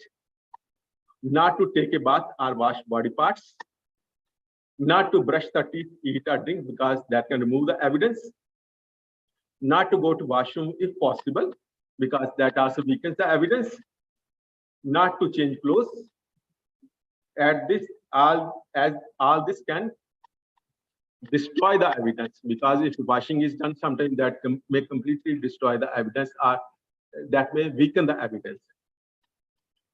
not to take a bath or wash body parts, not to brush the teeth, eat or drink, because that can remove the evidence, not to go to washroom if possible, because that also weakens the evidence, not to change clothes. At this, all this can destroy the evidence, because if washing is done, sometimes that may completely destroy the evidence, or that may weaken the evidence.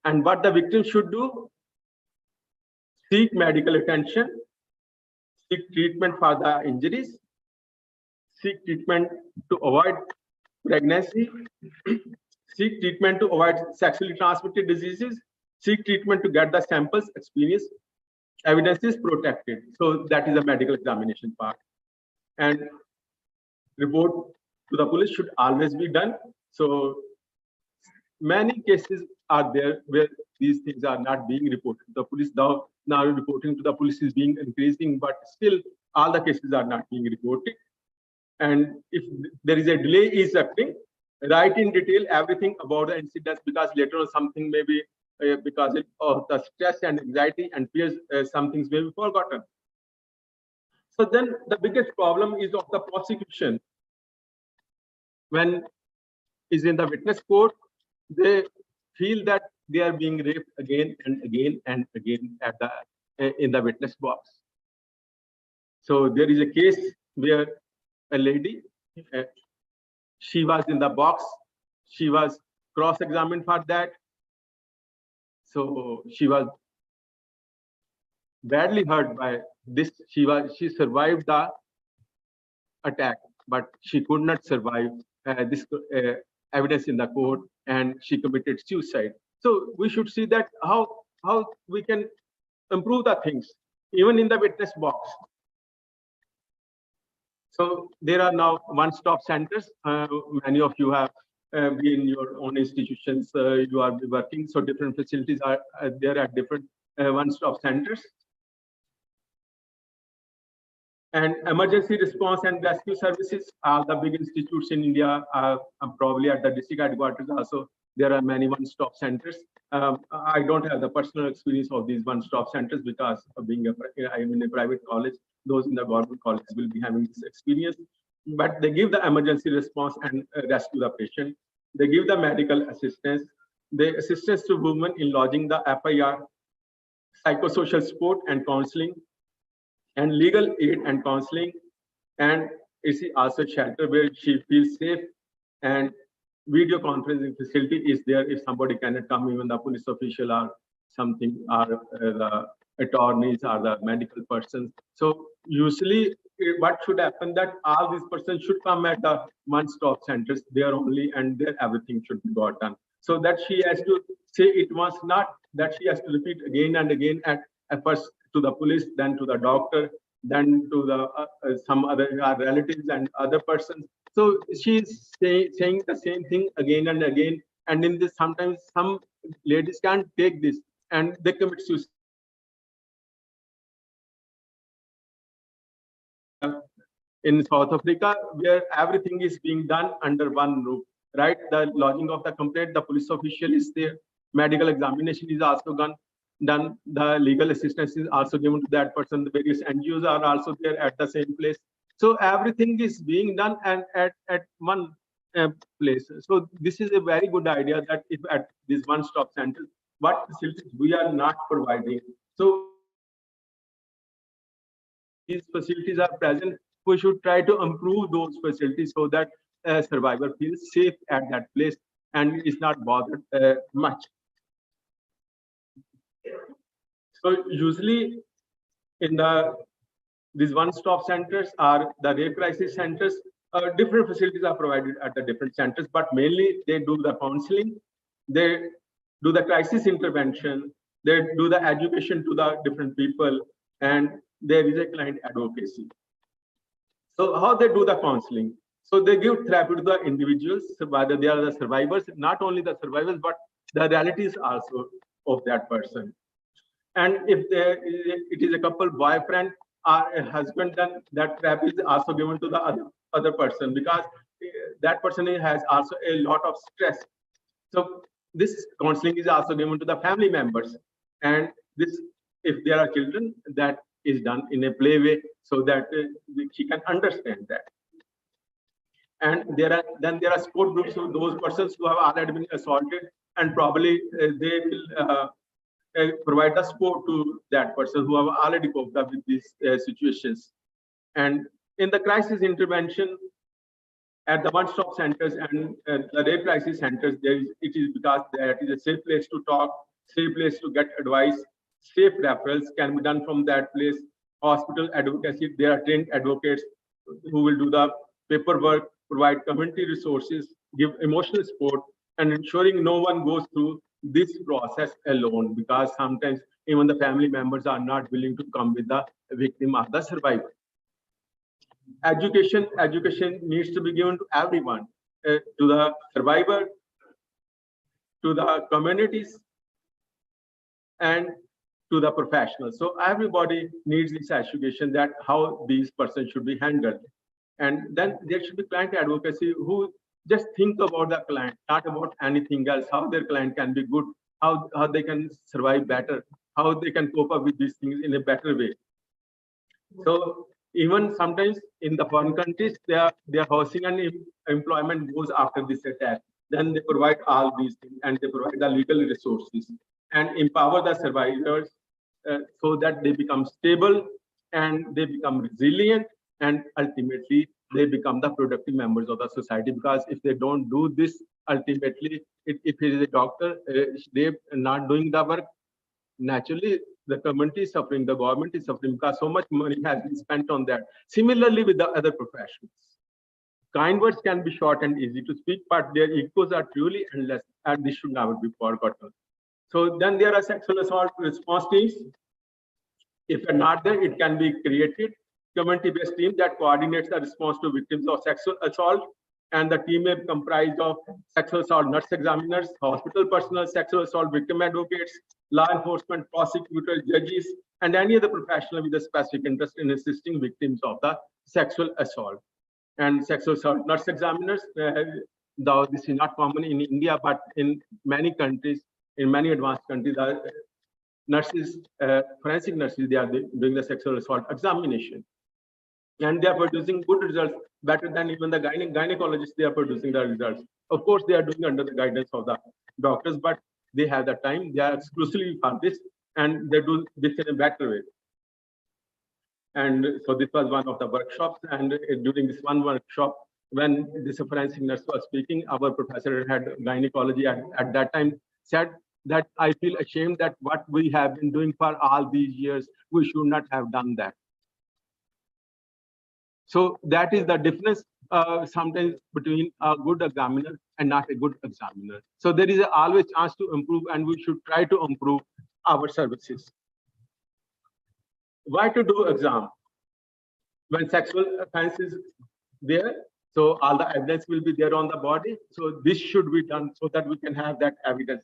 And what the victim should do: seek medical attention, seek treatment for the injuries, seek treatment to avoid pregnancy, seek treatment to avoid sexually transmitted diseases, seek treatment to get the samples, experience. Evidence is protected. So that is a medical examination part. And report to the police should always be done. So many cases are there where these things are not being reported to the police. Now reporting to the police is being increasing, but still all the cases are not being reported. And if there is a delay is happening, write in detail everything about the incidents, because later on something may be because of the stress and anxiety and fears, some things may be forgotten. So then the biggest problem is of the prosecution. When is in the witness court, they feel that they are being raped again and again and again at the in the witness box. So there is a case where a lady, she was in the box, she was cross-examined for that. So she was badly hurt by this. She survived the attack, but she could not survive this evidence in the court, and she committed suicide. So we should see that how we can improve the things even in the witness box. So there are now one-stop centers. Many of you have been in your own institutions. You are working, so different facilities are there at different one-stop centers. And emergency response and rescue services are the big institutes in India. Probably at the district headquarters also, there are many one-stop centers. I don't have the personal experience of these one-stop centers, because of being I'm in a private college. Those in the government college will be having this experience. But they give the emergency response and rescue the patient. They give the medical assistance, the assistance to women in lodging the FIR, psychosocial support and counseling, and legal aid and counseling. And it's also shelter where she feels safe, and video conferencing facility is there if somebody cannot come, even the police official or something, or the attorneys or the medical persons. So usually what should happen, that all these persons should come at the one-stop centers there only, and there everything should be got done. So that she has to say it once, not that she has to repeat again and again at first to the police, then to the doctor, then to the some other relatives and other persons. So she's saying the same thing again and again. And in this, sometimes some ladies can't take this and they commit suicide. In South Africa, where everything is being done under one roof, right? The lodging of the complaint, the police official is there, medical examination is also done, the legal assistance is also given to that person, the various NGOs are also there at the same place. So everything is being done and at one place. So this is a very good idea, that if at this one-stop center, what facilities we are not providing. So these facilities are present, we should try to improve those facilities so that a survivor feels safe at that place and is not bothered much. So usually in these one-stop centers or the rape crisis centers, different facilities are provided at the different centers, but mainly they do the counseling, they do the crisis intervention, they do the education to the different people, and there is a client advocacy. So how they do the counseling? So they give therapy to the individuals, whether they are the survivors, not only the survivors, but the realities also of that person. And if it is a couple, boyfriend or a husband, then that therapy is also given to the other person, because that person has also a lot of stress. So this counseling is also given to the family members. And this, if there are children, that is done in a play way, so that she can understand that. And there are support groups of those persons who have already been assaulted, and probably they will provide the support to that person who have already coped up with these situations. And in the crisis intervention at the one-stop centers and the rape crisis centers, it is because that is a safe place to talk, safe place to get advice, safe referrals can be done from that place. Hospital advocacy, there are trained advocates who will do the paperwork, provide community resources, give emotional support, and ensuring no one goes through this process alone, because sometimes even the family members are not willing to come with the victim or the survivor. Education needs to be given to everyone, to the survivor, to the communities, and to the professionals. So everybody needs this education, that how these persons should be handled. And then there should be client advocacy who just think about the client, not about anything else, how their client can be good, how they can survive better, how they can cope up with these things in a better way. So even sometimes in the foreign countries, their housing and employment goes after this attack. Then they provide all these things, and they provide the legal resources and empower the survivors so that they become stable and they become resilient, and ultimately they become the productive members of the society. Because if they don't do this, ultimately, if it is a doctor, they're not doing the work, naturally the community is suffering, the government is suffering, because so much money has been spent on that. Similarly with the other professions. Kind words can be short and easy to speak, but their egos are truly endless, and this should never be forgotten. So then there are sexual assault response teams. If they're not there, it can be created. Community-based team that coordinates the response to victims of sexual assault, and the team may be comprised of sexual assault nurse examiners, hospital personnel, sexual assault victim advocates, law enforcement, prosecutors, judges, and any other professional with a specific interest in assisting victims of the sexual assault. And sexual assault nurse examiners, though this is not common in India, but in many countries, in many advanced countries, nurses, forensic nurses, they are doing the sexual assault examination. And they are producing good results, better than even the gynecologists. They are producing the results. Of course, they are doing under the guidance of the doctors, but they have the time. They are exclusively for this, and they do this in a better way. And so this was one of the workshops. And during this one workshop, when this forensic nurse was speaking, our professor had gynecology at that time said that I feel ashamed that what we have been doing for all these years, we should not have done that. So that is the difference sometimes between a good examiner and not a good examiner. So there is always chance to improve, and we should try to improve our services. Why to do exam? When sexual offense is there, so all the evidence will be there on the body. So this should be done so that we can have that evidence.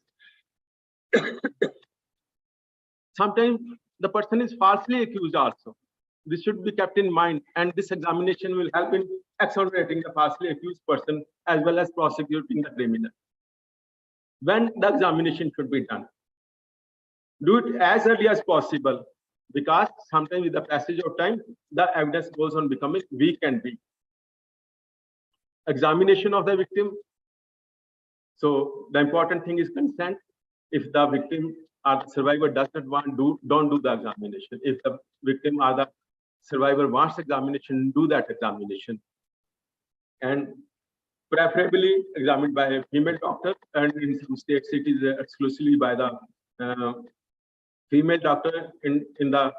Sometimes the person is falsely accused also. This should be kept in mind, and this examination will help in exonerating the falsely accused person as well as prosecuting the criminal. When the examination should be done, do it as early as possible, because sometimes with the passage of time, the evidence goes on becoming weak and weak. Examination of the victim. So the important thing is consent. If the victim or the survivor does not want, don't do the examination. If the victim or the survivor wants examination, do that examination. And preferably examined by a female doctor, and in some states it is exclusively by the female doctor. In the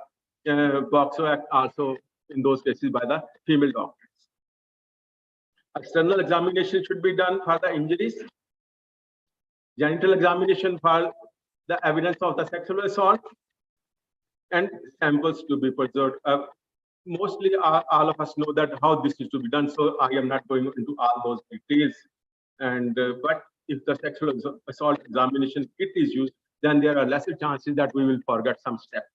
POCSO Act, also in those cases by the female doctors. External examination should be done for the injuries. Genital examination for the evidence of the sexual assault. and samples to be preserved. Mostly all of us know that how this is to be done, so I am not going into all those details. And but if the sexual assault examination kit is used, then there are lesser chances that we will forget some steps.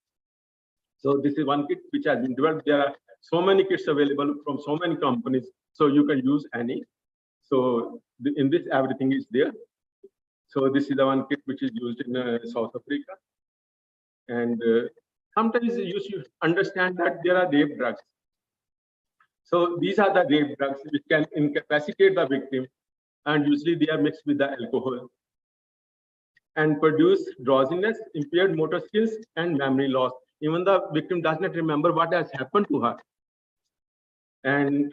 So this is one kit which has been developed. There are so many kits available from so many companies, so you can use any. So in this, everything is there. So this is the one kit which is used in South Africa. And sometimes you should understand that there are rape drugs. So these are the rape drugs which can incapacitate the victim, and usually they are mixed with the alcohol and produce drowsiness, impaired motor skills, and memory loss. Even the victim does not remember what has happened to her. And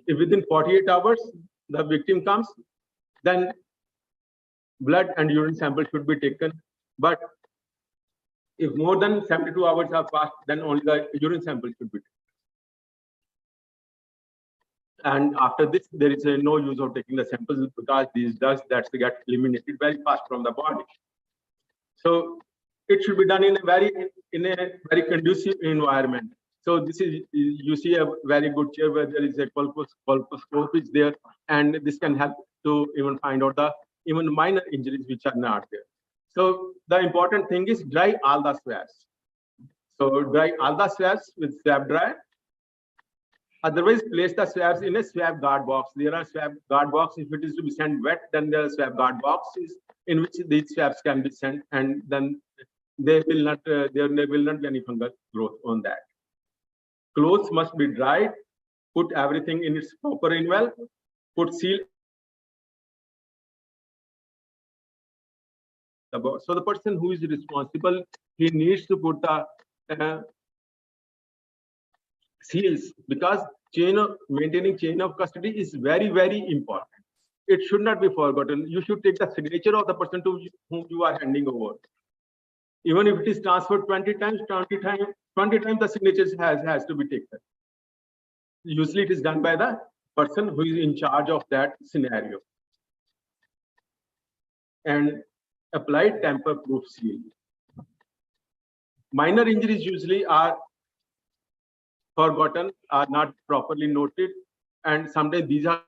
if within 48 hours the victim comes, then blood and urine sample should be taken. But if more than 72 hours have passed, then only the urine sample should be taken. And after this, there is no use of taking the samples because these drugs that get eliminated very fast from the body. So it should be done in a very conducive environment. So this is, you see a very good chair where there is a colposcope is there, and this can help to even find out the even minor injuries which are not there. So the important thing is dry all the swabs. So dry all the swabs with swab dryer. Otherwise, place the swabs in a swab guard box. There are swab guard boxes. If it is to be sent wet, then there are swab guard boxes in which these swabs can be sent, and then there will not be any fungal growth on that. Clothes must be dried. Put everything in its proper envelope. Put seal. So the person who is responsible, he needs to put the seals, because maintaining chain of custody is very, very important. It should not be forgotten. You should take the signature of the person to whom you are handing over. Even if it is transferred 20 times, the signatures has to be taken. Usually it is done by the person who is in charge of that scenario. And apply tamper-proof seal. Minor injuries usually are forgotten, are not properly noted, and sometimes these are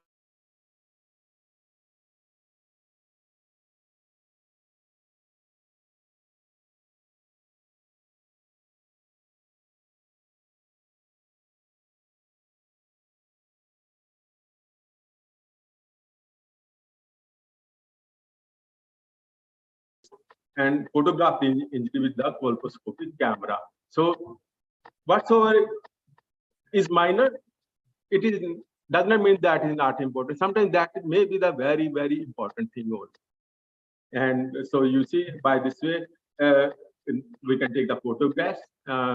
and photograph the injury with the colposcopic camera. So whatsoever is minor, it is does not mean that is not important. Sometimes that may be the very, very important thing also. And so you see, by this way, we can take the photographs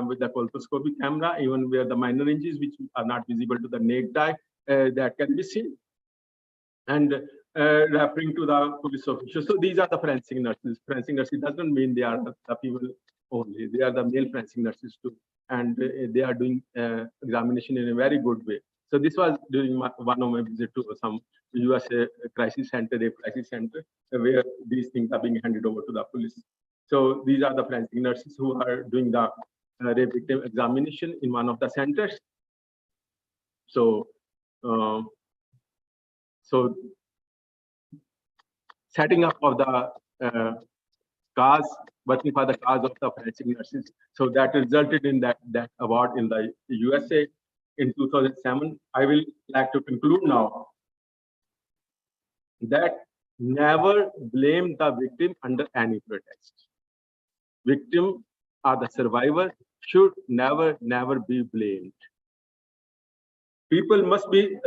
with the colposcopic camera, even where the minor injuries which are not visible to the naked eye, that can be seen. And referring to the police officers, so these are the forensic nurses. Forensic nurses doesn't mean they are the people only. They are the male forensic nurses too, and they are doing examination in a very good way. So this was during one of my visit to some USA crisis center, where these things are being handed over to the police. So these are the forensic nurses who are doing the rape victim examination in one of the centers. So, setting up of the cars, working for the cause of the forensic nurses. So that resulted in that award in the USA in 2007. I will like to conclude now that never blame the victim under any pretext. Victim or the survivor should never be blamed. People must be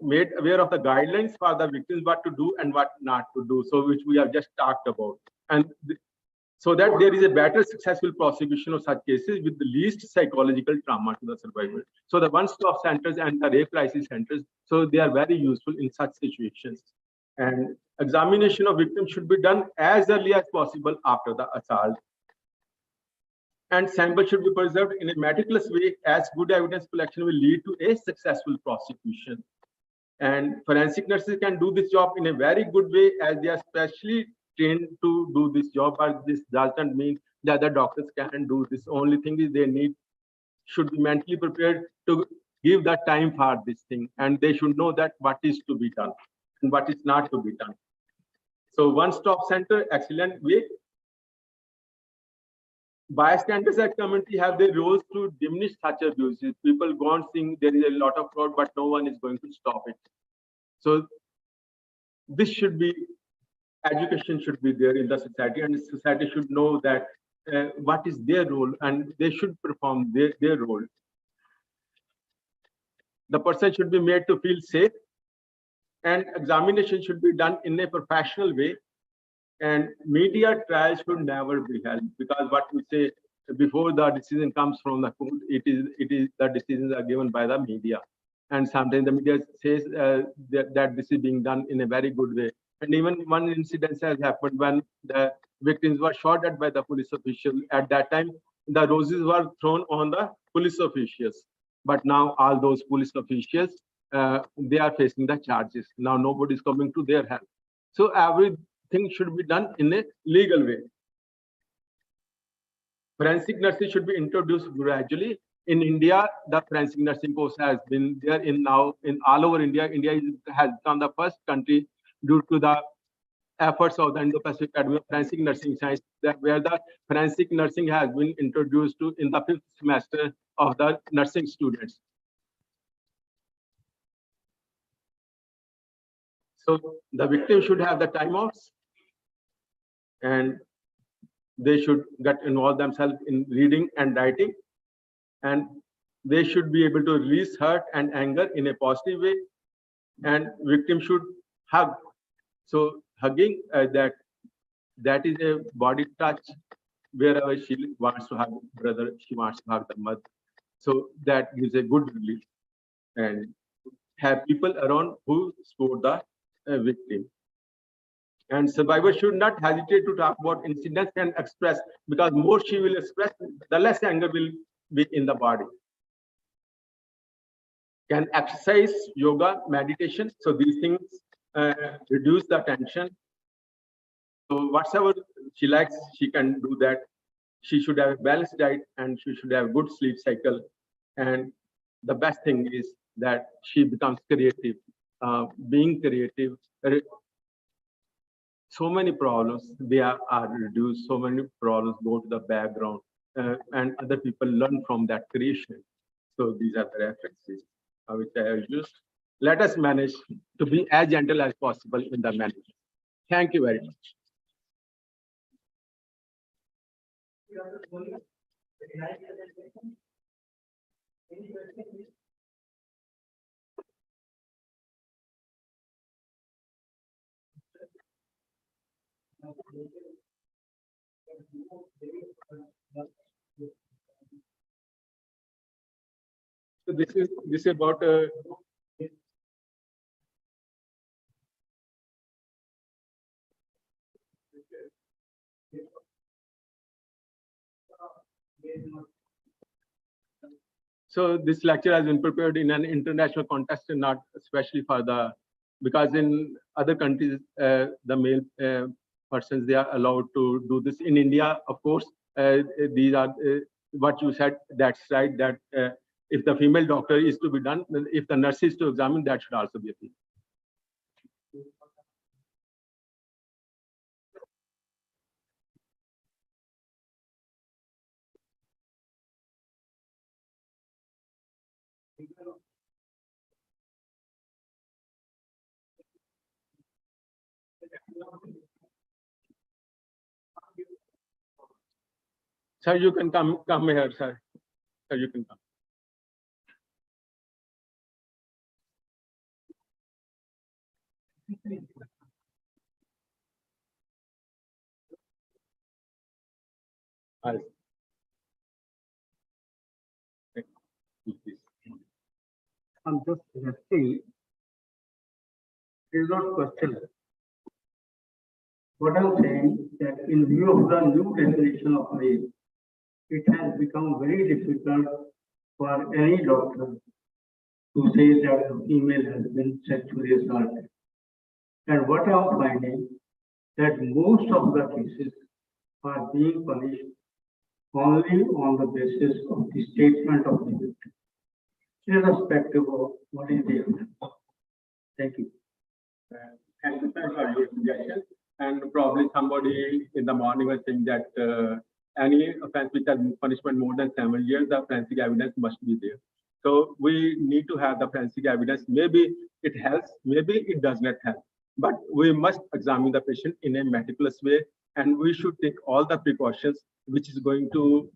made aware of the guidelines for the victims, what to do and what not to do, so which we have just talked about. And so that there is a better successful prosecution of such cases with the least psychological trauma to the survivor. So the one-stop centers and the rape crisis centers, so they are very useful in such situations. And examination of victims should be done as early as possible after the assault. And samples should be preserved in a meticulous way, as good evidence collection will lead to a successful prosecution. And forensic nurses can do this job in a very good way, as they are specially trained to do this job, but this doesn't mean the other doctors can do this. Only thing is they should be mentally prepared to give that time for this thing, and they should know that what is to be done and what is not to be done. So one-stop center, excellent way. Bystanders at community have their roles to diminish such abuses. People go on seeing there is a lot of fraud, but no one is going to stop it. So this should be, education should be there in the society, and the society should know that what is their role, and they should perform their role. The person should be made to feel safe, and examination should be done in a professional way. And media trials should never be held, because what we say before the decision comes from the court, it is the decisions are given by the media, and sometimes the media says that this is being done in a very good way. And even one incident has happened when the victims were shot at by the police official. At that time, the roses were thrown on the police officials, but now all those police officials they are facing the charges. Now nobody is coming to their help. So everything should be done in a legal way. Forensic nursing should be introduced gradually. In India, the forensic nursing course has been there in all over India. India has become the first country due to the efforts of the Indo-Pacific Academy of Forensic Nursing Science, where the forensic nursing has been introduced to in the 5th semester of the nursing students. So the victim should have the time offs, and they should get involved themselves in reading and writing, and they should be able to release hurt and anger in a positive way, and victim should hug. So hugging, that is a body touch. Wherever she wants to hug brother, she wants to hug the mother. So that gives a good relief, and have people around who support the victim. And survivor should not hesitate to talk about incidents and express, because more she will express, the less anger will be in the body. Can exercise, yoga, meditation. So these things reduce the tension. So whatever she likes, she can do that. She should have a balanced diet, and she should have good sleep cycle. And the best thing is that she becomes creative. Being creative, so many problems they are reduced. So many problems go to the background, and other people learn from that creation. So these are the references which I have used. Let us manage to be as gentle as possible in the management. Thank you very much. So this is about so this lecture has been prepared in an international context, and not especially for the, because in other countries the male persons, they are allowed to do this. In India, of course, these are what you said, that's right, that if the female doctor is to be done, if the nurse is to examine, that should also be a female. Sir, you can come here, sir. Sir, you can come. I'm just suggesting, it is not question. What I'm saying that in view of the new definition of rape, it has become very difficult for any doctor to say that a female has been sexually assaulted. And what I'm finding that most of the cases are being punished only on the basis of the statement of the victim, irrespective of what is the evidence. Thank you. Thank you, sir, for your suggestion. And probably somebody in the morning was saying that any offense which has punishment more than 7 years, the forensic evidence must be there. So we need to have the forensic evidence. Maybe it helps, maybe it does not help. But we must examine the patient in a meticulous way, and we should take all the precautions which is going to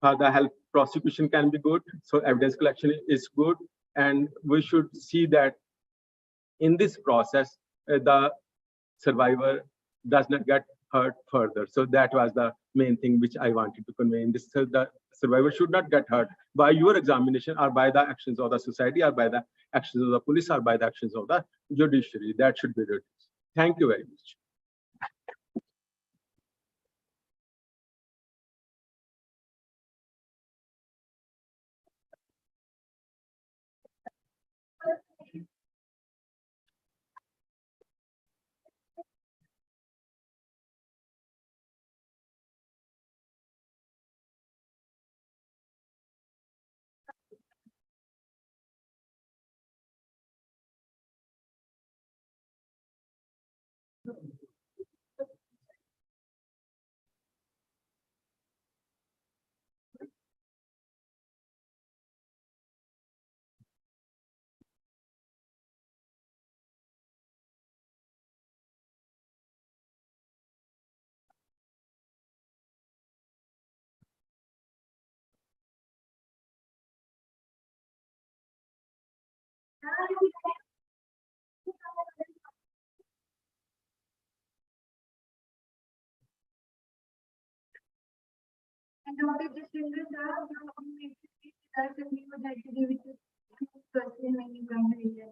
the health prosecution can be good. So evidence collection is good, and we should see that in this process, the survivor does not get hurt further. So that was the main thing which I wanted to convey in this. So the survivor should not get hurt by your examination or by the actions of the society or by the actions of the police or by the actions of the judiciary. That should be reduced. Thank you very much. And Dr. Jaswinder sir, now you may please tell us if you would like to give it to person when you come to India.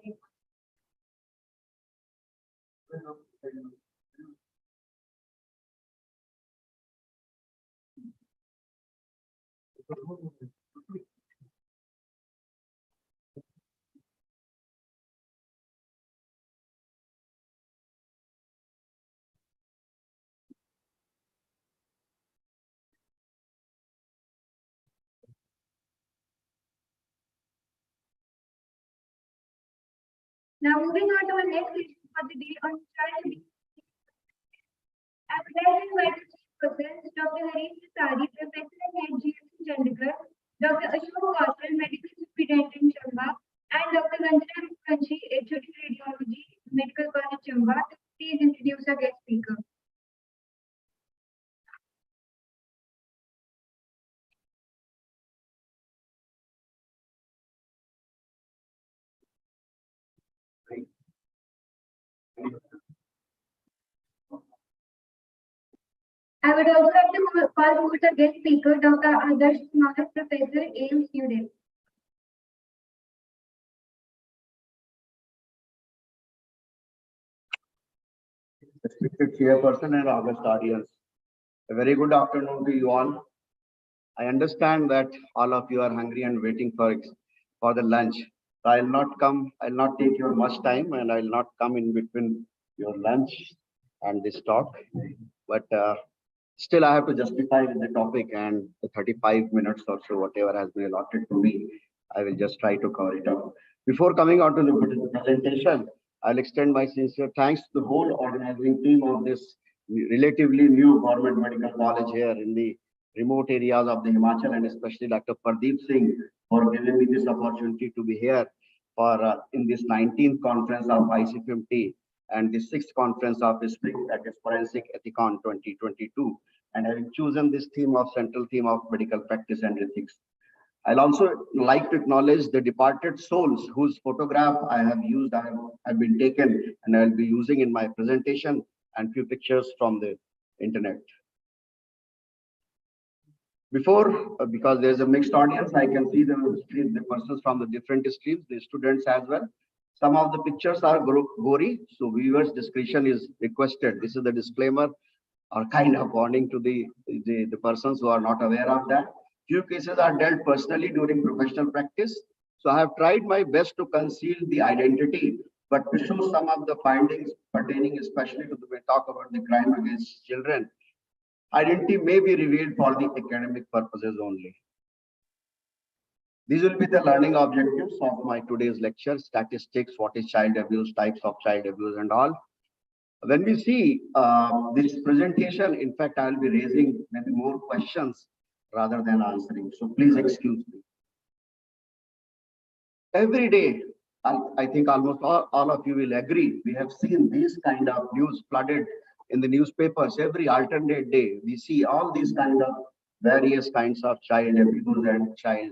Now moving on to our next session for the day on child abuse. As well invited to present Dr. Harish Sari, Professor at GMC Chamba, Dr. Ashok Kaushal, Medical Superintendent in Chamba, and Dr. Vandana Kanchi, HOD Radiology, Medical College Chamba, to please introduce our guest speaker. I would also like to call forward the guest speaker, Dr. Adarsh Kumar, Professor, AIMS, New Delhi. Respected chairperson and August audience, a very good afternoon to you all. I understand that all of you are hungry and waiting for the lunch. So I'll not take your much time, and I'll not come in between your lunch and this talk. But still, I have to justify with the topic, and the 35 minutes or so, whatever has been allotted to me, I will just try to cover it up. Before coming on to the presentation, I'll extend my sincere thanks to the whole organizing team of this relatively new government medical college here in the remote areas of the Himachal, and especially Dr. Pardeep Singh for giving me this opportunity to be here for in this 19th conference of ICFMT and the 6th conference of SPIC, that is Forensic Ethicon 2022, and having chosen this central theme of medical practice and ethics. I'll also like to acknowledge the departed souls whose photograph I have been taken, and I'll be using in my presentation, and few pictures from the internet. Because there's a mixed audience, I can see the persons from the different streams, the students as well. Some of the pictures are gory, so viewers' discretion is requested. This is the disclaimer or kind of warning to the persons who are not aware of that. Few cases are dealt personally during professional practice. So I have tried my best to conceal the identity, but to show some of the findings pertaining especially to the talk about the crime against children. Identity may be revealed for the academic purposes only. These will be the learning objectives of my today's lecture: statistics, what is child abuse, types of child abuse, and all. When we see this presentation, in fact, I'll be raising maybe more questions rather than answering. So please excuse me. Every day, I think almost all of you will agree, we have seen these kind of news flooded in the newspapers. Every alternate day, we see all these kind of various kinds of child abuse and child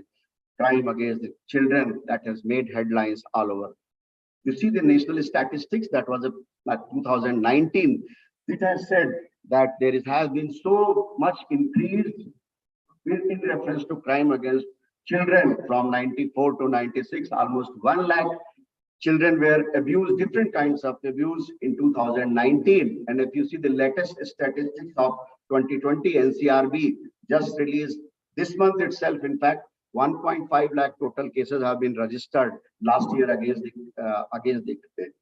crime against the children that has made headlines all over. You see the national statistics, that was a 2019. It has said that has been so much increase in reference to crime against children from 94 to 96. Almost 1 lakh children were abused, different kinds of abuse in 2019. And if you see the latest statistics of 2020, NCRB just released this month itself, in fact, 1.5 lakh total cases have been registered last year against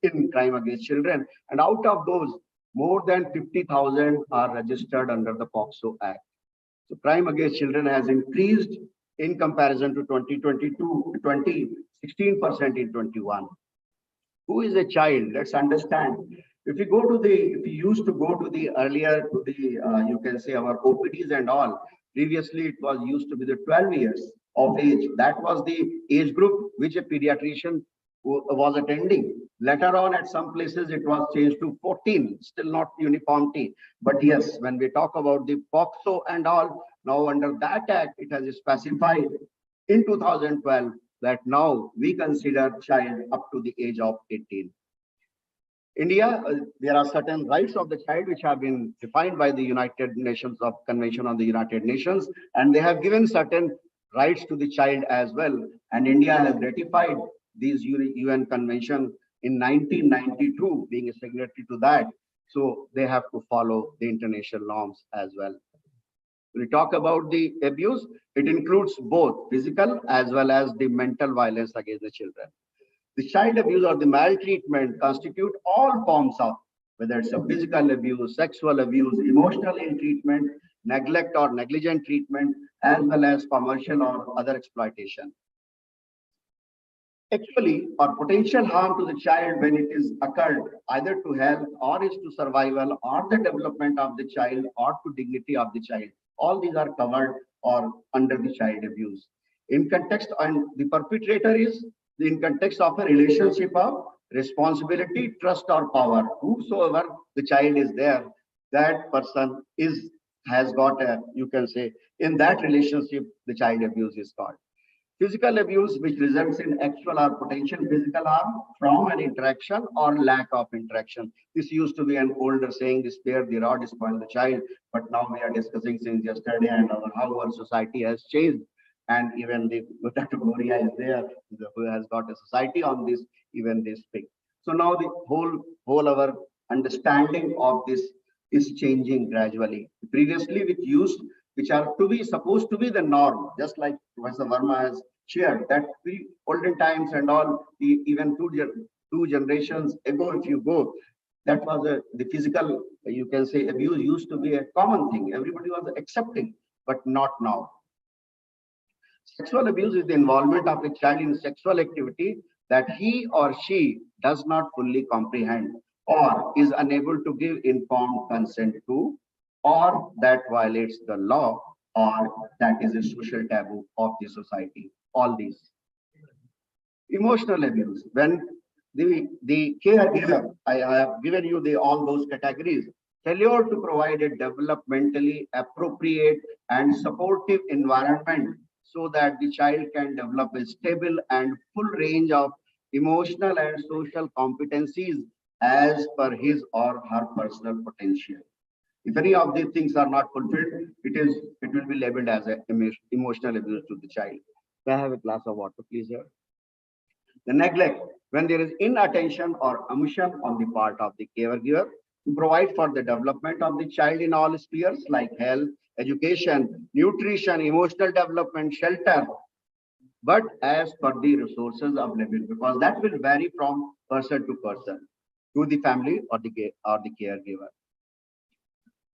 in crime against children, and out of those, more than 50,000 are registered under the POCSO Act. So crime against children has increased in comparison to 2022, 16% in 21. Who is a child? Let's understand. If you used to go to the earlier to the you can say our OPDs and all. Previously, it was used to be the 12 years of age. That was the age group which a pediatrician was attending. Later on, at some places, it was changed to 14, still not uniformity. But yes, when we talk about the POCSO and all, now under that act, it has specified in 2012 that now we consider child up to the age of 18. India, there are certain rights of the child which have been defined by the United Nations of Convention on the United Nations, and they have given certain rights to the child as well. And India has ratified these UN Convention in 1992, being a signatory to that. So they have to follow the international norms as well. When we talk about the abuse, it includes both physical as well as the mental violence against the children. The child abuse or the maltreatment constitute all forms of, whether it's a physical abuse, sexual abuse, emotional ill treatment, neglect or negligent treatment, as well as commercial or other exploitation. Actually, or potential harm to the child when it is occurred either to health or is to survival or the development of the child or to dignity of the child. All these are covered or under the child abuse. In context, and the perpetrator is in context of a relationship of responsibility, trust, or power. Whosoever the child is there, that person has got a, you can say, in that relationship, the child abuse is called. Physical abuse, which results in actual or potential physical harm from an interaction or lack of interaction. This used to be an older saying, spare the rod, spoil the child. But now we are discussing since yesterday and how our society has changed. And even the Dr. Goria is there, who has got a society on this, even they speak. So now the whole our understanding of this is changing gradually. Previously, which are supposed to be the norm, just like Professor Verma has shared, that olden times and all, even two generations ago, if you go, that was the physical, you can say, abuse used to be a common thing. Everybody was accepting, but not now. Sexual abuse is the involvement of a child in sexual activity that he or she does not fully comprehend or is unable to give informed consent to, or that violates the law, or that is a social taboo of the society. All these. Emotional abuse. When the caregiver, I have given you all those categories, failure to provide a developmentally appropriate and supportive environment so that the child can develop a stable and full range of emotional and social competencies as per his or her personal potential. If any of these things are not fulfilled, it will be labeled as an emotional abuse to the child. May I have a glass of water, please, here? The neglect, when there is inattention or omission on the part of the caregiver to provide for the development of the child in all spheres like health, education, nutrition, emotional development, shelter, but as per the resources available, because that will vary from person to person, to the family or the caregiver.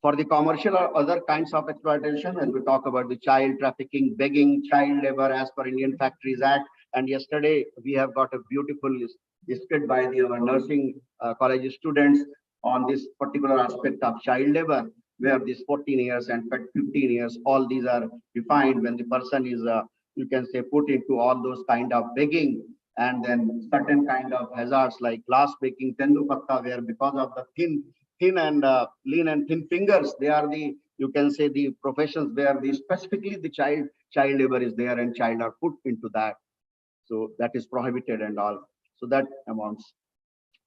For the commercial or other kinds of exploitation, when we talk about the child trafficking, begging, child labor as per Indian Factories Act, and yesterday we have got a beautiful skit by our nursing college students on this particular aspect of child labor, where this 14 years and 15 years, all these are defined when the person is, you can say, put into all those kind of begging, and then certain kind of hazards like glass breaking, tendu patta, where because of the thin and lean and thin fingers, they are the, you can say, the professions where the specifically the child labor is there and child are put into that. So that is prohibited and all. So that amounts.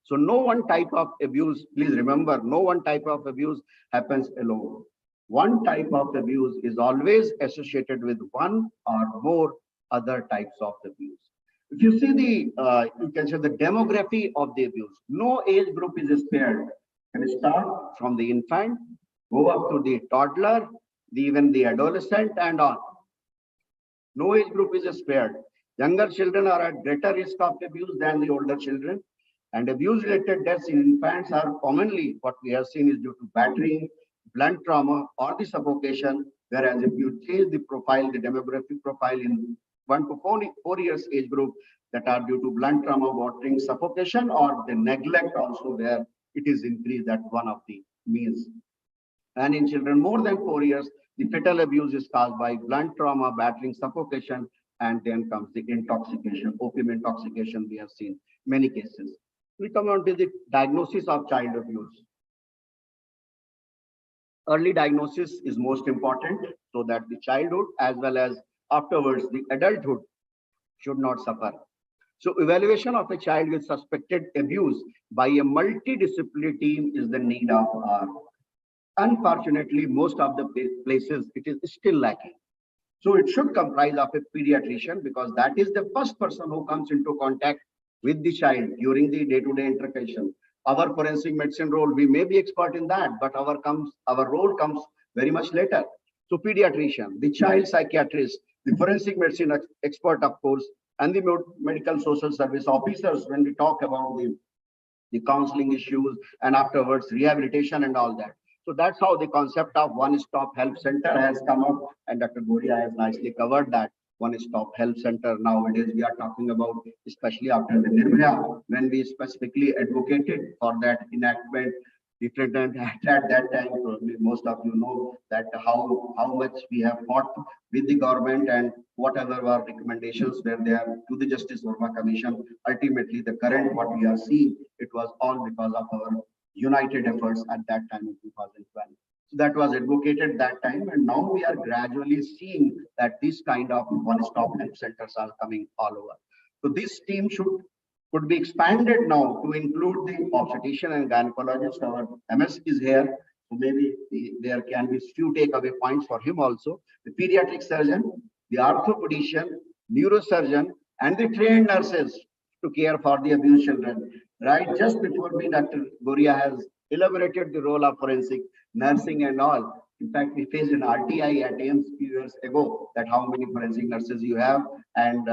So no one type of abuse, please remember, no one type of abuse happens alone. One type of abuse is always associated with one or more other types of abuse. If you see the, you can say the demography of the abuse, no age group is spared. Can start from the infant, go up to the toddler, even the adolescent and on. No age group is spared. Younger children are at greater risk of abuse than the older children. And abuse-related deaths in infants are commonly what we have seen is due to battering, blunt trauma, or the suffocation. Whereas if you change the profile, the demographic profile in 1 to 4 years age group that are due to blunt trauma, battering, suffocation, or the neglect also where it is increased, that one of the means. And in children more than 4 years, the fatal abuse is caused by blunt trauma, battering, suffocation, and then comes the intoxication, opium intoxication. We have seen many cases. We come on to the diagnosis of child abuse. Early diagnosis is most important so that the childhood as well as afterwards the adulthood should not suffer. So evaluation of a child with suspected abuse by a multidisciplinary team is the need of our. Unfortunately, most of the places it is still lacking. So it should comprise of a pediatrician because that is the first person who comes into contact with the child during the day-to-day interaction. Our forensic medicine role, we may be expert in that, but our role comes very much later. So pediatrician, the child psychiatrist, the forensic medicine expert, of course, and the medical social service officers when we talk about the counseling issues and afterwards rehabilitation and all that. So that's how the concept of one-stop help center has come up, and Dr. Goria has nicely covered that. One-stop help center nowadays we are talking about, especially after the Nirbhaya, when we specifically advocated for that enactment. Different at that time, probably most of you know that how much we have fought with the government and whatever our recommendations were there to the Justice Verma Commission. Ultimately, the current what we are seeing, it was all because of our united efforts at that time in 2012. So that was advocated that time, and now we are gradually seeing that this kind of one-stop help centers are coming all over. So this team could be expanded now to include the obstetrician and gynecologist. Our MS is here, so maybe there can be few takeaway points for him also. The pediatric surgeon, the orthopedician, neurosurgeon, and the trained nurses to care for the abused children. Right, just before me, Dr. Goria has elaborated the role of forensic nursing and all. In fact, we faced an RTI at AIMS few years ago that how many forensic nurses you have and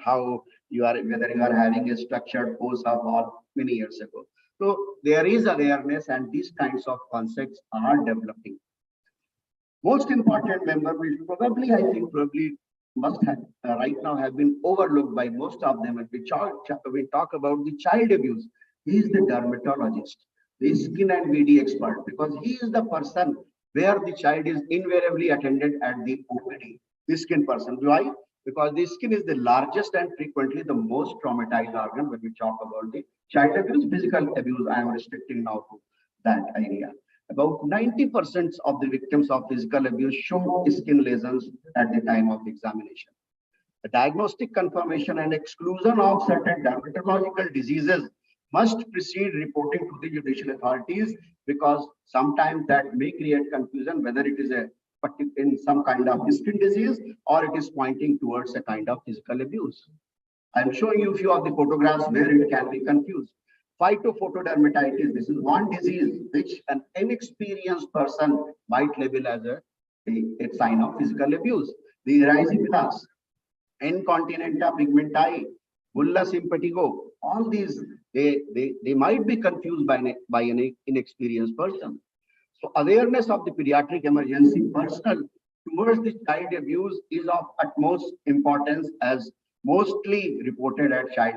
how you are, whether you are having a structured course of all many years ago. So there is awareness and these kinds of concepts are developing. Most important member, we probably, I think, probably must have right now have been overlooked by most of them. And we talk about the child abuse. He is the dermatologist, the skin and VD expert, because he is the person where the child is invariably attended at the OPD. The skin person. Why? Because the skin is the largest and frequently the most traumatized organ when we talk about the child abuse. Physical abuse, I am restricting now to that area. About 90% of the victims of physical abuse show skin lesions at the time of examination. The diagnostic confirmation and exclusion of certain dermatological diseases must precede reporting to the judicial authorities, because sometimes that may create confusion whether it is in some kind of skin disease or it is pointing towards a kind of physical abuse. I'm showing you a few of the photographs where it can be confused. Phytophotodermatitis, this is one disease which an inexperienced person might label as a sign of physical abuse. The erysipelas, incontinenta pigmenti, bullous impetigo, all these, they might be confused by an inexperienced person. So awareness of the pediatric emergency personnel towards the child abuse is of utmost importance, as mostly reported at child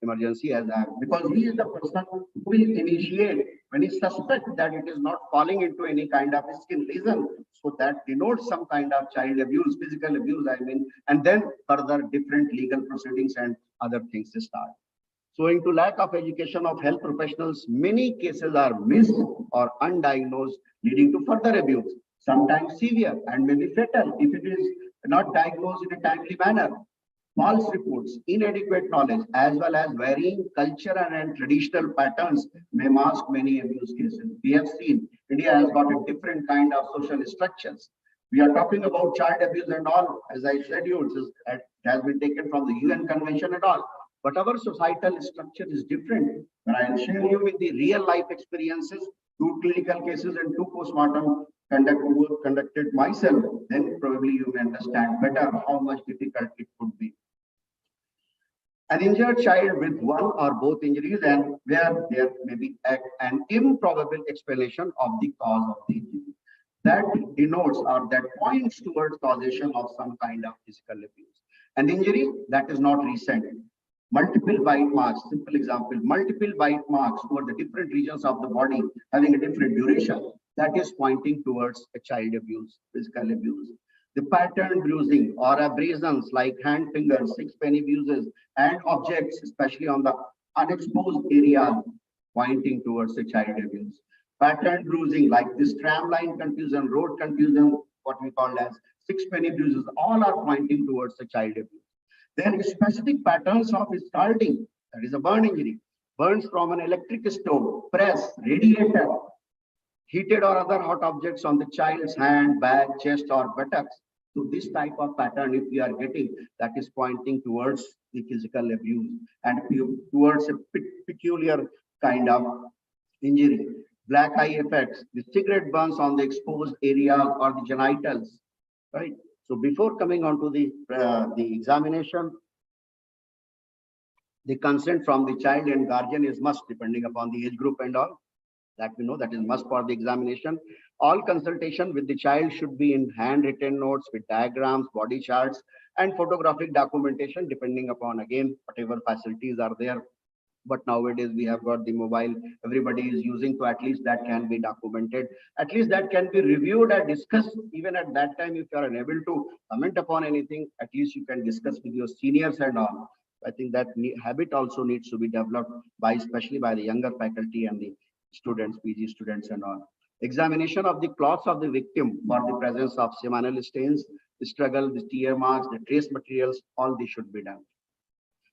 emergency as because he is the person who will initiate when he suspects that it is not falling into any kind of skin lesion. So that denotes some kind of child abuse, physical abuse, I mean, and then further different legal proceedings and other things start. So owing to lack of education of health professionals, many cases are missed or undiagnosed, leading to further abuse, sometimes severe and maybe fatal if it is not diagnosed in a timely manner. False reports, inadequate knowledge, as well as varying cultural and traditional patterns may mask many abuse cases. We have seen India has got a different kind of social structures. We are talking about child abuse and all, as I said you, it has been taken from the UN Convention and all. But our societal structure is different. When I share you with the real life experiences, 2 clinical cases and 2 postmortem conducted myself, then probably you may understand better how much difficult it could be. An injured child with one or both injuries, and where there may be an improbable explanation of the cause of the injury. That denotes or that points towards causation of some kind of physical abuse. An injury that is not recent. Multiple bite marks, simple example, multiple bite marks over the different regions of the body having a different duration, that is pointing towards a child abuse, physical abuse. The pattern bruising or abrasions like hand fingers, 6 penny bruises, and objects, especially on the unexposed area, pointing towards a child abuse. Pattern bruising like this tramline confusion, road confusion, what we call as 6 penny bruises, all are pointing towards a child abuse. Then specific patterns of scalding, that is a burn injury, burns from an electric stove, press, radiator, heated or other hot objects on the child's hand, back, chest, or buttocks. So this type of pattern, if we are getting, that is pointing towards the physical abuse and towards a peculiar kind of injury. Black eye effects, the cigarette burns on the exposed areas or the genitals, right? So before coming on to the examination, the consent from the child and guardian is must, depending upon the age group and all. That we know that is must for the examination. All consultation with the child should be in handwritten notes with diagrams, body charts, and photographic documentation, depending upon, again, whatever facilities are there. But nowadays we have got the mobile, everybody is using, so at least that can be documented. At least that can be reviewed and discussed. Even at that time, if you are unable to comment upon anything, at least you can discuss with your seniors and all. I think that habit also needs to be developed by, especially by the younger faculty and the students, PG students and all. Examination of the cloths of the victim for the presence of seminal stains, the struggle, the tear marks, the trace materials, all these should be done.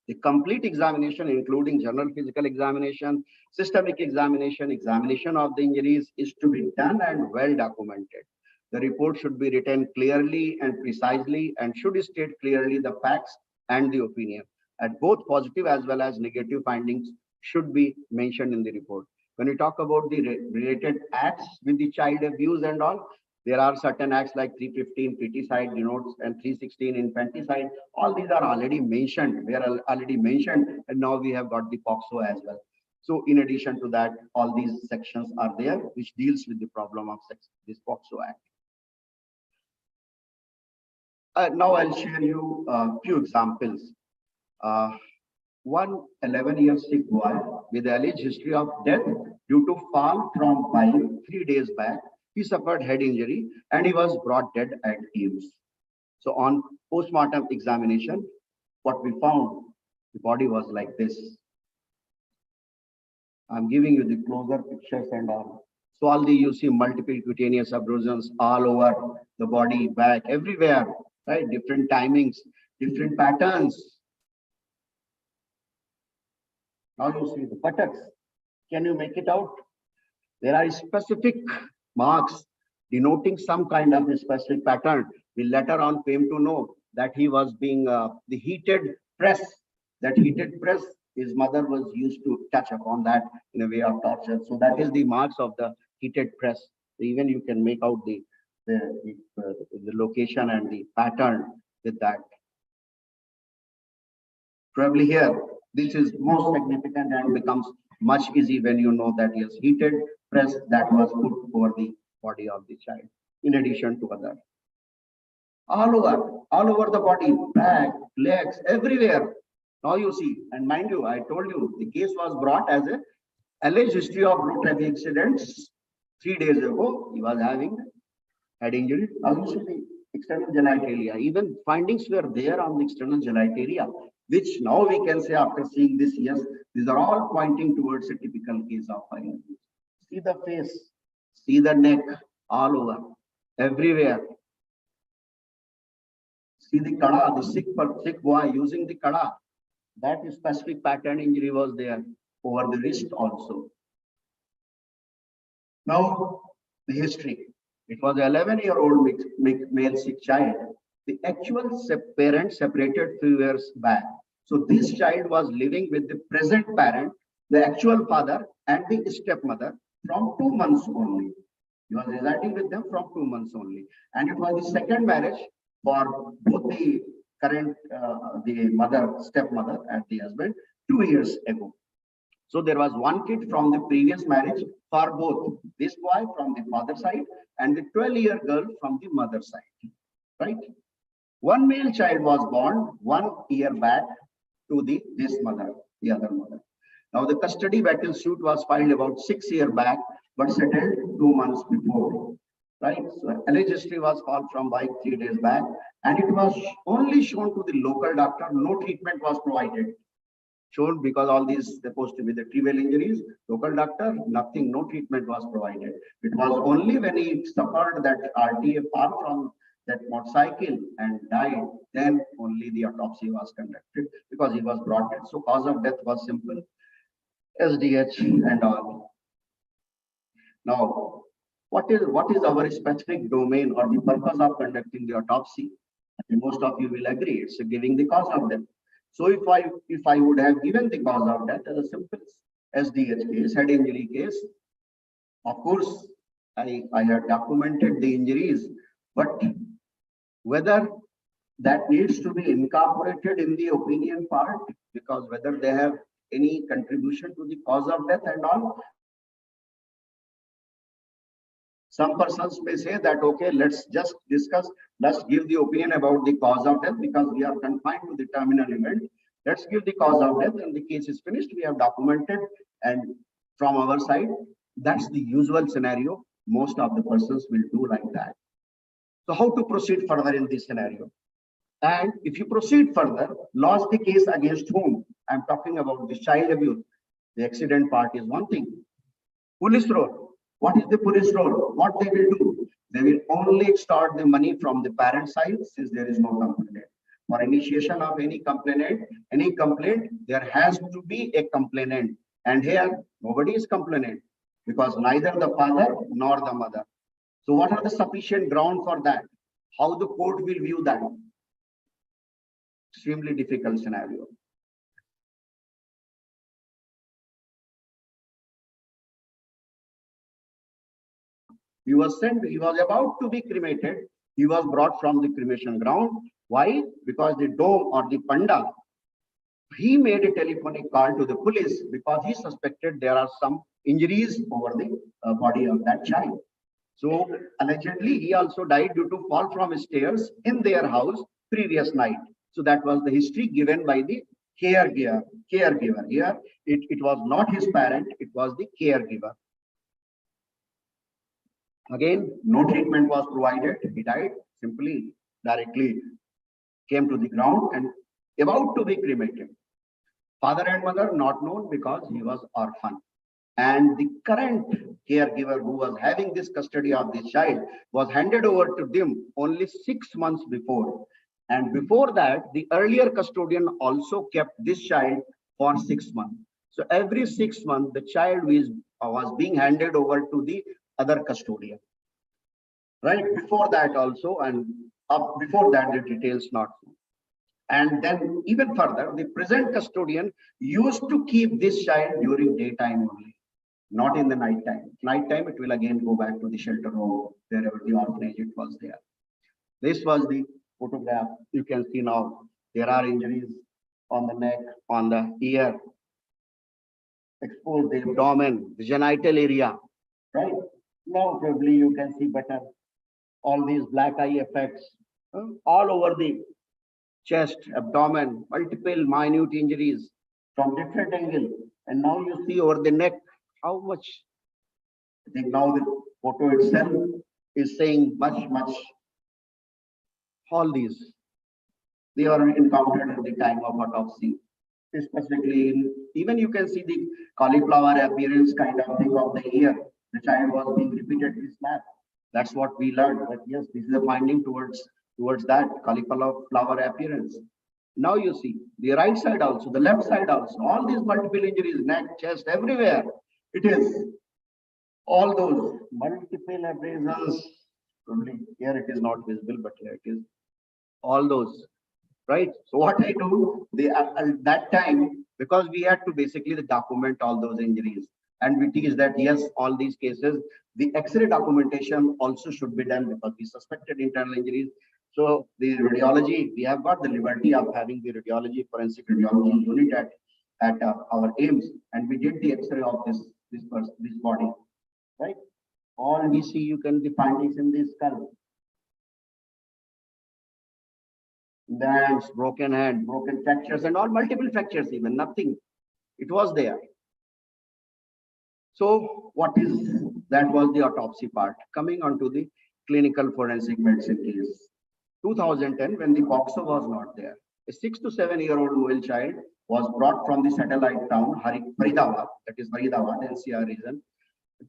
The complete examination, including general physical examination, systemic examination, examination of the injuries, is to be done and well documented. The report should be written clearly and precisely and should state clearly the facts and the opinion. And both positive as well as negative findings should be mentioned in the report. When we talk about the related acts with the child abuse and all, there are certain acts like 315 feticide denotes and 316 infanticide. All these are already mentioned. They are already mentioned, and now we have got the POCSO as well. So in addition to that, all these sections are there, which deals with the problem of sex, this POCSO Act. Now I'll share you a few examples. One 11-year-old boy with alleged history of death due to fall from bike 3 days back. He suffered head injury and he was brought dead at AIMS. So on postmortem examination, what we found, the body was like this. I'm giving you the closer pictures and all. So all the, you see multiple cutaneous abrasions all over the body, back, everywhere, right? Different timings, different patterns. Now you see the buttocks. Can you make it out? There are specific marks denoting some kind of a specific pattern. We later on came to know that he was being the heated press. That heated press, his mother was used to touch upon that in a way of torture. So that is the marks of the heated press. Even you can make out the location and the pattern with that. Probably here, this is most significant and becomes much easy when you know that he has heated press that was put over the body of the child, in addition to other. All over the body, back, legs, everywhere. Now you see, and mind you, I told you, the case was brought as a alleged history of road traffic accidents. 3 days ago, he was having head injury. Now you see the external genitalia. Even findings were there on the external genitalia, which now we can say after seeing this, yes, these are all pointing towards a typical case of violence. See the face, see the neck, all over, everywhere. See the kada, the sick boy using the kada. That specific pattern injury was there over the wrist also. Now, the history. It was an 11-year-old male sick child. The actual parent separated few years back. So this child was living with the present parent, the actual father, and the stepmother from 2 months only. He was residing with them from 2 months only. And it was the second marriage for both the current, the mother, stepmother, and the husband 2 years ago. So there was one kid from the previous marriage for both, this boy from the father side and the 12-year girl from the mother side, right? One male child was born 1 year back to this mother, the other mother. Now the custody battle suit was filed about 6 years back, but settled 2 months before, right? So alleged history was filed from bike 3 days back, and it was only shown to the local doctor. No treatment was provided. Shown because all these supposed to be the trivial injuries, local doctor, nothing, no treatment was provided. It was only when he suffered that RTA fall from that motorcycle and died, then only the autopsy was conducted because he was brought dead. So cause of death was simple, SDH and all. Now, what is our specific domain or the purpose of conducting the autopsy? And most of you will agree, it's giving the cause of death. So if I would have given the cause of death as a simple SDH case, head injury case, of course, I had documented the injuries, but whether that needs to be incorporated in the opinion part, because whether they have any contribution to the cause of death and all. Some persons may say that, okay, let's just discuss, let's give the opinion about the cause of death because we are confined to the terminal event. Let's give the cause of death and the case is finished. We have documented, and from our side, that's the usual scenario. Most of the persons will do like that. So how to proceed further in this scenario? And if you proceed further, lost the case against whom? I'm talking about the child abuse. The accident part is one thing. Police role. What is the police role? What they will do? They will only extort the money from the parent side since there is no complainant. For initiation of any complaint, there has to be a complainant. And here, nobody is complainant because neither the father nor the mother. So what are the sufficient ground for that? How the court will view that? Extremely difficult scenario. He was about to be cremated. He was brought from the cremation ground. Why? Because the dome or the panda, he made a telephonic call to the police because he suspected there are some injuries over the body of that child. So allegedly, he also died due to fall from stairs in their house previous night. So that was the history given by the caregiver. Here, it was not his parent, it was the caregiver. Again, no treatment was provided. He died simply, directly came to the ground and about to be cremated. Father and mother not known because he was orphan. And the current caregiver who was having this custody of this child was handed over to them only 6 months before. And before that, the earlier custodian also kept this child for 6 months. So every 6 months, the child was being handed over to the other custodian. Right before that also, and before that, the details not known. And then even further, the present custodian used to keep this child during daytime only, not in the night time. Night time, it will again go back to the shelter home, wherever the orphanage it was there. This was the photograph. You can see now there are injuries on the neck, on the ear, exposed the abdomen, the genital area, right? Now probably you can see better. All these black eye effects, all over the chest, abdomen, multiple minute injuries from different angle. And now you see over the neck, how much. I think now the photo itself is saying much. All these, they are encountered at the time of autopsy. Specifically, even you can see the cauliflower appearance kind of thing of the ear. The child was being repeatedly slapped. That's what we learned. But yes, this is a finding towards that cauliflower appearance. Now you see the right side also, the left side also, all these multiple injuries, neck, chest, everywhere. It is all those multiple abrasions. Probably here it is not visible, but here it is. All those, right? So what I do, at that time, because we had to basically document all those injuries, and we teach that yes, all these cases, the X-ray documentation also should be done because we suspected internal injuries. So the radiology, we have got the liberty of having the radiology, forensic radiology unit at our AIMS, and we did the X-ray of this body, right? All we see, you can the findings in this skull. Hands, broken hand, broken fractures, and all multiple fractures, even nothing. It was there. So what is that was the autopsy part. Coming on to the clinical forensic medicine case. 2010, when the POXO was not there, a 6 to 7 year old male child was brought from the satellite town Faridabad, that is Faridabad, NCR region,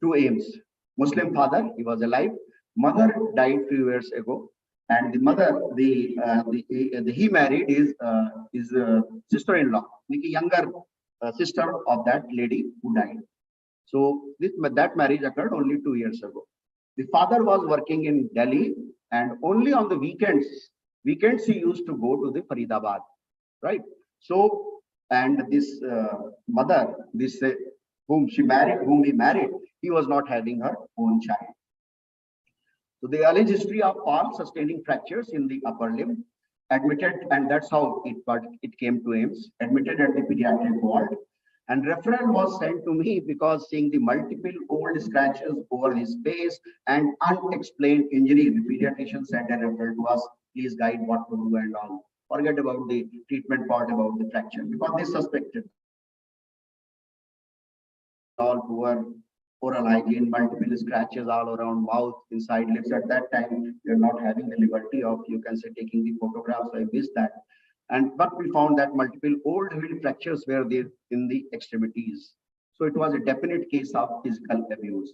to AIMS. Muslim father, he was alive. Mother died few years ago. And the mother, he married his sister-in-law, the younger sister of that lady who died. So that marriage occurred only 2 years ago. The father was working in Delhi, and only on the weekends he used to go to the Faridabad, right? So, and this mother, whom he married, he was not having her own child. So the alleged history of palm sustaining fractures in the upper limb, admitted, and that's how it came to AIMS, admitted at the pediatric ward. And referral was sent to me because seeing the multiple old scratches over his face and unexplained injury, the pediatrician sent a referral to us, please guide what to do and all. Forget about the treatment part about the fracture, because they suspected all poor oral hygiene, multiple scratches all around mouth, inside lips. At that time, you're not having the liberty of, you can say, taking the photographs. I missed that. But we found that multiple old heel fractures were there in the extremities. So it was a definite case of physical abuse.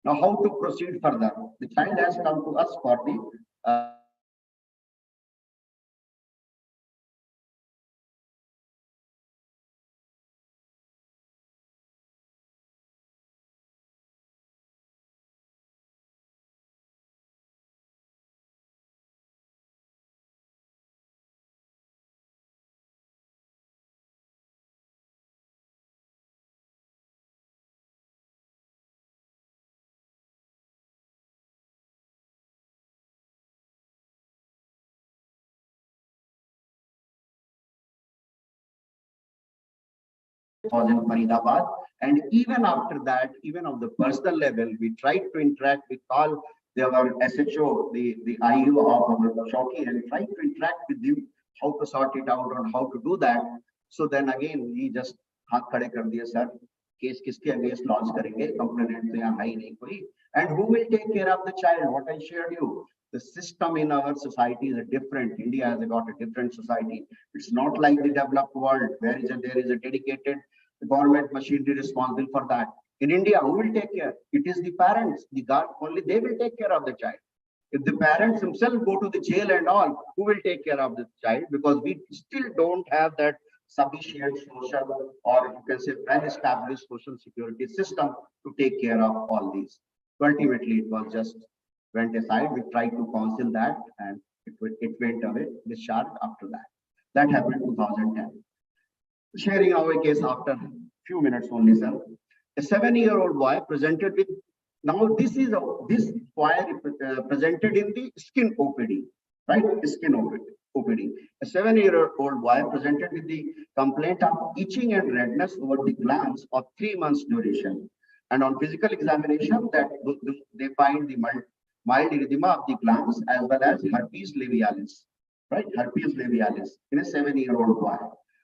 Now, how to proceed further? The child has come to us for the was in Faridabad. And even after that, even on the personal level, we tried to interact. We call our SHO, the IU of our Shoki, and tried to interact with him, how to sort it out and how to do that. So then again, he just हाथ खड़े कर दिए sir, case किसके against launch करेंगे, complainant तो यहाँ है ही नहीं कोई, and who will take care of the child? What I shared you, the system in our society is different. India has got a different society. It's not like the developed world where there is a dedicated government machinery responsible for that. In India, who will take care? It is the parents, the guard, only they will take care of the child. If the parents themselves go to the jail and all, who will take care of the child? Because we still don't have that sufficient social, or you can say well-established social security system to take care of all these. So ultimately, it was just went aside. We tried to counsel that, and it went away, discharged after that. That happened in 2010. Sharing our case after a few minutes only, sir. A 7-year-old boy presented with, now this boy presented in the skin OPD, right? Skin OPD. A 7-year-old boy presented with the complaint of itching and redness over the glands of 3 months duration. And on physical examination, that they find the mild erythema of the glands as well as herpes labialis, right? Herpes labialis in a 7-year-old boy.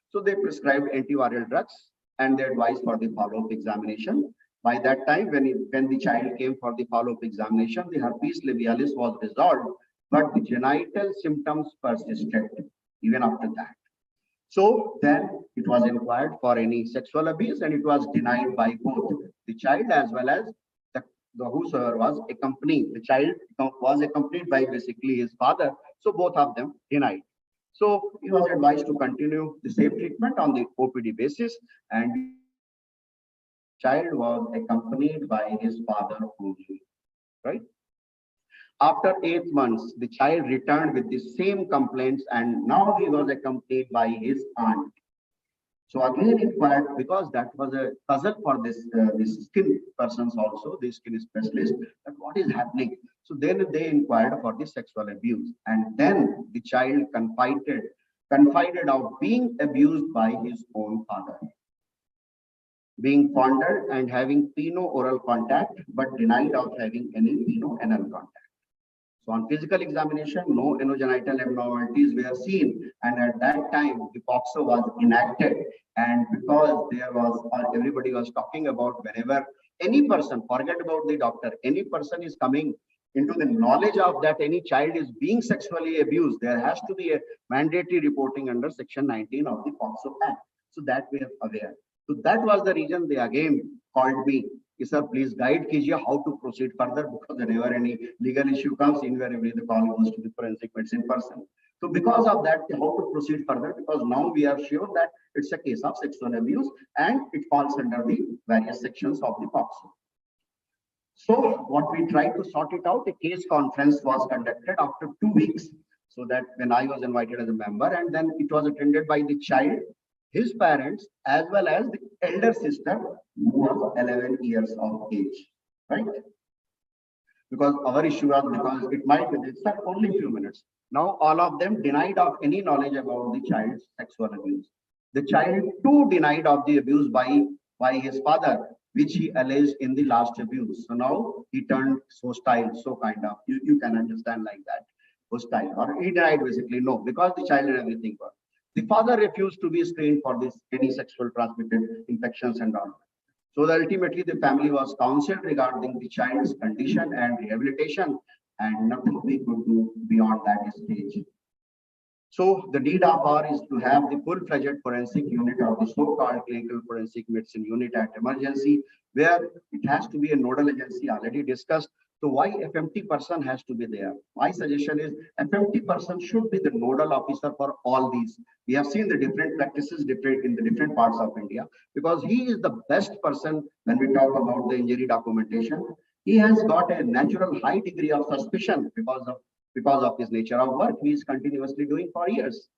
So they prescribed antiviral drugs and they advised for the follow-up examination. By that time, when the child came for the follow-up examination, the herpes labialis was resolved, but the genital symptoms persisted even after that. So then it was inquired for any sexual abuse and it was denied by both the child as well as the whosoever was accompanying. The child was accompanied by basically his father. So both of them denied. So he was advised to continue the same treatment on the OPD basis, and child was accompanied by his father only, right? After 8 months, the child returned with the same complaints and now he was accompanied by his aunt. So again inquired, because that was a puzzle for this skin persons also, the skin specialist, that what is happening. So then they inquired for the sexual abuse, and then the child confided of being abused by his own father, being fondled and having peno-oral contact, but denied of having any peno-anal contact. So on physical examination, no anogenital abnormalities were seen, and at that time the POXO was enacted. And because everybody was talking about, whenever any person, forget about the doctor, any person is coming into the knowledge of that any child is being sexually abused, there has to be a mandatory reporting under section 19 of the POXO Act. So that we are aware. So that was the reason they again called me. Sir, please guide kijiye how to proceed further, because whenever any legal issue comes, invariably the call goes to the forensic medicine person. So because of that, how to proceed further, because now we are sure that it's a case of sexual abuse and it falls under the various sections of the POXO. So what we tried to sort it out, a case conference was conducted after 2 weeks. So that when I was invited as a member, and then it was attended by the child, his parents, as well as the elder sister who was 11 years of age, right? Because our issue was, because it might be, it's only a few minutes. Now all of them denied of any knowledge about the child's sexual abuse. The child too denied of the abuse by his father, which he alleged in the last abuse. So now he turned hostile, so kind of, you can understand like that, hostile, or he denied basically, no, because the child and everything was. The father refused to be screened for this any sexual transmitted infections and all. So ultimately the family was counseled regarding the child's condition and rehabilitation, and nothing we could do beyond that stage. So the need of our is to have the full-fledged forensic unit, or the so-called clinical forensic medicine unit at emergency, where it has to be a nodal agency already discussed. So why FMT person has to be there? My suggestion is FMT person should be the nodal officer for all these. We have seen the different practices in the different parts of India, because he is the best person when we talk about the injury documentation. He has got a natural high degree of suspicion because of his nature of work he is continuously doing for years.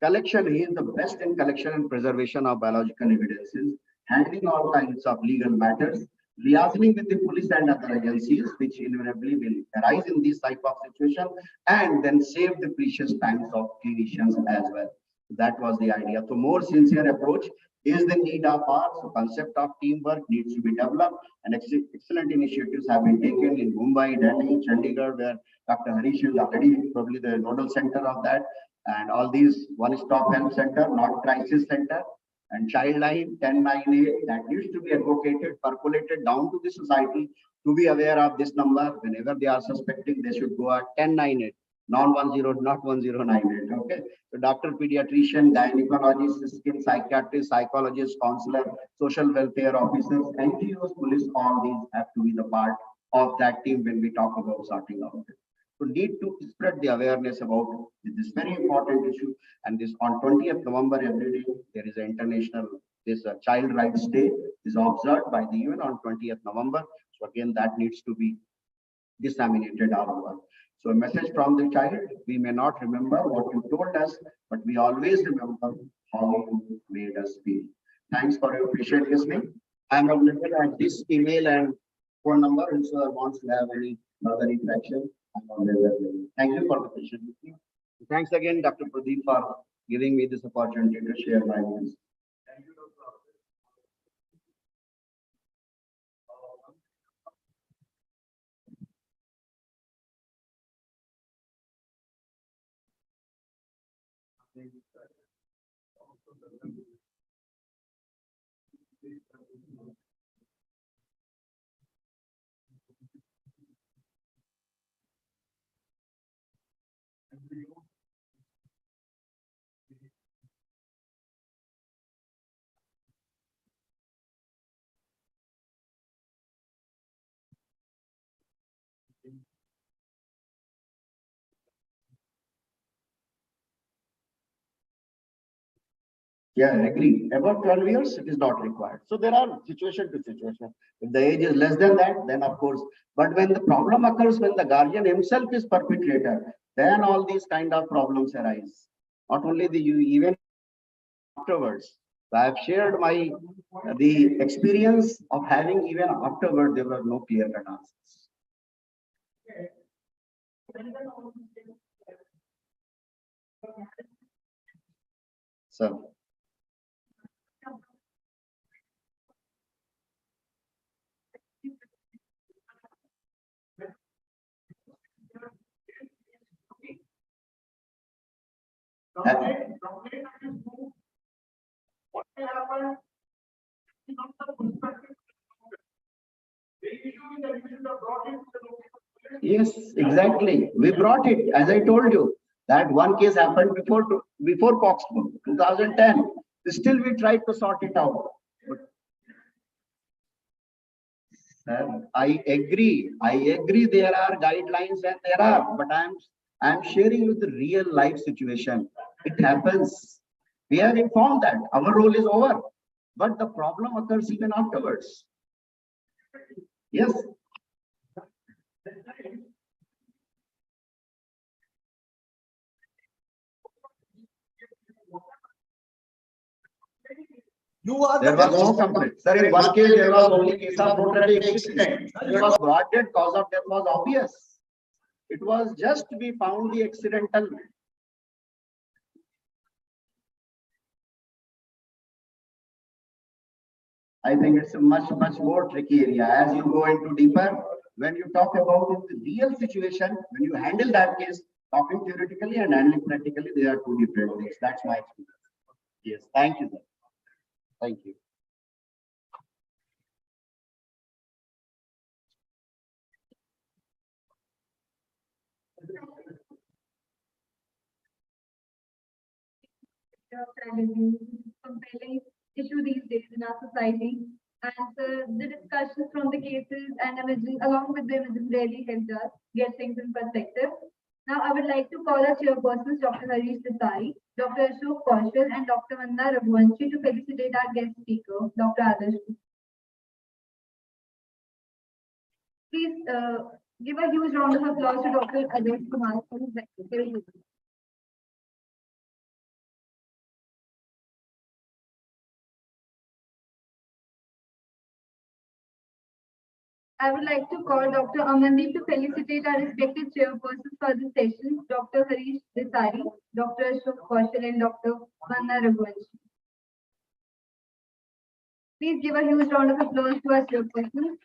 Collection, he is the best in collection and preservation of biological evidences, handling all kinds of legal matters, liaising with the police and other agencies, which invariably will arise in this type of situation, and then save the precious times of clinicians as well. That was the idea. So more sincere approach is the need of our. So concept of teamwork needs to be developed, and excellent initiatives have been taken in Mumbai, Delhi, Chandigarh, where Dr. Harish is already probably the nodal center of that, and all these one-stop help center, not crisis center, and child line 1098 that needs to be advocated, percolated down to the society to be aware of this number. Whenever they are suspecting, they should go at 1098, non-10, not 1098. Okay. So doctor, pediatrician, gynecologist, skin psychiatrist, psychologist, counselor, social welfare officers, NGOs, police, all these have to be the part of that team when we talk about sorting out. So need to spread the awareness about this very important issue. And this on 20th November every day, there is an international, Child Rights Day is observed by the UN on 20th November. So again, that needs to be disseminated all over. So a message from the child: we may not remember what you told us, but we always remember how you made us feel. Thanks for your patient listening. I'm available at this email and phone number, and so I want to have any other interaction. Thank you for the patient listening. Thanks again, Dr. Pardeep, for giving me this opportunity to share my views. Thank you, Dr. Yeah, I agree. About 12 years, it is not required. So there are situation to situation. If the age is less than that, then of course. But when the problem occurs, when the guardian himself is perpetrator, then all these kind of problems arise. Not only even afterwards. So I have shared the experience of having even afterward there were no clear cut answers. So. Yes, exactly. We brought it, as I told you, that one case happened before Poxbook, 2010. Still, we tried to sort it out. I agree. I agree. There are guidelines and there are, but I'm sharing you the real life situation. It happens. We are informed that our role is over, but the problem occurs even afterwards. Yes. There was no complaint. Sir, in one case, there was only case of road traffic accident. It was brought that cause of death was obvious. It was just we found the accidental. I think it's a much more tricky area. As you go into deeper, when you talk about the real situation, when you handle that case, talking theoretically and handling practically, they are two different things. That's my experience. Yes, thank you, sir. Thank you. Compelling issue these days in our society, and the discussions from the cases and images along with the images really helped us get things in perspective. Now I would like to call our chairpersons Dr. Harish Desai, Dr. Ashok Kaushal and Dr. Vanna Raghuvanshi to felicitate our guest speaker, Dr. Adarsh. Please give a huge round of applause to Dr. Adarsh Kumar for his lecture. I would like to call Dr. Amandeep to felicitate our respected chairpersons for the session, Dr. Harish Desai, Dr. Ashok Kaushal, and Dr. Vanna Raghuvanshi. Please give a huge round of applause to our chairpersons.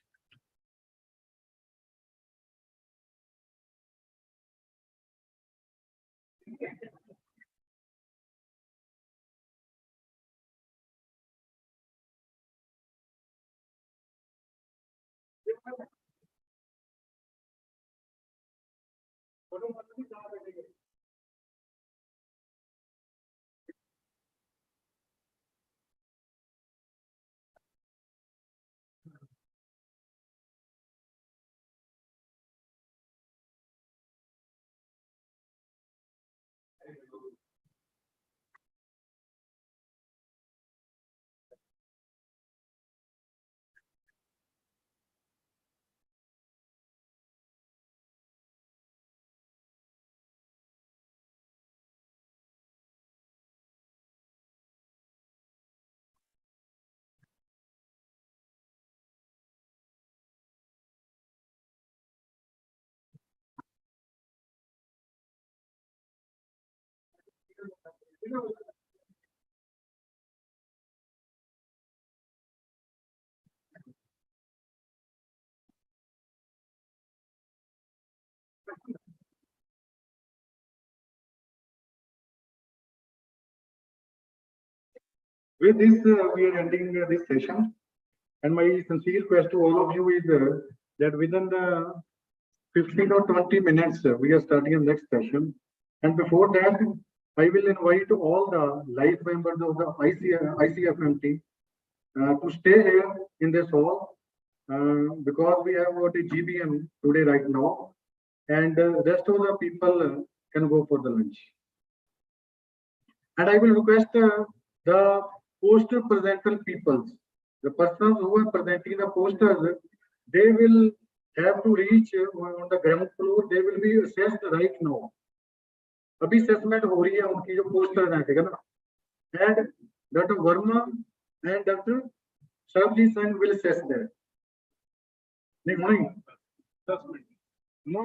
With this, we are ending this session. And my sincere request to all of you is that within the 15 or 20 minutes, we are starting the next session. And before that, I will invite all the live members of the ICFMT to stay here in this hall because we have got a GBM today right now. And rest of the people can go for the lunch. And I will request the poster presenter peoples, the persons who are presenting the posters, they will have to reach on the ground floor. They will be assessed right now. अभी assessment हो रही है उनकी जो posters हैं, ठीक है ना? And Dr. Verma and Dr. Shabji Singh will assess that. नहीं, 10 minutes. No.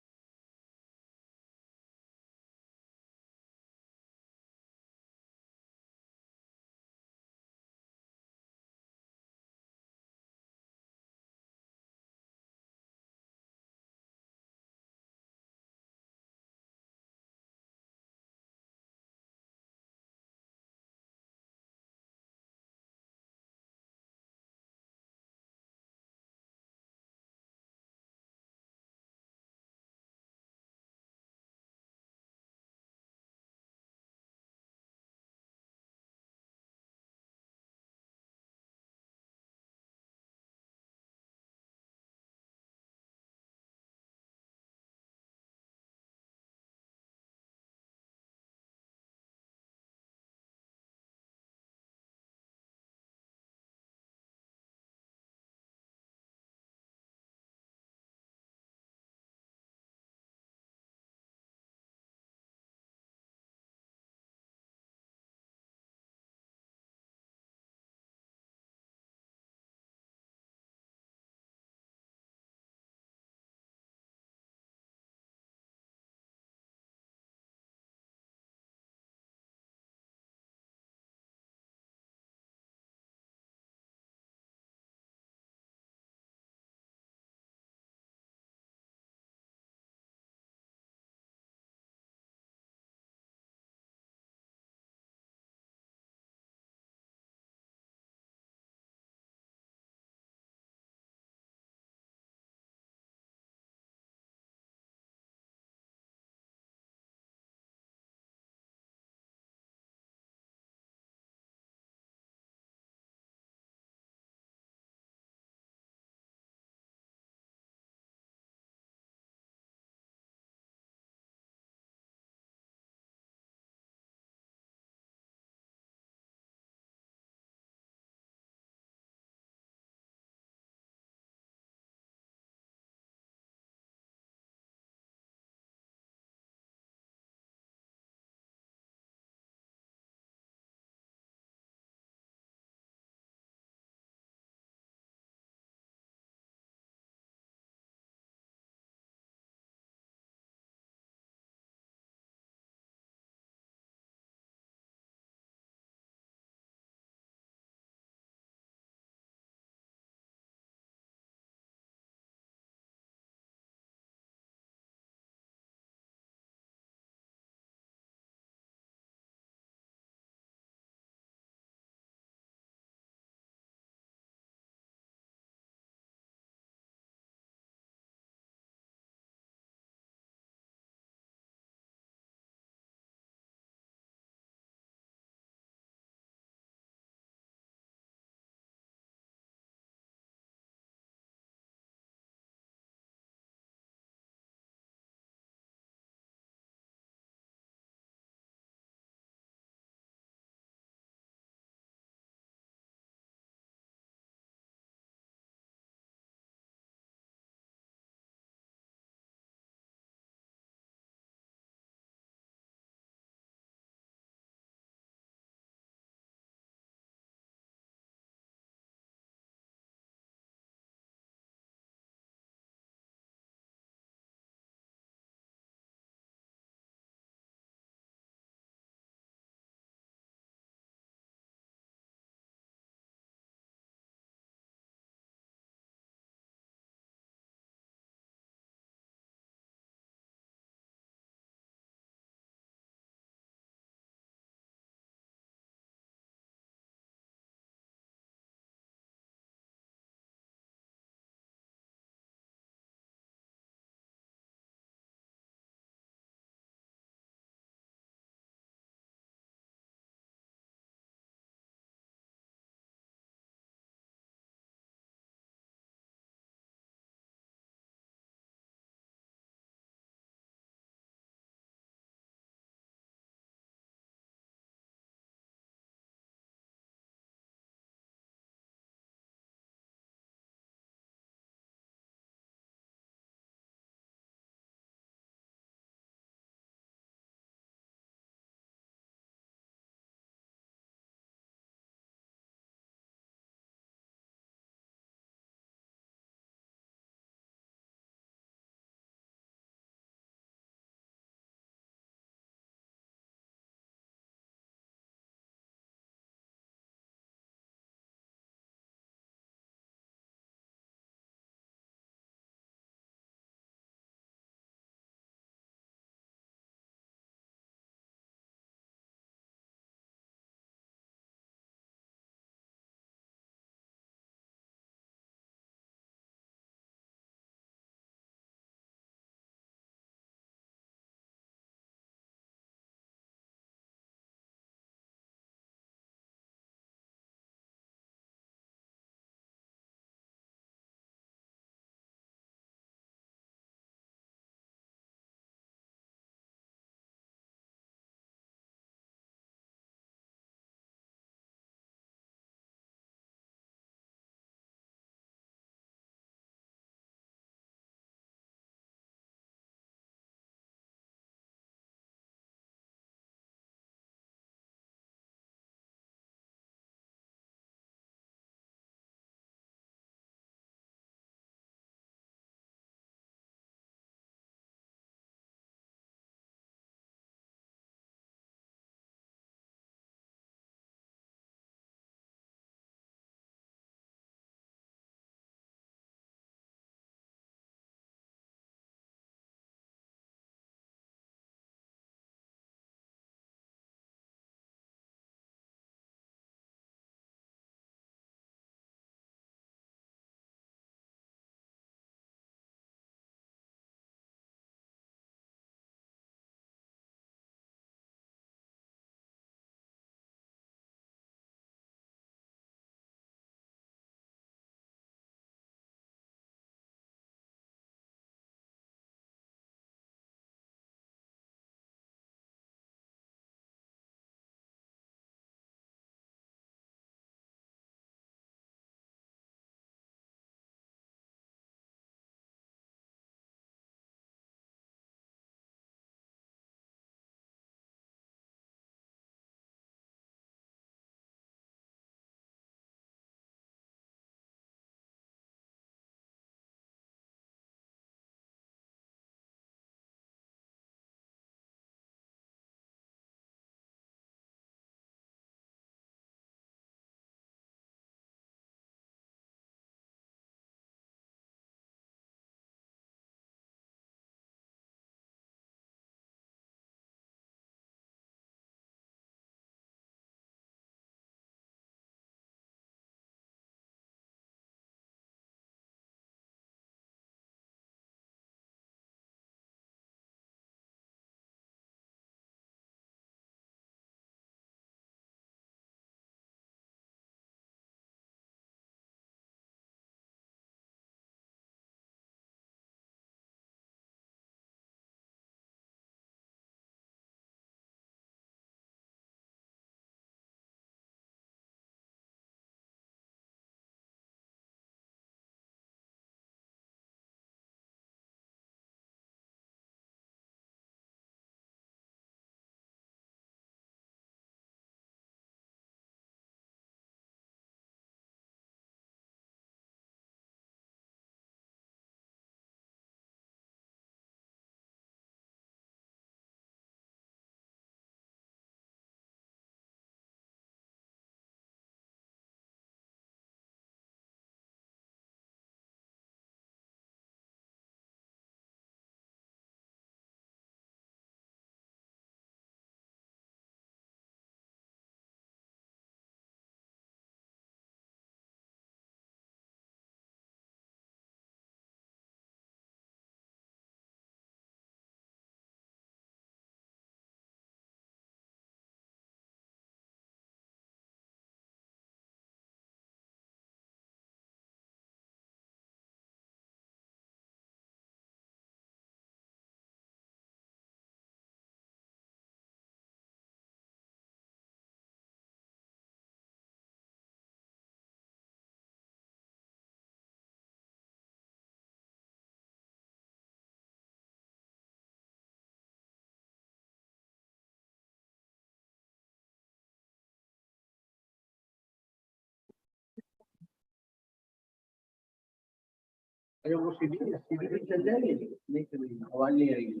अरे वो सीधी सीधी चल जाएगी, नहीं चलेगी, आवाज नहीं आएगी।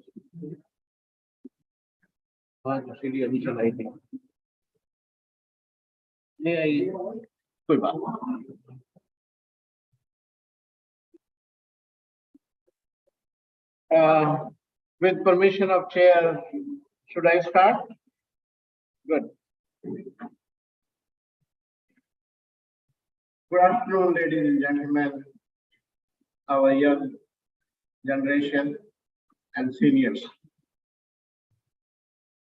हाँ तो सीधी अभी चलाई थी, नहीं आएगी, कोई बात नहीं। With permission of chair, should I start? Good. Good afternoon, ladies and gentlemen, our young generation and seniors.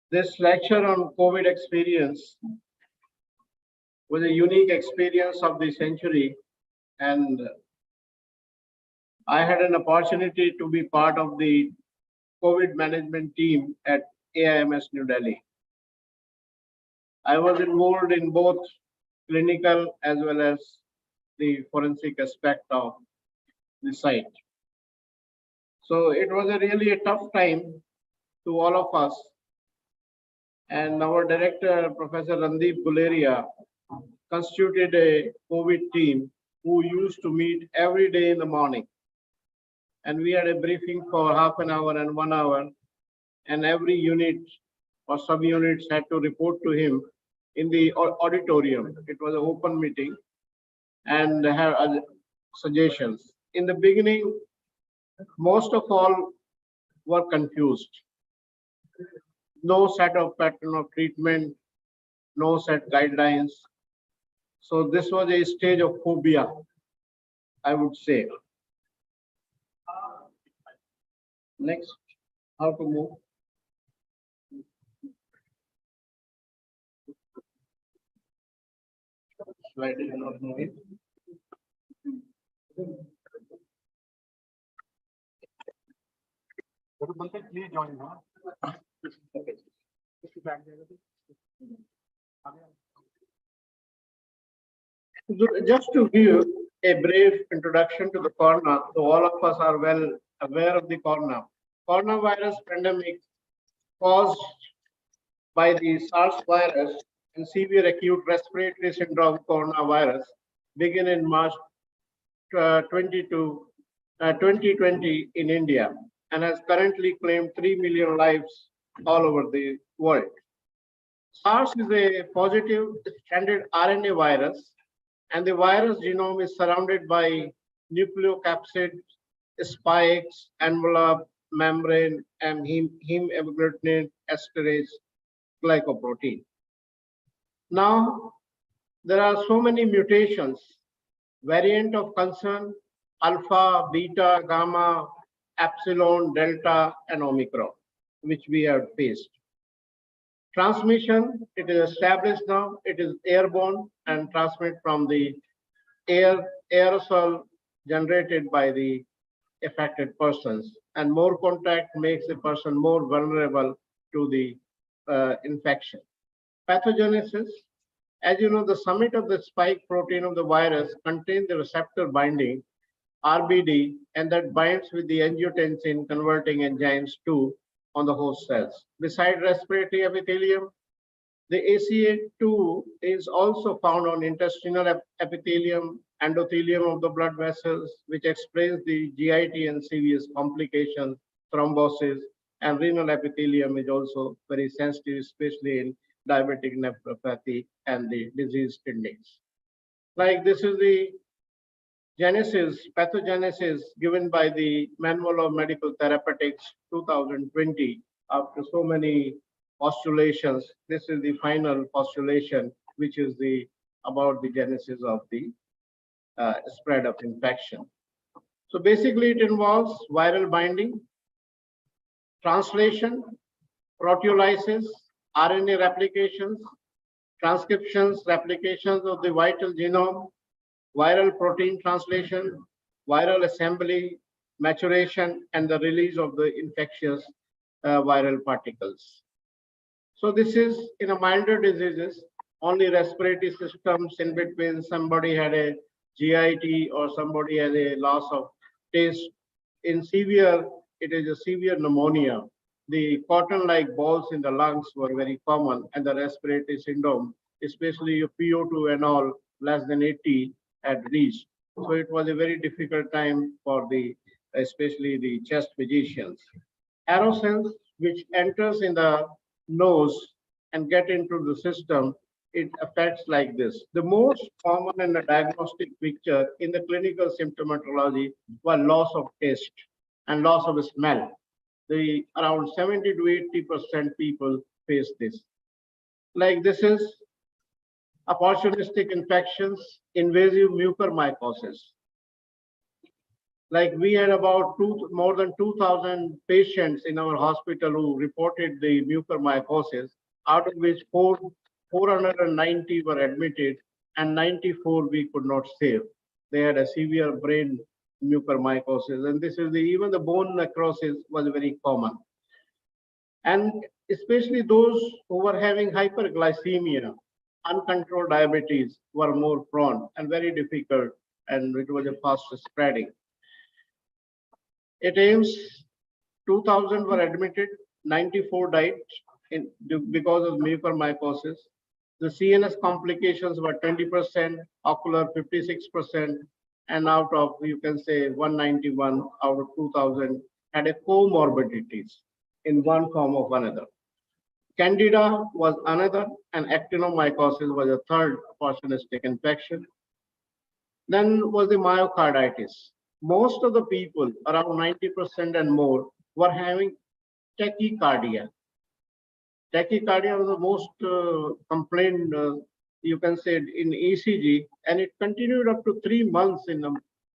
This lecture on COVID experience was a unique experience of the century, and I had an opportunity to be part of the COVID management team at AIMS New Delhi. I was involved in both clinical as well as the forensic aspect of the site. So it was really a tough time to all of us. And our director, Professor Randeep Guleria, constituted a COVID team who used to meet every day in the morning. And we had a briefing for half an hour and 1 hour, and every unit or sub-units had to report to him in the auditorium. It was an open meeting and have suggestions. In the beginning, most of all were confused. No set of pattern of treatment, no set guidelines. So this was a stage of phobia, I would say. Next, how to move. Slide is not moving. Please join. Okay. Just to give a brief introduction to the corona, so all of us are well aware of the coronavirus pandemic caused by the SARS virus and severe acute respiratory syndrome coronavirus began in March 2020 in India and has currently claimed 3 million lives all over the world. SARS is a positive stranded RNA virus, and the virus genome is surrounded by nucleocapsid, spikes, envelope, membrane, and heme esterase glycoprotein. Now, there are so many mutations, variant of concern, alpha, beta, gamma, epsilon, delta, and omicron, which we have faced. Transmission, it is established now, it is airborne and transmit from the aerosol generated by the affected persons, and more contact makes the person more vulnerable to the infection. Pathogenesis, as you know, the summit of the spike protein of the virus contains the receptor binding, RBD, and that binds with the angiotensin converting enzymes 2 on the host cells. Besides respiratory epithelium, the ACA2 is also found on intestinal epithelium, endothelium of the blood vessels, which explains the GIT and serious complications, thrombosis, and renal epithelium is also very sensitive, especially in diabetic nephropathy and the diseased kidneys. Like this is the pathogenesis given by the Manual of Medical Therapeutics 2020. After so many postulations, this is the final postulation, which is about the genesis of the spread of infection. So basically it involves viral binding, translation, proteolysis, RNA replications, transcriptions, replications of the vital genome, viral protein translation, viral assembly, maturation, and the release of the infectious viral particles. So this is in a milder diseases, only respiratory systems in between, somebody had a GIT or somebody has a loss of taste. In severe, it is a severe pneumonia. The cotton-like balls in the lungs were very common, and the respiratory syndrome, especially PO2 and all less than 80 had reached. So it was a very difficult time for especially the chest physicians. Aerosols, which enters in the nose and get into the system, it affects like this. The most common in the diagnostic picture in the clinical symptomatology was loss of taste and loss of smell. The around 70 to 80% people face this. Like this is opportunistic infections, invasive mucormycosis. Like we had about more than 2,000 patients in our hospital who reported the mucormycosis, out of which 490 were admitted and 94 we could not save. They had a severe brain mucormycosis, and this is even the bone necrosis was very common. And especially those who were having hyperglycemia, uncontrolled diabetes were more prone and very difficult, and it was a fast spreading. At AIMS, 2,000 were admitted, 94 died because of mucormycosis. The CNS complications were 20%, ocular 56%, and out of, you can say, 191 out of 2,000 had a comorbidities in one form or another. Candida was another, and actinomycosis was a third opportunistic infection. Then was the myocarditis. Most of the people, around 90% and more, were having tachycardia. Tachycardia was the most complained, you can say, in ECG, and it continued up to 3 months in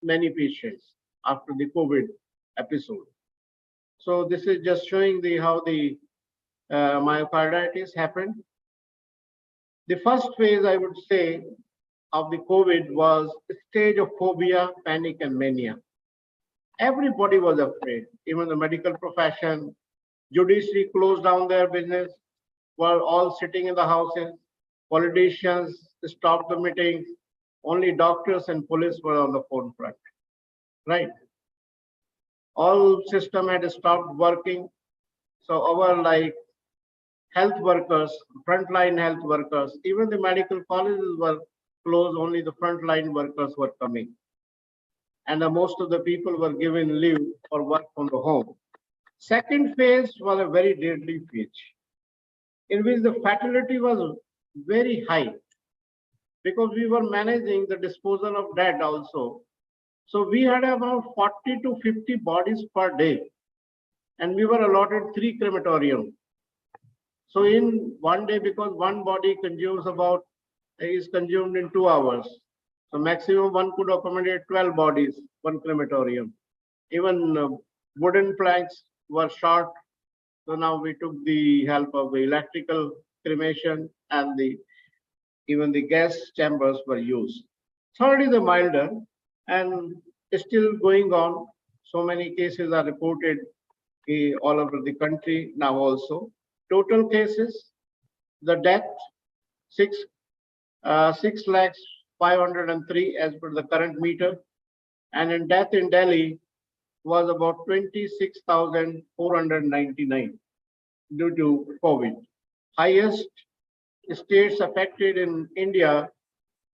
many patients after the COVID episode. So this is just showing how the myocarditis happened. The first phase, I would say, of the COVID was a stage of phobia, panic, and mania. Everybody was afraid, even the medical profession. Judiciary closed down their business, were all sitting in the houses. Politicians stopped the meetings. Only doctors and police were on the forefront, right? All system had stopped working. So our health workers, frontline health workers, even the medical colleges were closed, only the frontline workers were coming. And most of the people were given leave for work from the home. Second phase was a very deadly phase, in which the fatality was very high, because we were managing the disposal of dead also. So we had about 40 to 50 bodies per day, and we were allotted 3 crematoriums. So in one day, because one body is consumed in 2 hours. So maximum one could accommodate 12 bodies, one crematorium. Even wooden planks were short. So now we took the help of the electrical cremation, and even the gas chambers were used. Third is the milder and still going on. So many cases are reported all over the country now also. Total cases, the death, 6,503,000 as per the current meter, and in death in Delhi was about 26,499 due to COVID. Highest states affected in India: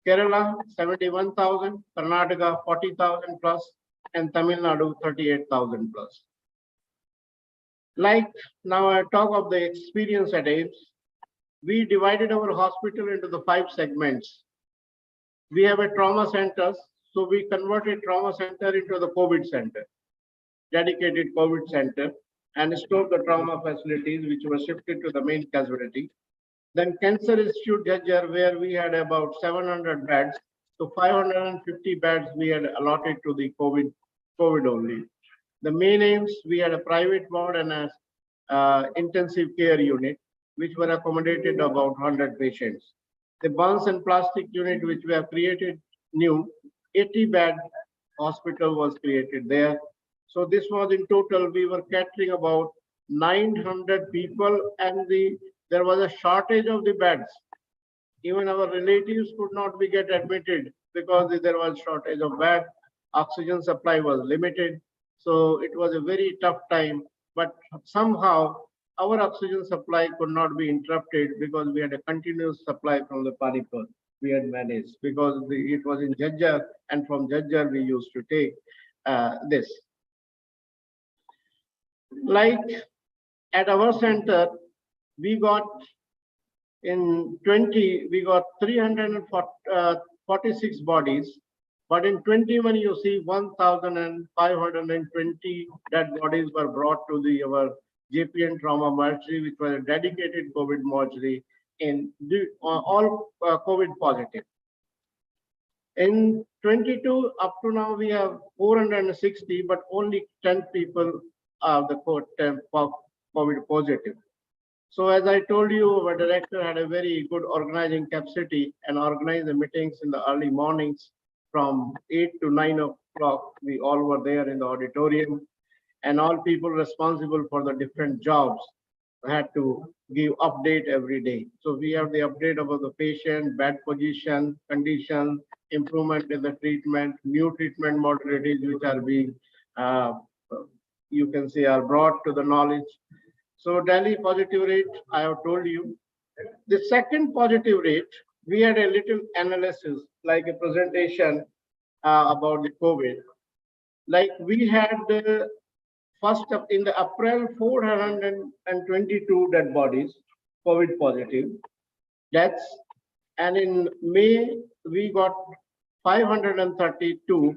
Kerala 71,000, Karnataka 40,000 plus, and Tamil Nadu 38,000 plus. Like now I talk of the experience at AIMS. We divided our hospital into the 5 segments. We have a trauma centers, so we converted trauma center into the COVID center, dedicated COVID center, and stored the trauma facilities which were shifted to the main casualty. Then Cancer Institute, Jhajjar, where we had about 700 beds, so 550 beds we had allotted to the COVID only. The main AIMS, we had a private ward and a intensive care unit, which were accommodated about 100 patients. The burns and plastic unit, which we have created new, 80-bed hospital was created there. So this was in total, we were catering about 900 people, and there was a shortage of the beds. Even our relatives could not get admitted because there was shortage of bed. Oxygen supply was limited. So it was a very tough time, but somehow our oxygen supply could not be interrupted because we had a continuous supply from the Panipat. we had managed because it was in Jajjar, and from Jajjar we used to take this. Like at our center, we got in 20, we got 346 bodies, but in 21 you see 1,520 dead bodies were brought to our JPN trauma mortuary, which was a dedicated COVID mortuary in all COVID positive. In 22, up to now, we have 460, but only 10 people are the COVID positive. So as I told you, our director had a very good organizing capacity and organized the meetings in the early mornings from 8 to 9 o'clock. We all were there in the auditorium, and all people responsible for the different jobs had to give update every day. So we have the update about the patient, bed position, condition, improvement in the treatment, new treatment modalities which are being, you can say, are brought to the knowledge. So Delhi positive rate, I have told you. The second positive rate, we had a little analysis, like a presentation about the COVID. Like we had the first of in the April 422 dead bodies, COVID positive deaths, and in May we got 532,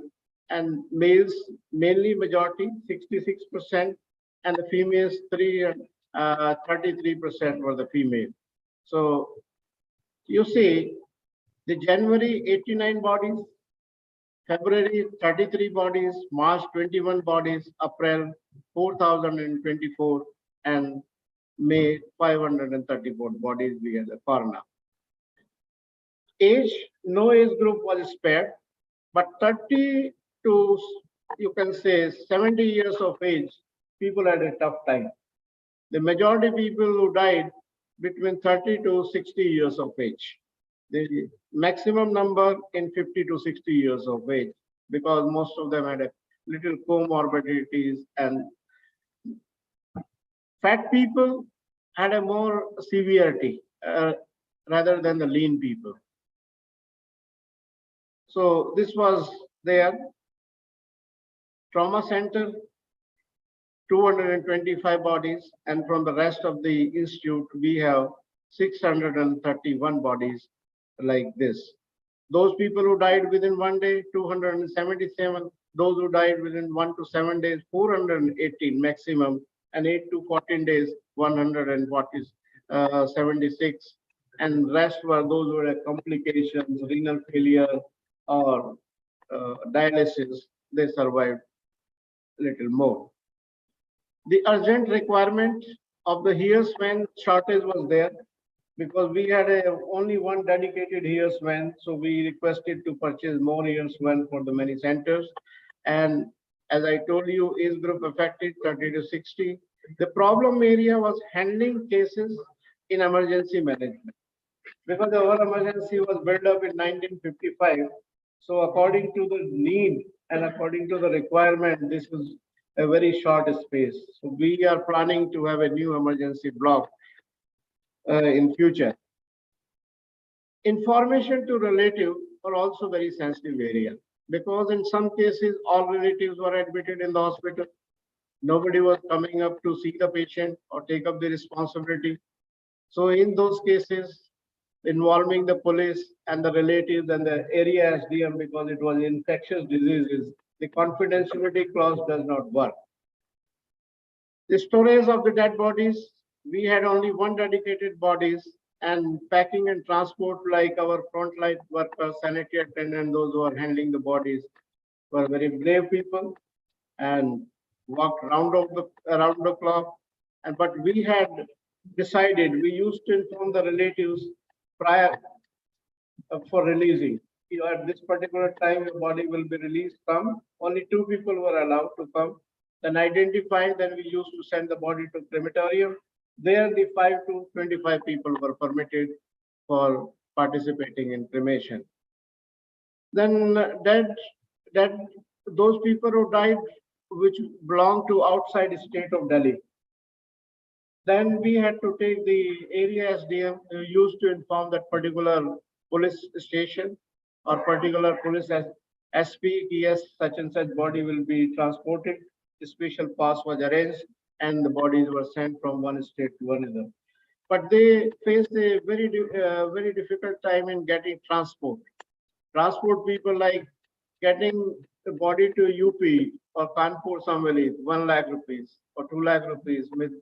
and males mainly majority 66%, and the females 33% were the female. So you see, the January 89 bodies, February 33 bodies, March 21 bodies, April 4,024, and May 534 bodies we had for now. Age, no age group was spared, but 30 to, you can say, 70 years of age, people had a tough time. The majority people who died between 30 to 60 years of age. The maximum number in 50 to 60 years of age, because most of them had a little comorbidities, and fat people had a more severity rather than the lean people. So this was their trauma center, 225 bodies, and from the rest of the institute, we have 631 bodies like this. Those people who died within 1 day, 277. Those who died within 1 to 7 days, 418 maximum, and 8 to 14 days, 176. And rest were those who had complications, renal failure, or dialysis. They survived a little more. The urgent requirement of the HERS van shortage was there, because we had only one dedicated HERS van, so we requested to purchase more HERS van for the many centers. And as I told you, age group affected 30 to 60. The problem area was handling cases in emergency management, because our emergency was built up in 1955. So according to the need and according to the requirement, this was a very short space. So we are planning to have a new emergency block in future. Information to relative are also very sensitive area, because in some cases all relatives were admitted in the hospital. Nobody was coming up to see the patient or take up the responsibility. So in those cases, involving the police and the relatives and the area SDM, because it was infectious diseases, the confidentiality clause does not work. The storage of the dead bodies, we had only one dedicated bodies, and packing and transport, like our frontline workers, sanitary attendants, those who are handling the bodies, were very brave people and worked around the clock. And but we had decided, we used to inform the relatives prior for releasing. At this particular time, your body will be released. Come, only 2 people were allowed to come. Then identified, then we used to send the body to crematorium. There, the 5 to 25 people were permitted for participating in cremation. Then those people who died, which belong to outside state of Delhi. Then we had to take the area SDM, used to inform that particular police station or particular police SP, yes, such and such body will be transported. A special pass was arranged and the bodies were sent from one state to another. But they faced a very difficult time in getting transport. Transport people like getting the body to UP or Kanpur somewhere is 1 lakh rupees or 2 lakh rupees with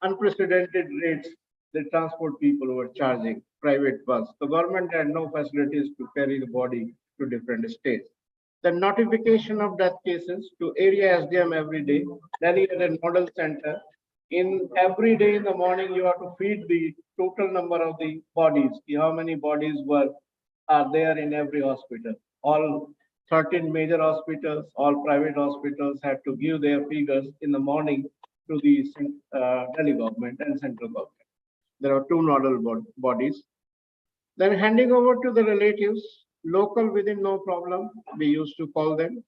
unprecedented rates. The transport people were charging private bus. The government had no facilities to carry the body to different states. The notification of death cases to area SDM every day. Delhi had a model center. In every day in the morning, you have to feed the total number of the bodies. How many bodies are there in every hospital? All 13 major hospitals, all private hospitals had to give their figures in the morning to the Delhi government and central government. There are two nodal bodies. Then handing over to the relatives, local within no problem, we used to call them.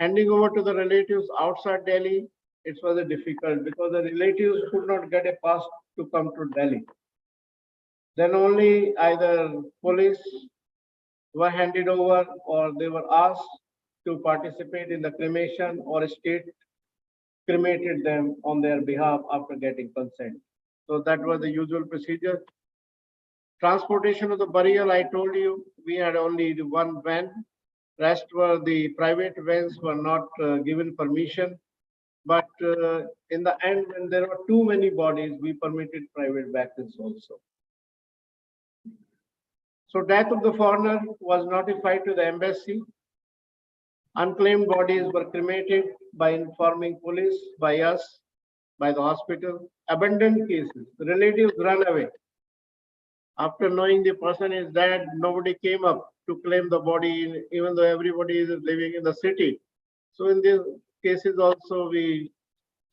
Handing over to the relatives outside Delhi, it was difficult because the relatives could not get a pass to come to Delhi. Then only either police were handed over or they were asked to participate in the cremation or a state cremated them on their behalf after getting consent. So that was the usual procedure. Transportation of the burial, I told you, we had only the one van. Rest were the private vans were not given permission. But in the end, when there were too many bodies, we permitted private vehicles also. So death of the foreigner was notified to the embassy. Unclaimed bodies were cremated by informing police, by us, by the hospital. Abandoned cases, relatives run away. After knowing the person is dead, nobody came up to claim the body, even though everybody is living in the city. So in these cases also, we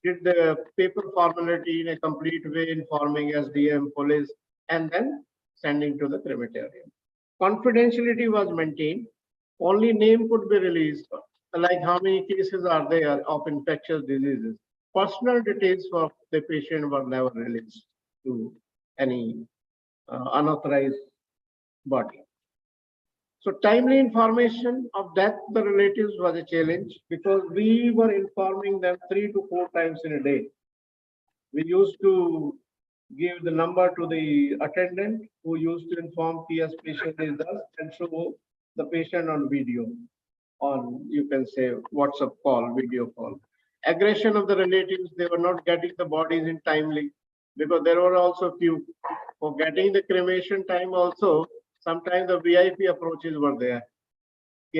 did the paper formality in a complete way, informing SDM, police, and then sending to the crematorium. Confidentiality was maintained. Only name could be released, like how many cases are there of infectious diseases. Personal details of the patient were never released to any unauthorized body. So timely information of death to the relatives was a challenge because we were informing them 3 to 4 times in a day. We used to give the number to the attendant who used to inform PS patient is thus and show the patient on video, on you can say WhatsApp call, video call. Aggression of the relatives, they were not getting the bodies in timely because there were also few for getting the cremation time also. Sometimes the VIP approaches were there.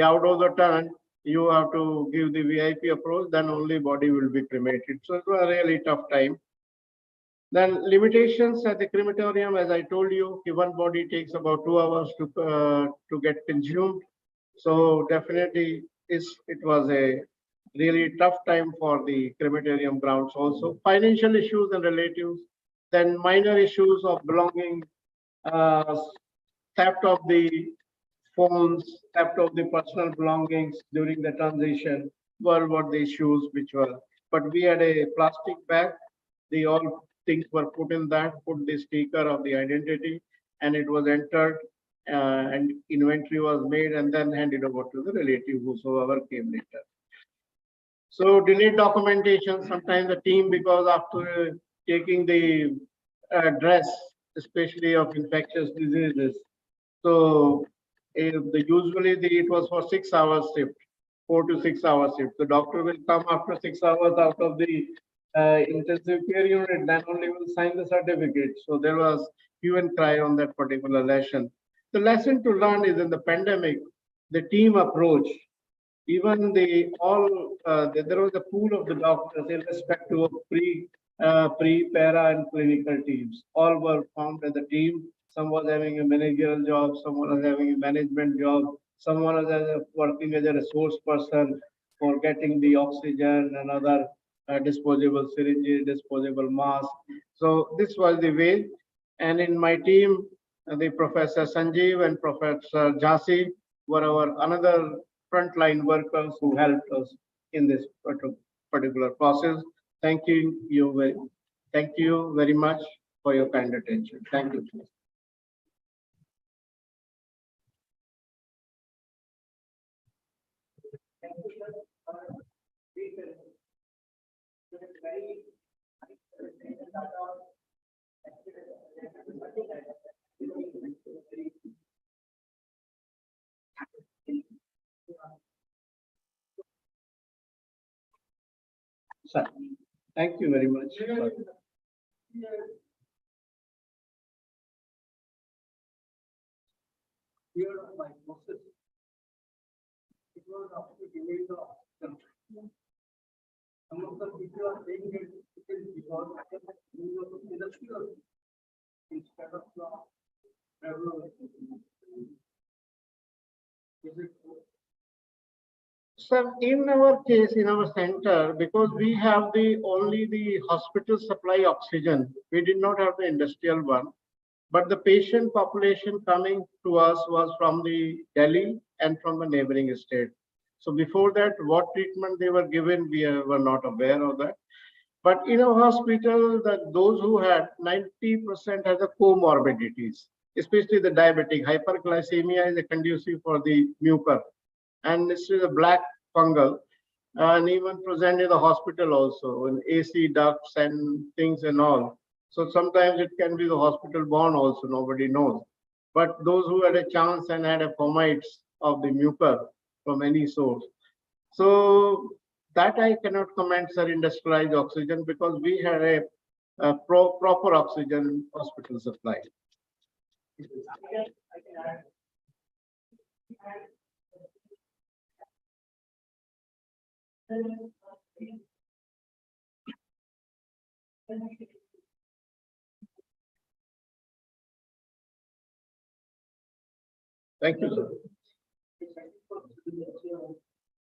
Out of the turn, you have to give the VIP approach, then only body will be cremated. So it was a really tough time. Then limitations at the crematorium, as I told you, one body takes about 2 hours to get consumed. So definitely it was a really tough time for the crematorium grounds also. Financial issues and relatives, then minor issues of belonging, theft of the phones, theft of the personal belongings during the transition were the issues which were. But we had a plastic bag. All things were put in that, put the sticker of the identity, and it was entered and inventory was made and then handed over to the relative whosoever came later. So delayed documentation, sometimes the team, because after taking the address, especially of infectious diseases, so usually it was for 6 hours shift, 4 to 6 hours shift. The doctor will come after 6 hours out of the intensive care unit, then only will sign the certificate. So there was hue and cry on that particular lesson. The lesson to learn is in the pandemic, the team approach. Even there was a pool of the doctors irrespective of pre, para, and clinical teams. All were formed as a team. Some was having a managerial job, someone was having a management job, someone was working as a resource person for getting the oxygen and other disposable syringes, disposable masks. So this was the way. And in my team, the Professor Sanjeev and Professor Jasi were our another frontline workers who helped us in this particular process. Thank you very much for your kind attention. Thank you. Sir, thank you very much. Here are my process. It was after giving the option. Some of the people are saying that it is because of the industrial instead of the regular. Is it true? Sir, in our case, in our center, because we have only the hospital supply oxygen, we did not have the industrial one. But the patient population coming to us was from the Delhi and from the neighboring state. So before that, what treatment they were given, we were not aware of that. But in our hospital, those who had 90% had the comorbidities, especially the diabetic. Hyperglycemia is a conducive for the mucor. And this is a black fungal, and even present in the hospital also, in AC ducts and things and all. So sometimes it can be the hospital borne also, nobody knows. But those who had a chance and had a fomites of the mucor from any source. So that I cannot comment, sir, industrialized oxygen, because we had a proper oxygen hospital supply. Thank you, sir.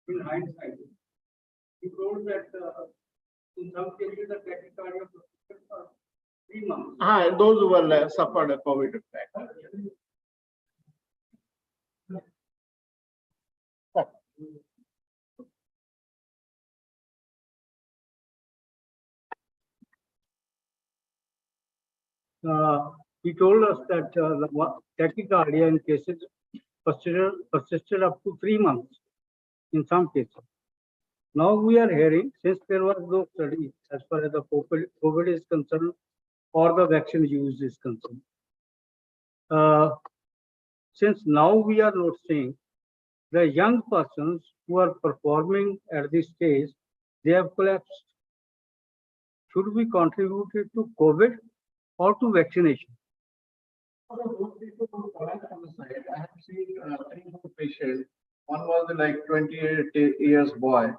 In hindsight, you told that in some cases the tachycardia for 3 months. Those who were suffered a COVID attack. He told us that the tachycardia in cases persisted up to 3 months in some cases. Now we are hearing, since there was no study as far as the COVID is concerned or the vaccine use is concerned. Since now we are not seeing the young persons who are performing at this stage, they have collapsed. Should we contribute it to COVID or to vaccination? I have seen 3 more patients. One was like 28 years boy,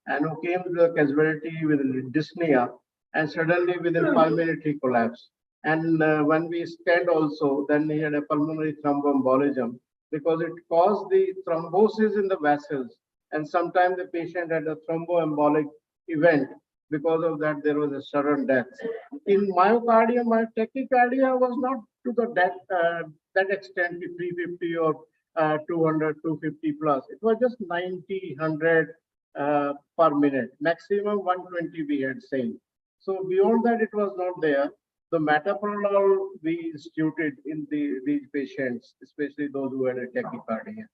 and who came to the casualty with dyspnea, and suddenly within 5 minutes he collapsed. And when we scanned also, then he had a pulmonary thromboembolism, because it caused the thrombosis in the vessels, and sometimes the patient had a thromboembolic event. Because of that, there was a sudden death. In myocardia, my tachycardia was not to the death that extent, 350 or 200, 250 plus. It was just 90, 100 per minute. Maximum 120 we had seen. So beyond that, it was not there. The metoprolol we instituted in these patients, especially those who had a tachycardia.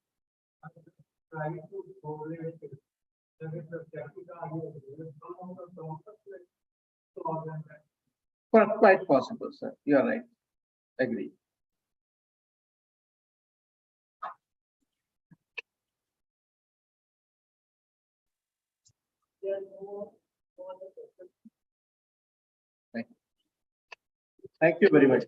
Quite possible, sir. You are right. Agree. Thank you very much.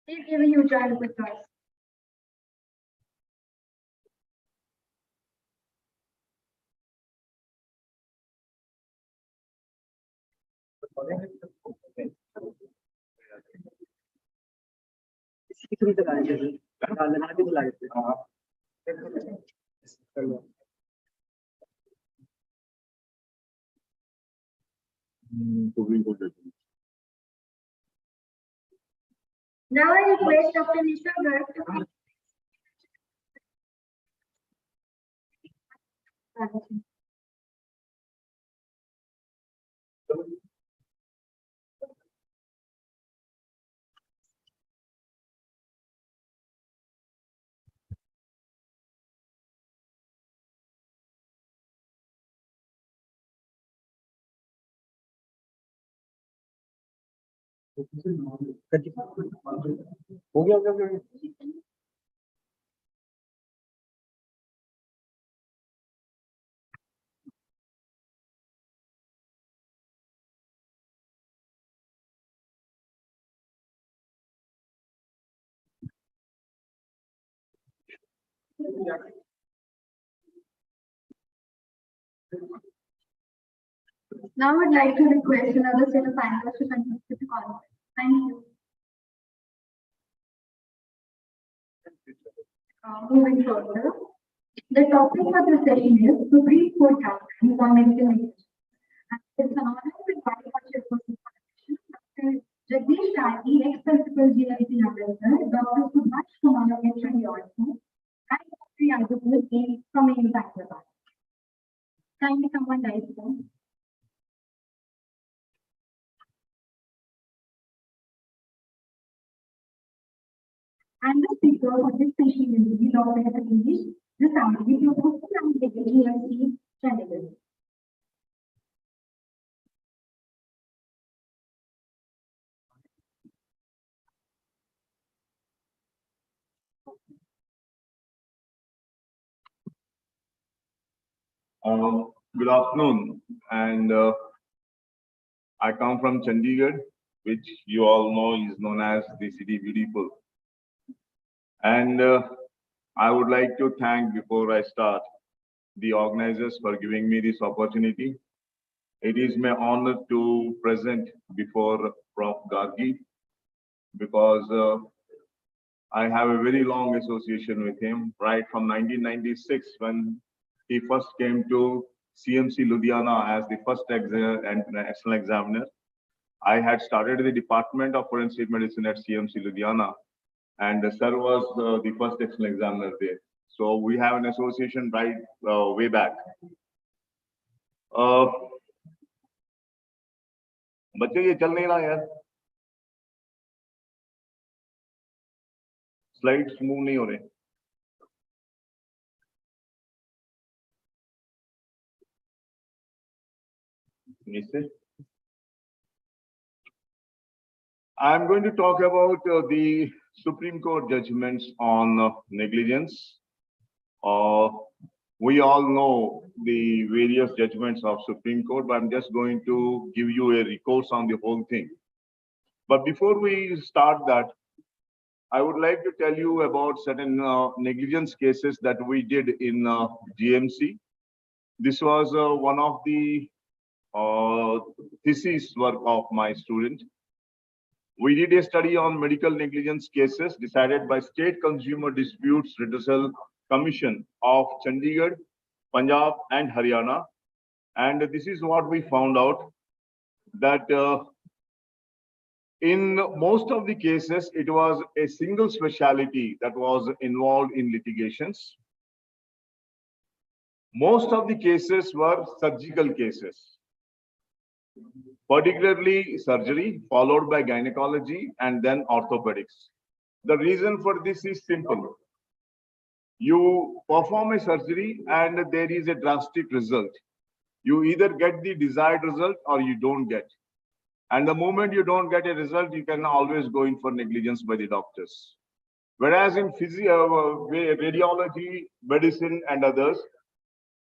Please give a huge round of applause. Now I request Dr. Nisha Garg to speak. हो गया Now I would like to request another set of panelists to continue with the conference. Thank you. Moving further, the topic for the session is Supreme Court guidelines on medical negligence. And it's an honor to invite our chairperson for the session, Dr. Jagdish Rani, ex-principal GMC Chamba, Dr. Subhash Kumar, veteran Yorkshire, and Dr. Yadupur Singh from Hyderabad. Kindly someone rise, sir. And the speaker for this session will be Dr. Jagdish, the family professor and GMC Chamba. Good afternoon, and I come from Chandigarh, which you all know is known as the City Beautiful. And I would like to thank, before I start, the organizers for giving me this opportunity. It is my honor to present before Prof. Gargi, because I have a very long association with him, right from 1996, when he first came to CMC Ludhiana as the first external examiner. I had started the Department of Forensic Medicine at CMC Ludhiana, and sir was the first external examiner there. So we have an association right way back. बच्चे ये चल नहीं रहा यार, slides move नहीं हो रहे. I'm going to talk about the Supreme Court judgments on negligence. We all know the various judgments of Supreme Court, but I'm just going to give you a recourse on the whole thing. But before we start that, I would like to tell you about certain negligence cases that we did in GMC. This was one of the thesis work of my student. We did a study on medical negligence cases decided by State Consumer Disputes Redressal Commission of Chandigarh, Punjab and Haryana. And this is what we found out, that in most of the cases, it was a single specialty that was involved in litigations. Most of the cases were surgical cases, particularly surgery, followed by gynecology and then orthopedics. The reason for this is simple. You perform a surgery and there is a drastic result. You either get the desired result or you don't get. And the moment you don't get a result, you can always go in for negligence by the doctors. Whereas in radiology, medicine and others,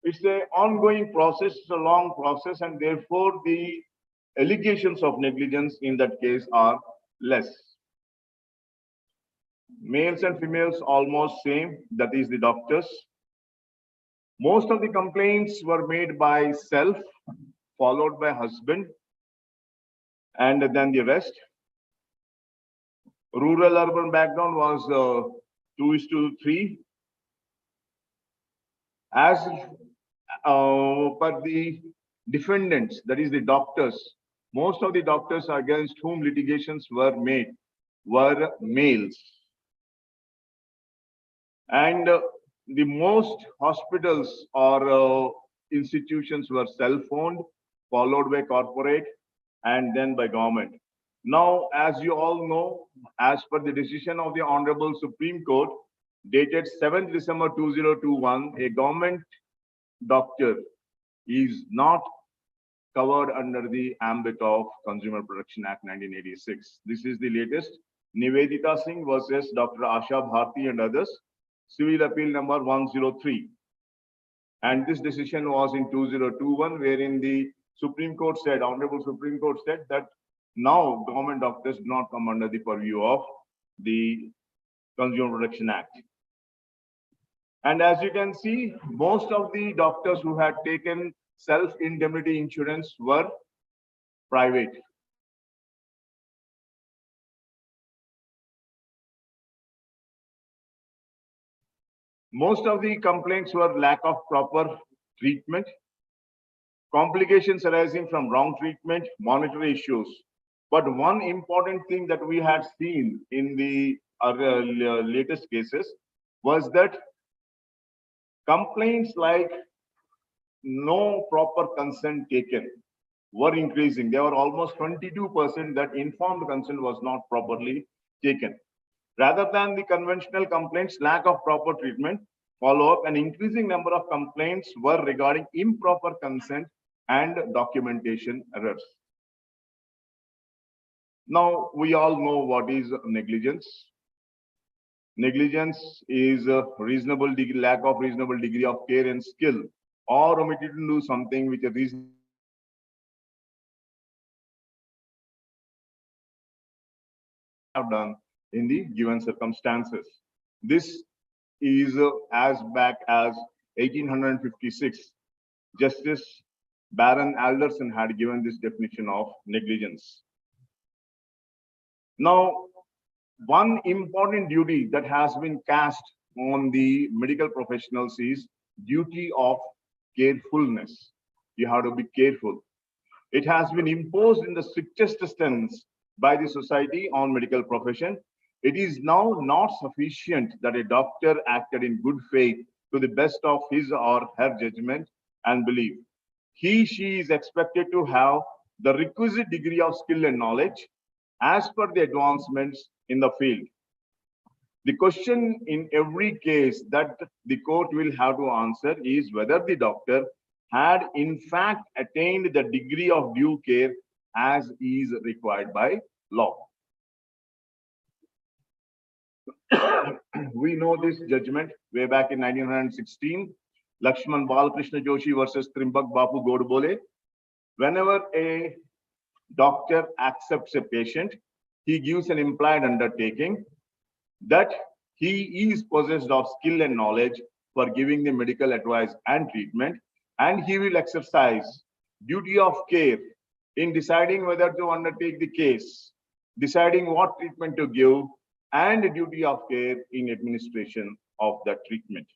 it's an ongoing process, it's a long process, and therefore the allegations of negligence in that case are less. Males and females almost same, that is the doctors. Most of the complaints were made by self, followed by husband, and then the rest. Rural-urban background was 2:3. As per the defendants, that is the doctors, most of the doctors against whom litigations were made were males. And the most hospitals or institutions were self-owned, followed by corporate, and then by government. Now, as you all know, as per the decision of the Honorable Supreme Court, dated 7th December 2021, a government doctor is not covered under the ambit of Consumer Protection Act 1986. This is the latest. Nivedita Singh versus Dr. Asha Bharti and others, Civil Appeal number 103. And this decision was in 2021, wherein the Supreme Court said, Honorable Supreme Court said that now government doctors do not come under the purview of the Consumer Protection Act. And as you can see, most of the doctors who had taken self-indemnity insurance were private. Most of the complaints were lack of proper treatment, complications arising from wrong treatment, monetary issues. But one important thing that we had seen in the latest cases was that complaints like no proper consent taken were increasing. There were almost 22% that informed consent was not properly taken. Rather than the conventional complaints, lack of proper treatment, follow-up, an increasing number of complaints were regarding improper consent and documentation errors. Now, we all know what is negligence. Negligence is a reasonable degree, lack of reasonable degree of care and skill, or omitted to do something which a reason have done in the given circumstances. This is as back as 1856. Justice Baron Alderson had given this definition of negligence. Now, one important duty that has been cast on the medical professionals is duty of carefulness. You have to be careful. It has been imposed in the strictest sense by the society on medical profession. It is now not sufficient that a doctor acted in good faith to the best of his or her judgment and belief. She is expected to have the requisite degree of skill and knowledge as per the advancements in the field. The question in every case that the court will have to answer is whether the doctor had in fact attained the degree of due care as is required by law. We know this judgment way back in 1916, Lakshman Balkrishna Joshi versus Trimbak Bapu Godbole. Whenever a doctor accepts a patient, he gives an implied undertaking that he is possessed of skill and knowledge for giving the medical advice and treatment, and he will exercise duty of care in deciding whether to undertake the case, deciding what treatment to give, and duty of care in administration of that treatment.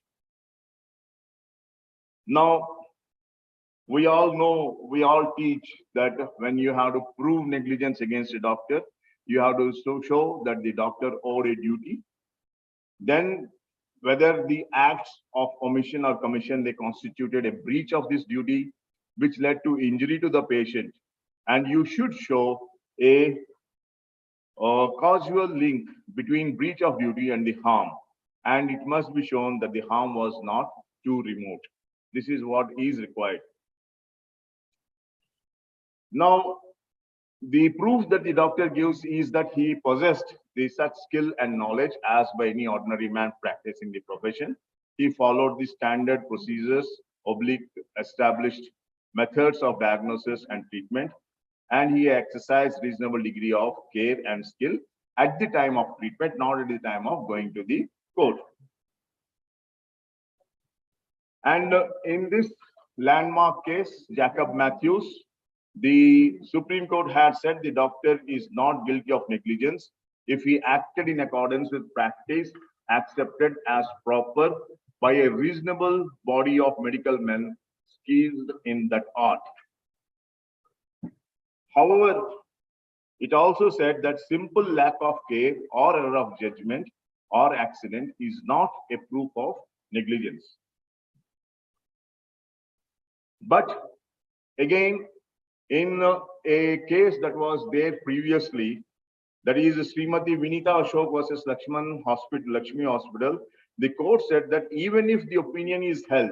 Now, we all know, we all teach that when you have to prove negligence against a doctor, you have to show that the doctor owed a duty. Then, whether the acts of omission or commission, they constituted a breach of this duty, which led to injury to the patient. And you should show a causal link between breach of duty and the harm. And it must be shown that the harm was not too remote. This is what is required. Now, the proof that the doctor gives is that he possessed the such skill and knowledge as by any ordinary man practicing the profession. He followed the standard procedures, established methods of diagnosis and treatment, and he exercised reasonable degree of care and skill at the time of treatment, not at the time of going to the court. And in this landmark case, Jacob Matthews, the Supreme Court had said the doctor is not guilty of negligence if he acted in accordance with practice accepted as proper by a reasonable body of medical men skilled in that art. However, it also said that simple lack of care or error of judgment or accident is not a proof of negligence. But again, in a case that was there previously, that is Srimati Vinita Ashok versus Lakshmi Hospital, the court said that even if the opinion is held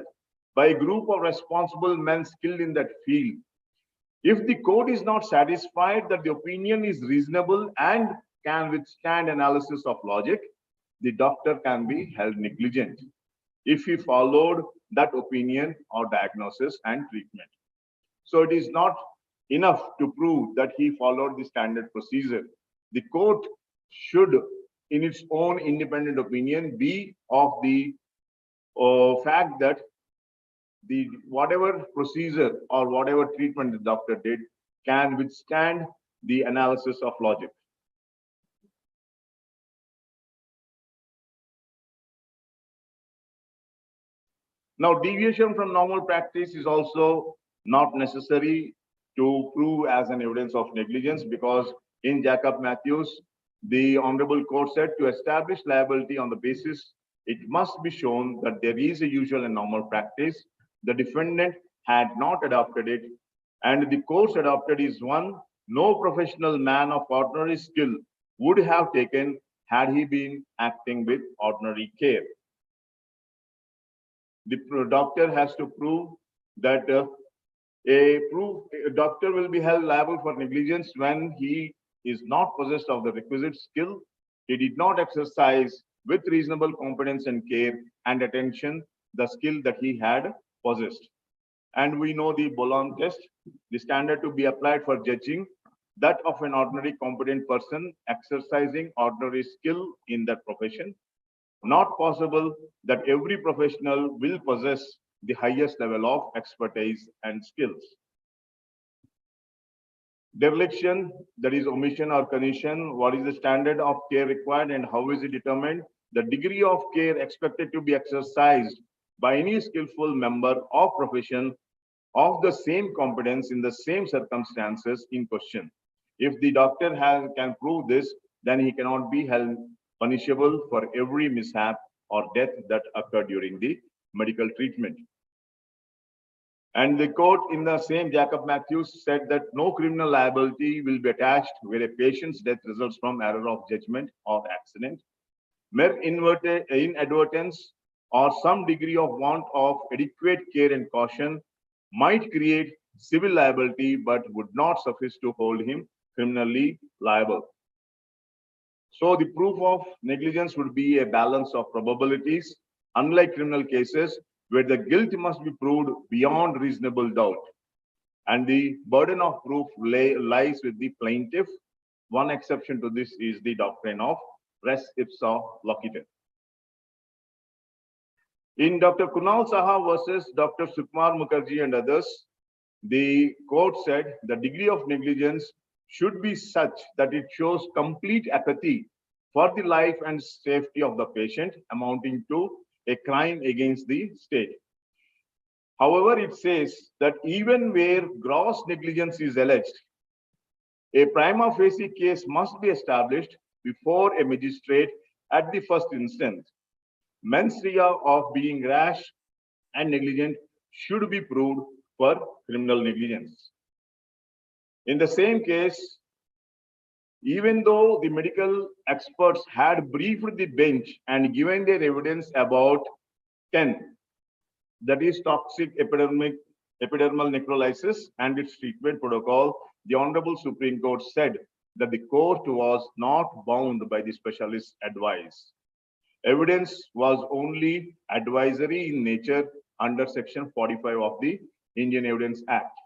by a group of responsible men skilled in that field, If the court is not satisfied that the opinion is reasonable and can withstand analysis of logic, the doctor can be held negligent if he followed that opinion or diagnosis and treatment. So it is not enough to prove that he followed the standard procedure. The court should, in its own independent opinion, be of the fact that the whatever procedure or whatever treatment the doctor did can withstand the analysis of logic. Now, deviation from normal practice is also not necessary to prove as an evidence of negligence, because in Jacob Matthews, the Honorable Court said to establish liability on the basis it must be shown that there is a usual and normal practice. The defendant had not adopted it, and the course adopted is one no professional man of ordinary skill would have taken had he been acting with ordinary care. The doctor has to prove that a doctor will be held liable for negligence when he is not possessed of the requisite skill. He did not exercise with reasonable competence and care and attention the skill that he had possessed. And we know the Bologna test, the standard to be applied for judging that of an ordinary competent person exercising ordinary skill in that profession. Not possible that every professional will possess the highest level of expertise and skills. Dereliction, that is omission or commission. What is the standard of care required and how is it determined? The degree of care expected to be exercised by any skillful member of profession of the same competence in the same circumstances in question. If the doctor can prove this, then he cannot be held punishable for every mishap or death that occurred during the medical treatment. And the court in the same Jacob Matthews said that no criminal liability will be attached where a patient's death results from error of judgment or accident. Mere inadvertence or some degree of want of adequate care and caution might create civil liability but would not suffice to hold him criminally liable. So the proof of negligence would be a balance of probabilities, unlike criminal cases where the guilt must be proved beyond reasonable doubt. And the burden of proof lies with the plaintiff. One exception to this is the doctrine of res ipsa loquitur. In Dr. Kunal Saha versus Dr. Sukumar Mukherjee and others, the court said the degree of negligence should be such that it shows complete apathy for the life and safety of the patient, amounting to a crime against the state. However, it says that even where gross negligence is alleged, a prima facie case must be established before a magistrate at the first instance. Mens rea of being rash and negligent should be proved for criminal negligence. In the same case, even though the medical experts had briefed the bench and given their evidence about 10, that is toxic epidermal necrolysis and its treatment protocol, the Honorable Supreme Court said that the court was not bound by the specialist's advice. Evidence was only advisory in nature under Section 45 of the Indian Evidence Act.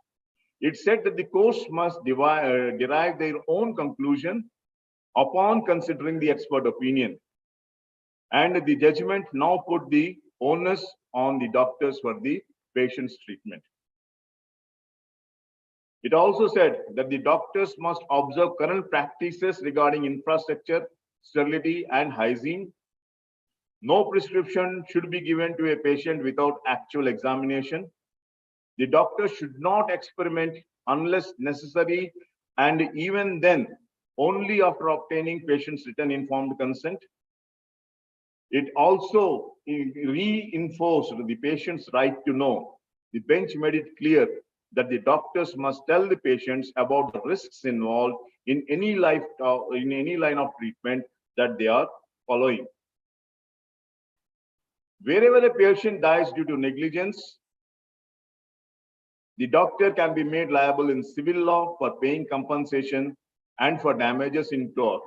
It said that the courts must derive their own conclusion upon considering the expert opinion. And the judgment now put the onus on the doctors for the patient's treatment. It also said that the doctors must observe current practices regarding infrastructure, sterility, and hygiene. No prescription should be given to a patient without actual examination. The doctor should not experiment unless necessary, and even then, only after obtaining patient's written informed consent. It also reinforced the patient's right to know. The bench made it clear that the doctors must tell the patients about the risks involved in any line of treatment that they are following. Wherever a patient dies due to negligence, The doctor can be made liable in civil law for paying compensation and for damages in tort.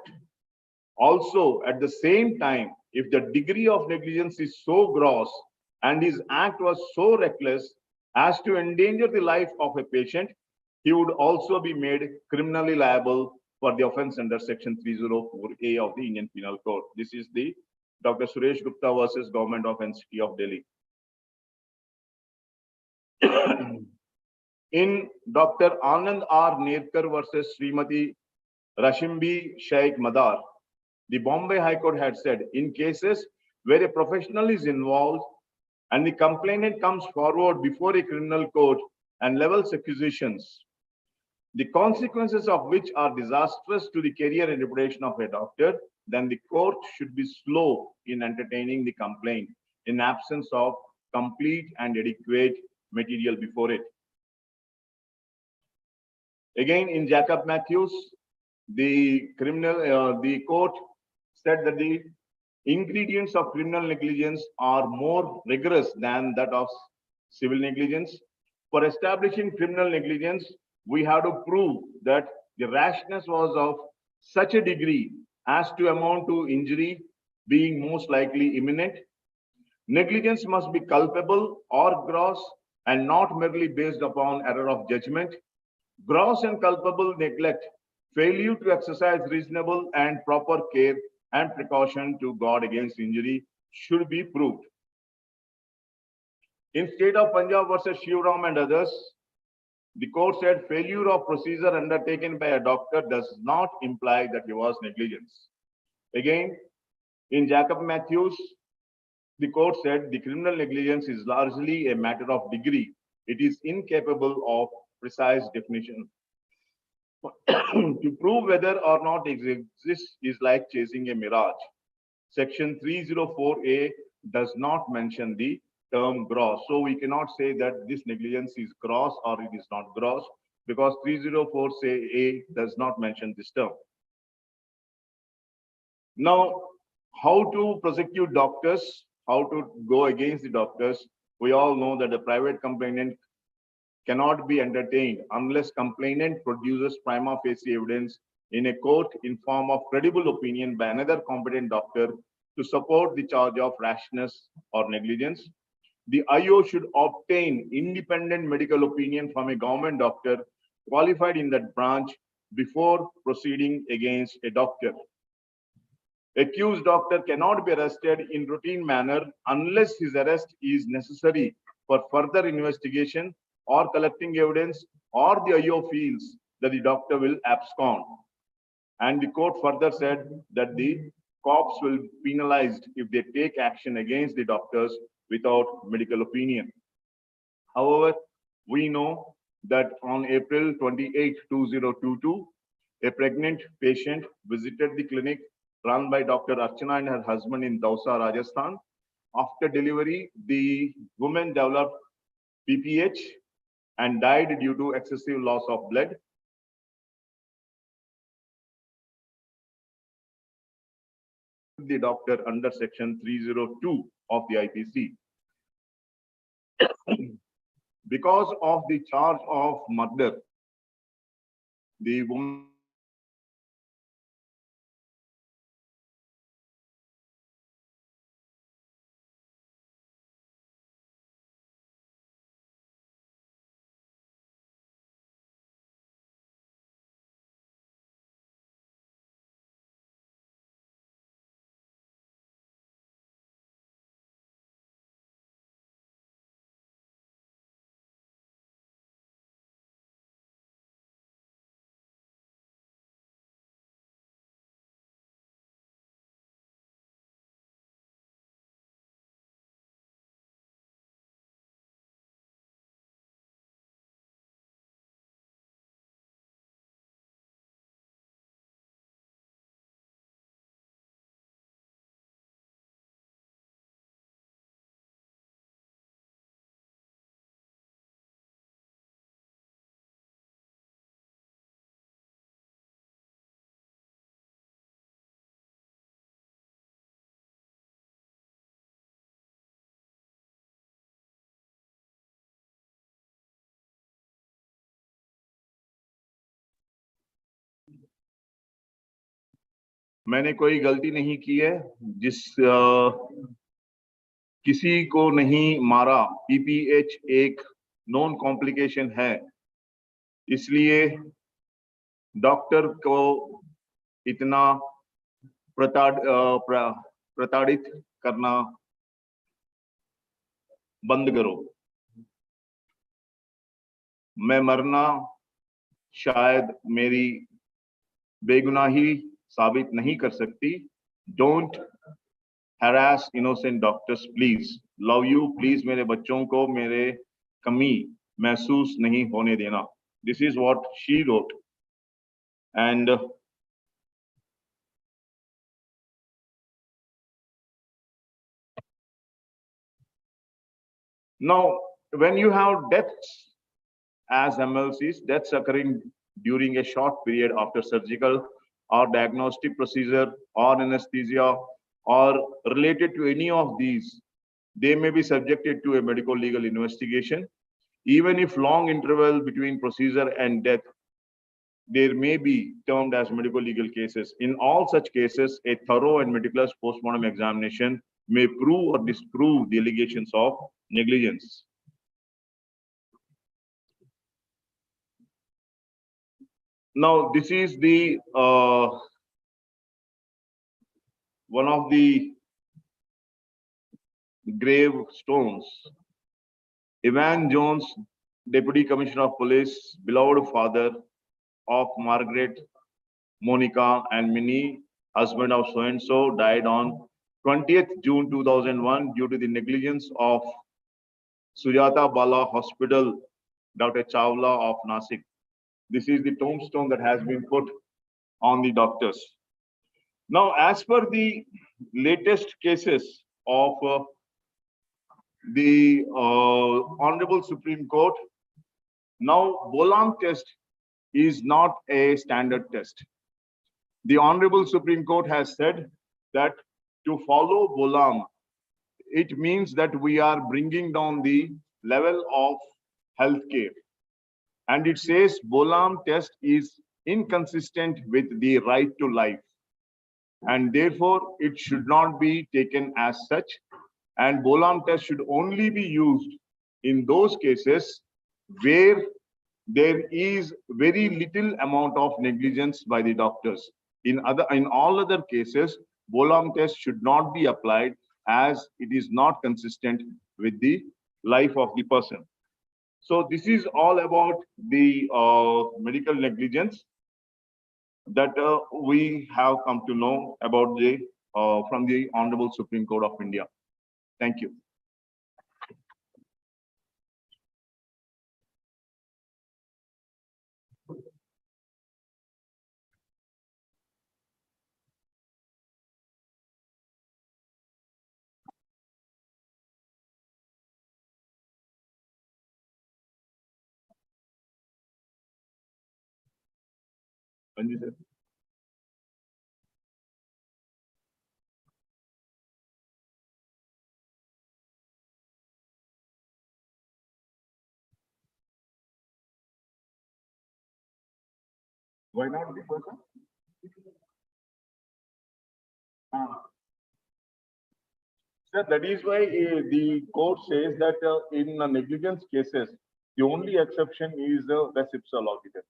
Also, at the same time, if the degree of negligence is so gross and his act was so reckless as to endanger the life of a patient, he would also be made criminally liable for the offense under section 304A of the Indian Penal Code. This is the Dr. Suresh Gupta versus Government of NCT of Delhi. In Dr. Anand R. Nerkar versus Srimati Rashimbi Sheikh Madar, the Bombay High Court had said, in cases where a professional is involved and the complainant comes forward before a criminal court and levels accusations, the consequences of which are disastrous to the career and reputation of a doctor, then the court should be slow in entertaining the complaint in absence of complete and adequate material before it. Again, in Jacob Matthews, the court said that the ingredients of criminal negligence are more rigorous than that of civil negligence. For establishing criminal negligence, we have to prove that the rashness was of such a degree as to amount to injury being most likely imminent. Negligence must be culpable or gross and not merely based upon error of judgment. Gross and culpable neglect, failure to exercise reasonable and proper care and precaution to guard against injury should be proved. In state of Punjab versus Shivram and others, the court said failure of procedure undertaken by a doctor does not imply that he was negligence. Again, in Jacob Matthews, the court said the criminal negligence is largely a matter of degree. It is incapable of precise definition. To prove whether or not it exists is like chasing a mirage. Section 304A does not mention the term gross. So we cannot say that this negligence is gross or it is not gross because 304A does not mention this term. Now, how to prosecute doctors, how to go against the doctors? We all know that the private complainant cannot be entertained unless complainant produces prima facie evidence in a court in form of credible opinion by another competent doctor to support the charge of rashness or negligence. The IO should obtain independent medical opinion from a government doctor qualified in that branch before proceeding against a doctor. Accused doctor cannot be arrested in routine manner unless his arrest is necessary for further investigation or collecting evidence, or the IO feels that the doctor will abscond. And the court further said that the cops will be penalized if they take action against the doctors without medical opinion. However, we know that on April 28, 2022, a pregnant patient visited the clinic run by Dr. Archana and her husband in Dausa, Rajasthan. After delivery, the woman developed PPH and died due to excessive loss of blood. The doctor under section 302 of the IPC. Because of the charge of murder, the woman मैंने कोई गलती नहीं की है, किसी को नहीं मारा। पीपीएच एक नॉन कॉम्प्लिकेशन है, इसलिए डॉक्टर को इतना प्रताड़ित करना बंद करो। मैं मरना शायद मेरी बेगुनाही साबित नहीं कर सकती। Don't harass innocent doctors, please. Love you, please. मेरे बच्चों को मेरे कमी महसूस नहीं होने देना. This is what she wrote. And now, when you have deaths as MLCs, deaths occurring during a short period after surgical or diagnostic procedure or anesthesia or related to any of these, they may be subjected to a medical legal investigation. Even if long interval between procedure and death, there may be termed as medical legal cases. In all such cases, a thorough and meticulous postmortem examination may prove or disprove the allegations of negligence. Now, this is the one of the grave stones. Evan Jones, Deputy Commissioner of Police, beloved father of Margaret, Monica, and Minnie, husband of so-and-so, died on 20th June 2001 due to the negligence of Sujata Bala Hospital, Dr. Chawla of Nasik. This is the tombstone that has been put on the doctors. Now, as per the latest cases of the Honorable Supreme Court, now Bolam test is not a standard test. The Honorable Supreme Court has said that to follow Bolam, it means that we are bringing down the level of healthcare. And it says Bolam test is inconsistent with the right to life. And therefore, it should not be taken as such. And Bolam test should only be used in those cases where there is very little amount of negligence by the doctors. In all other cases, Bolam test should not be applied as it is not consistent with the life of the person. So this is all about the medical negligence that we have come to know about the from the Honorable Supreme Court of India. Thank you. Anji sir. Why not the person? Sir, that is why the court says that in negligence cases, the only exception is res ipsa loquitur.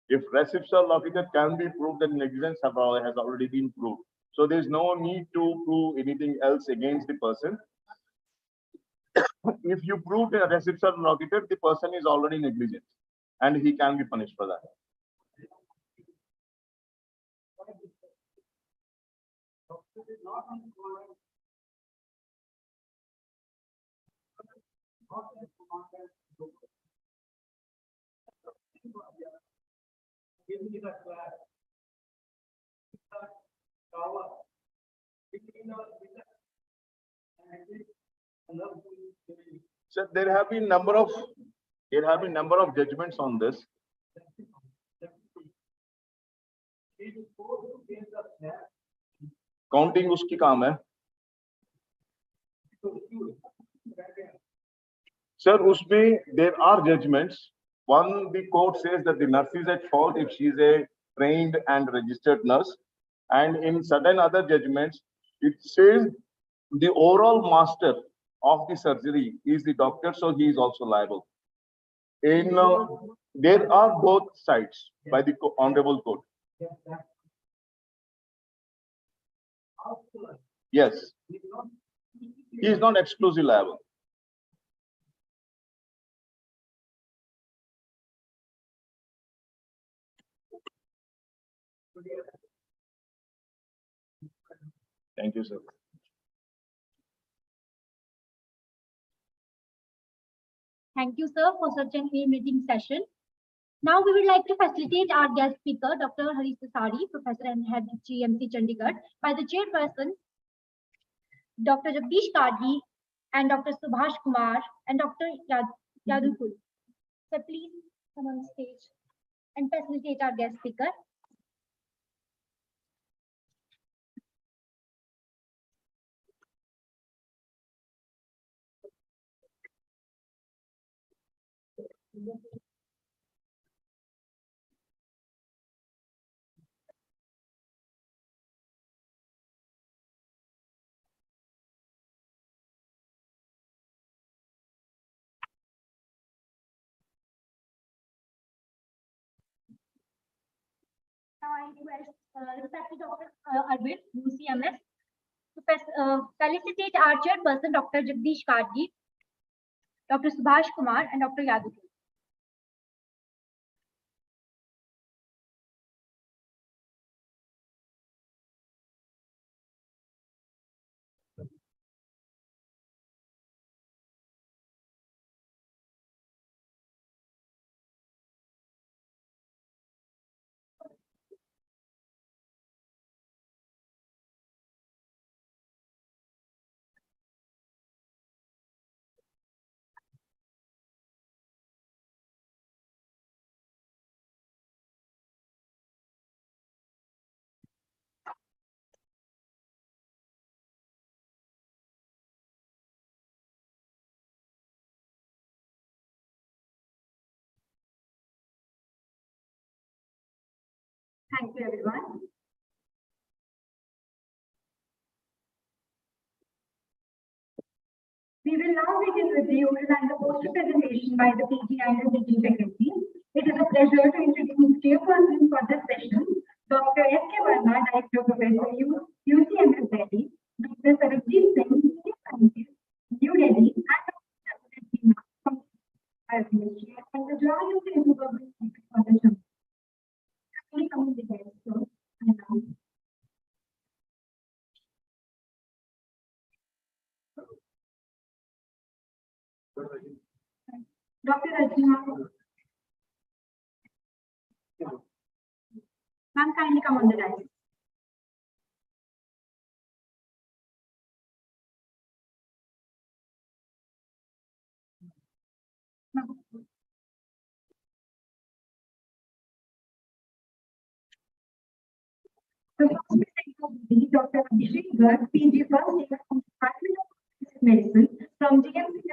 If res ipsa loquitur can be proved, then negligence has already been proved. So there is no need to prove anything else against the person. If you prove a res ipsa loquitur, the person is already negligent and he can be punished for that. So there have been number of judgments on this. Counting uski काम है. Sir, usme there are judgments. One, the court says that the nurse is at fault if she is a trained and registered nurse. And in certain other judgments, it says the overall master of the surgery is the doctor, so he is also liable. There are both sides by the honorable court. Yes, he is not exclusively liable. Thank you, sir. Thank you, sir, for such an illuminating session. Now we would like to facilitate our guest speaker, Dr. Harish Sari, Professor and Head GMC Chandigarh, by the chairperson, Dr. Jagdish Kargi, and Dr. Subhash Kumar, and Dr. Yadukul. So please come on stage and facilitate our guest speaker. Now I request respected Dr. Arvind, UCMS, to felicitate our chairperson, Dr. Jagdish Kargi, Dr. Subhash Kumar, and Dr. Yadukul. Thank you, everyone. We will now begin with the oral and the poster presentation by the PG and the PG faculty. It is a pleasure to introduce chairperson for this session, Dr. S.K. Verma, Director Professor, UCMS Delhi, Dr. Sarabjit Singh, Chief Scientist, New Delhi, and Dr. Singh from Ministry, and the Joint Institute of for the Chamba. Please come in the guest, sir. Dr. Rajna. Ma'am, kindly come on the dais. The first presenter will be Dr. Abhishek Garg, PG first year from Department of Medicine from GMC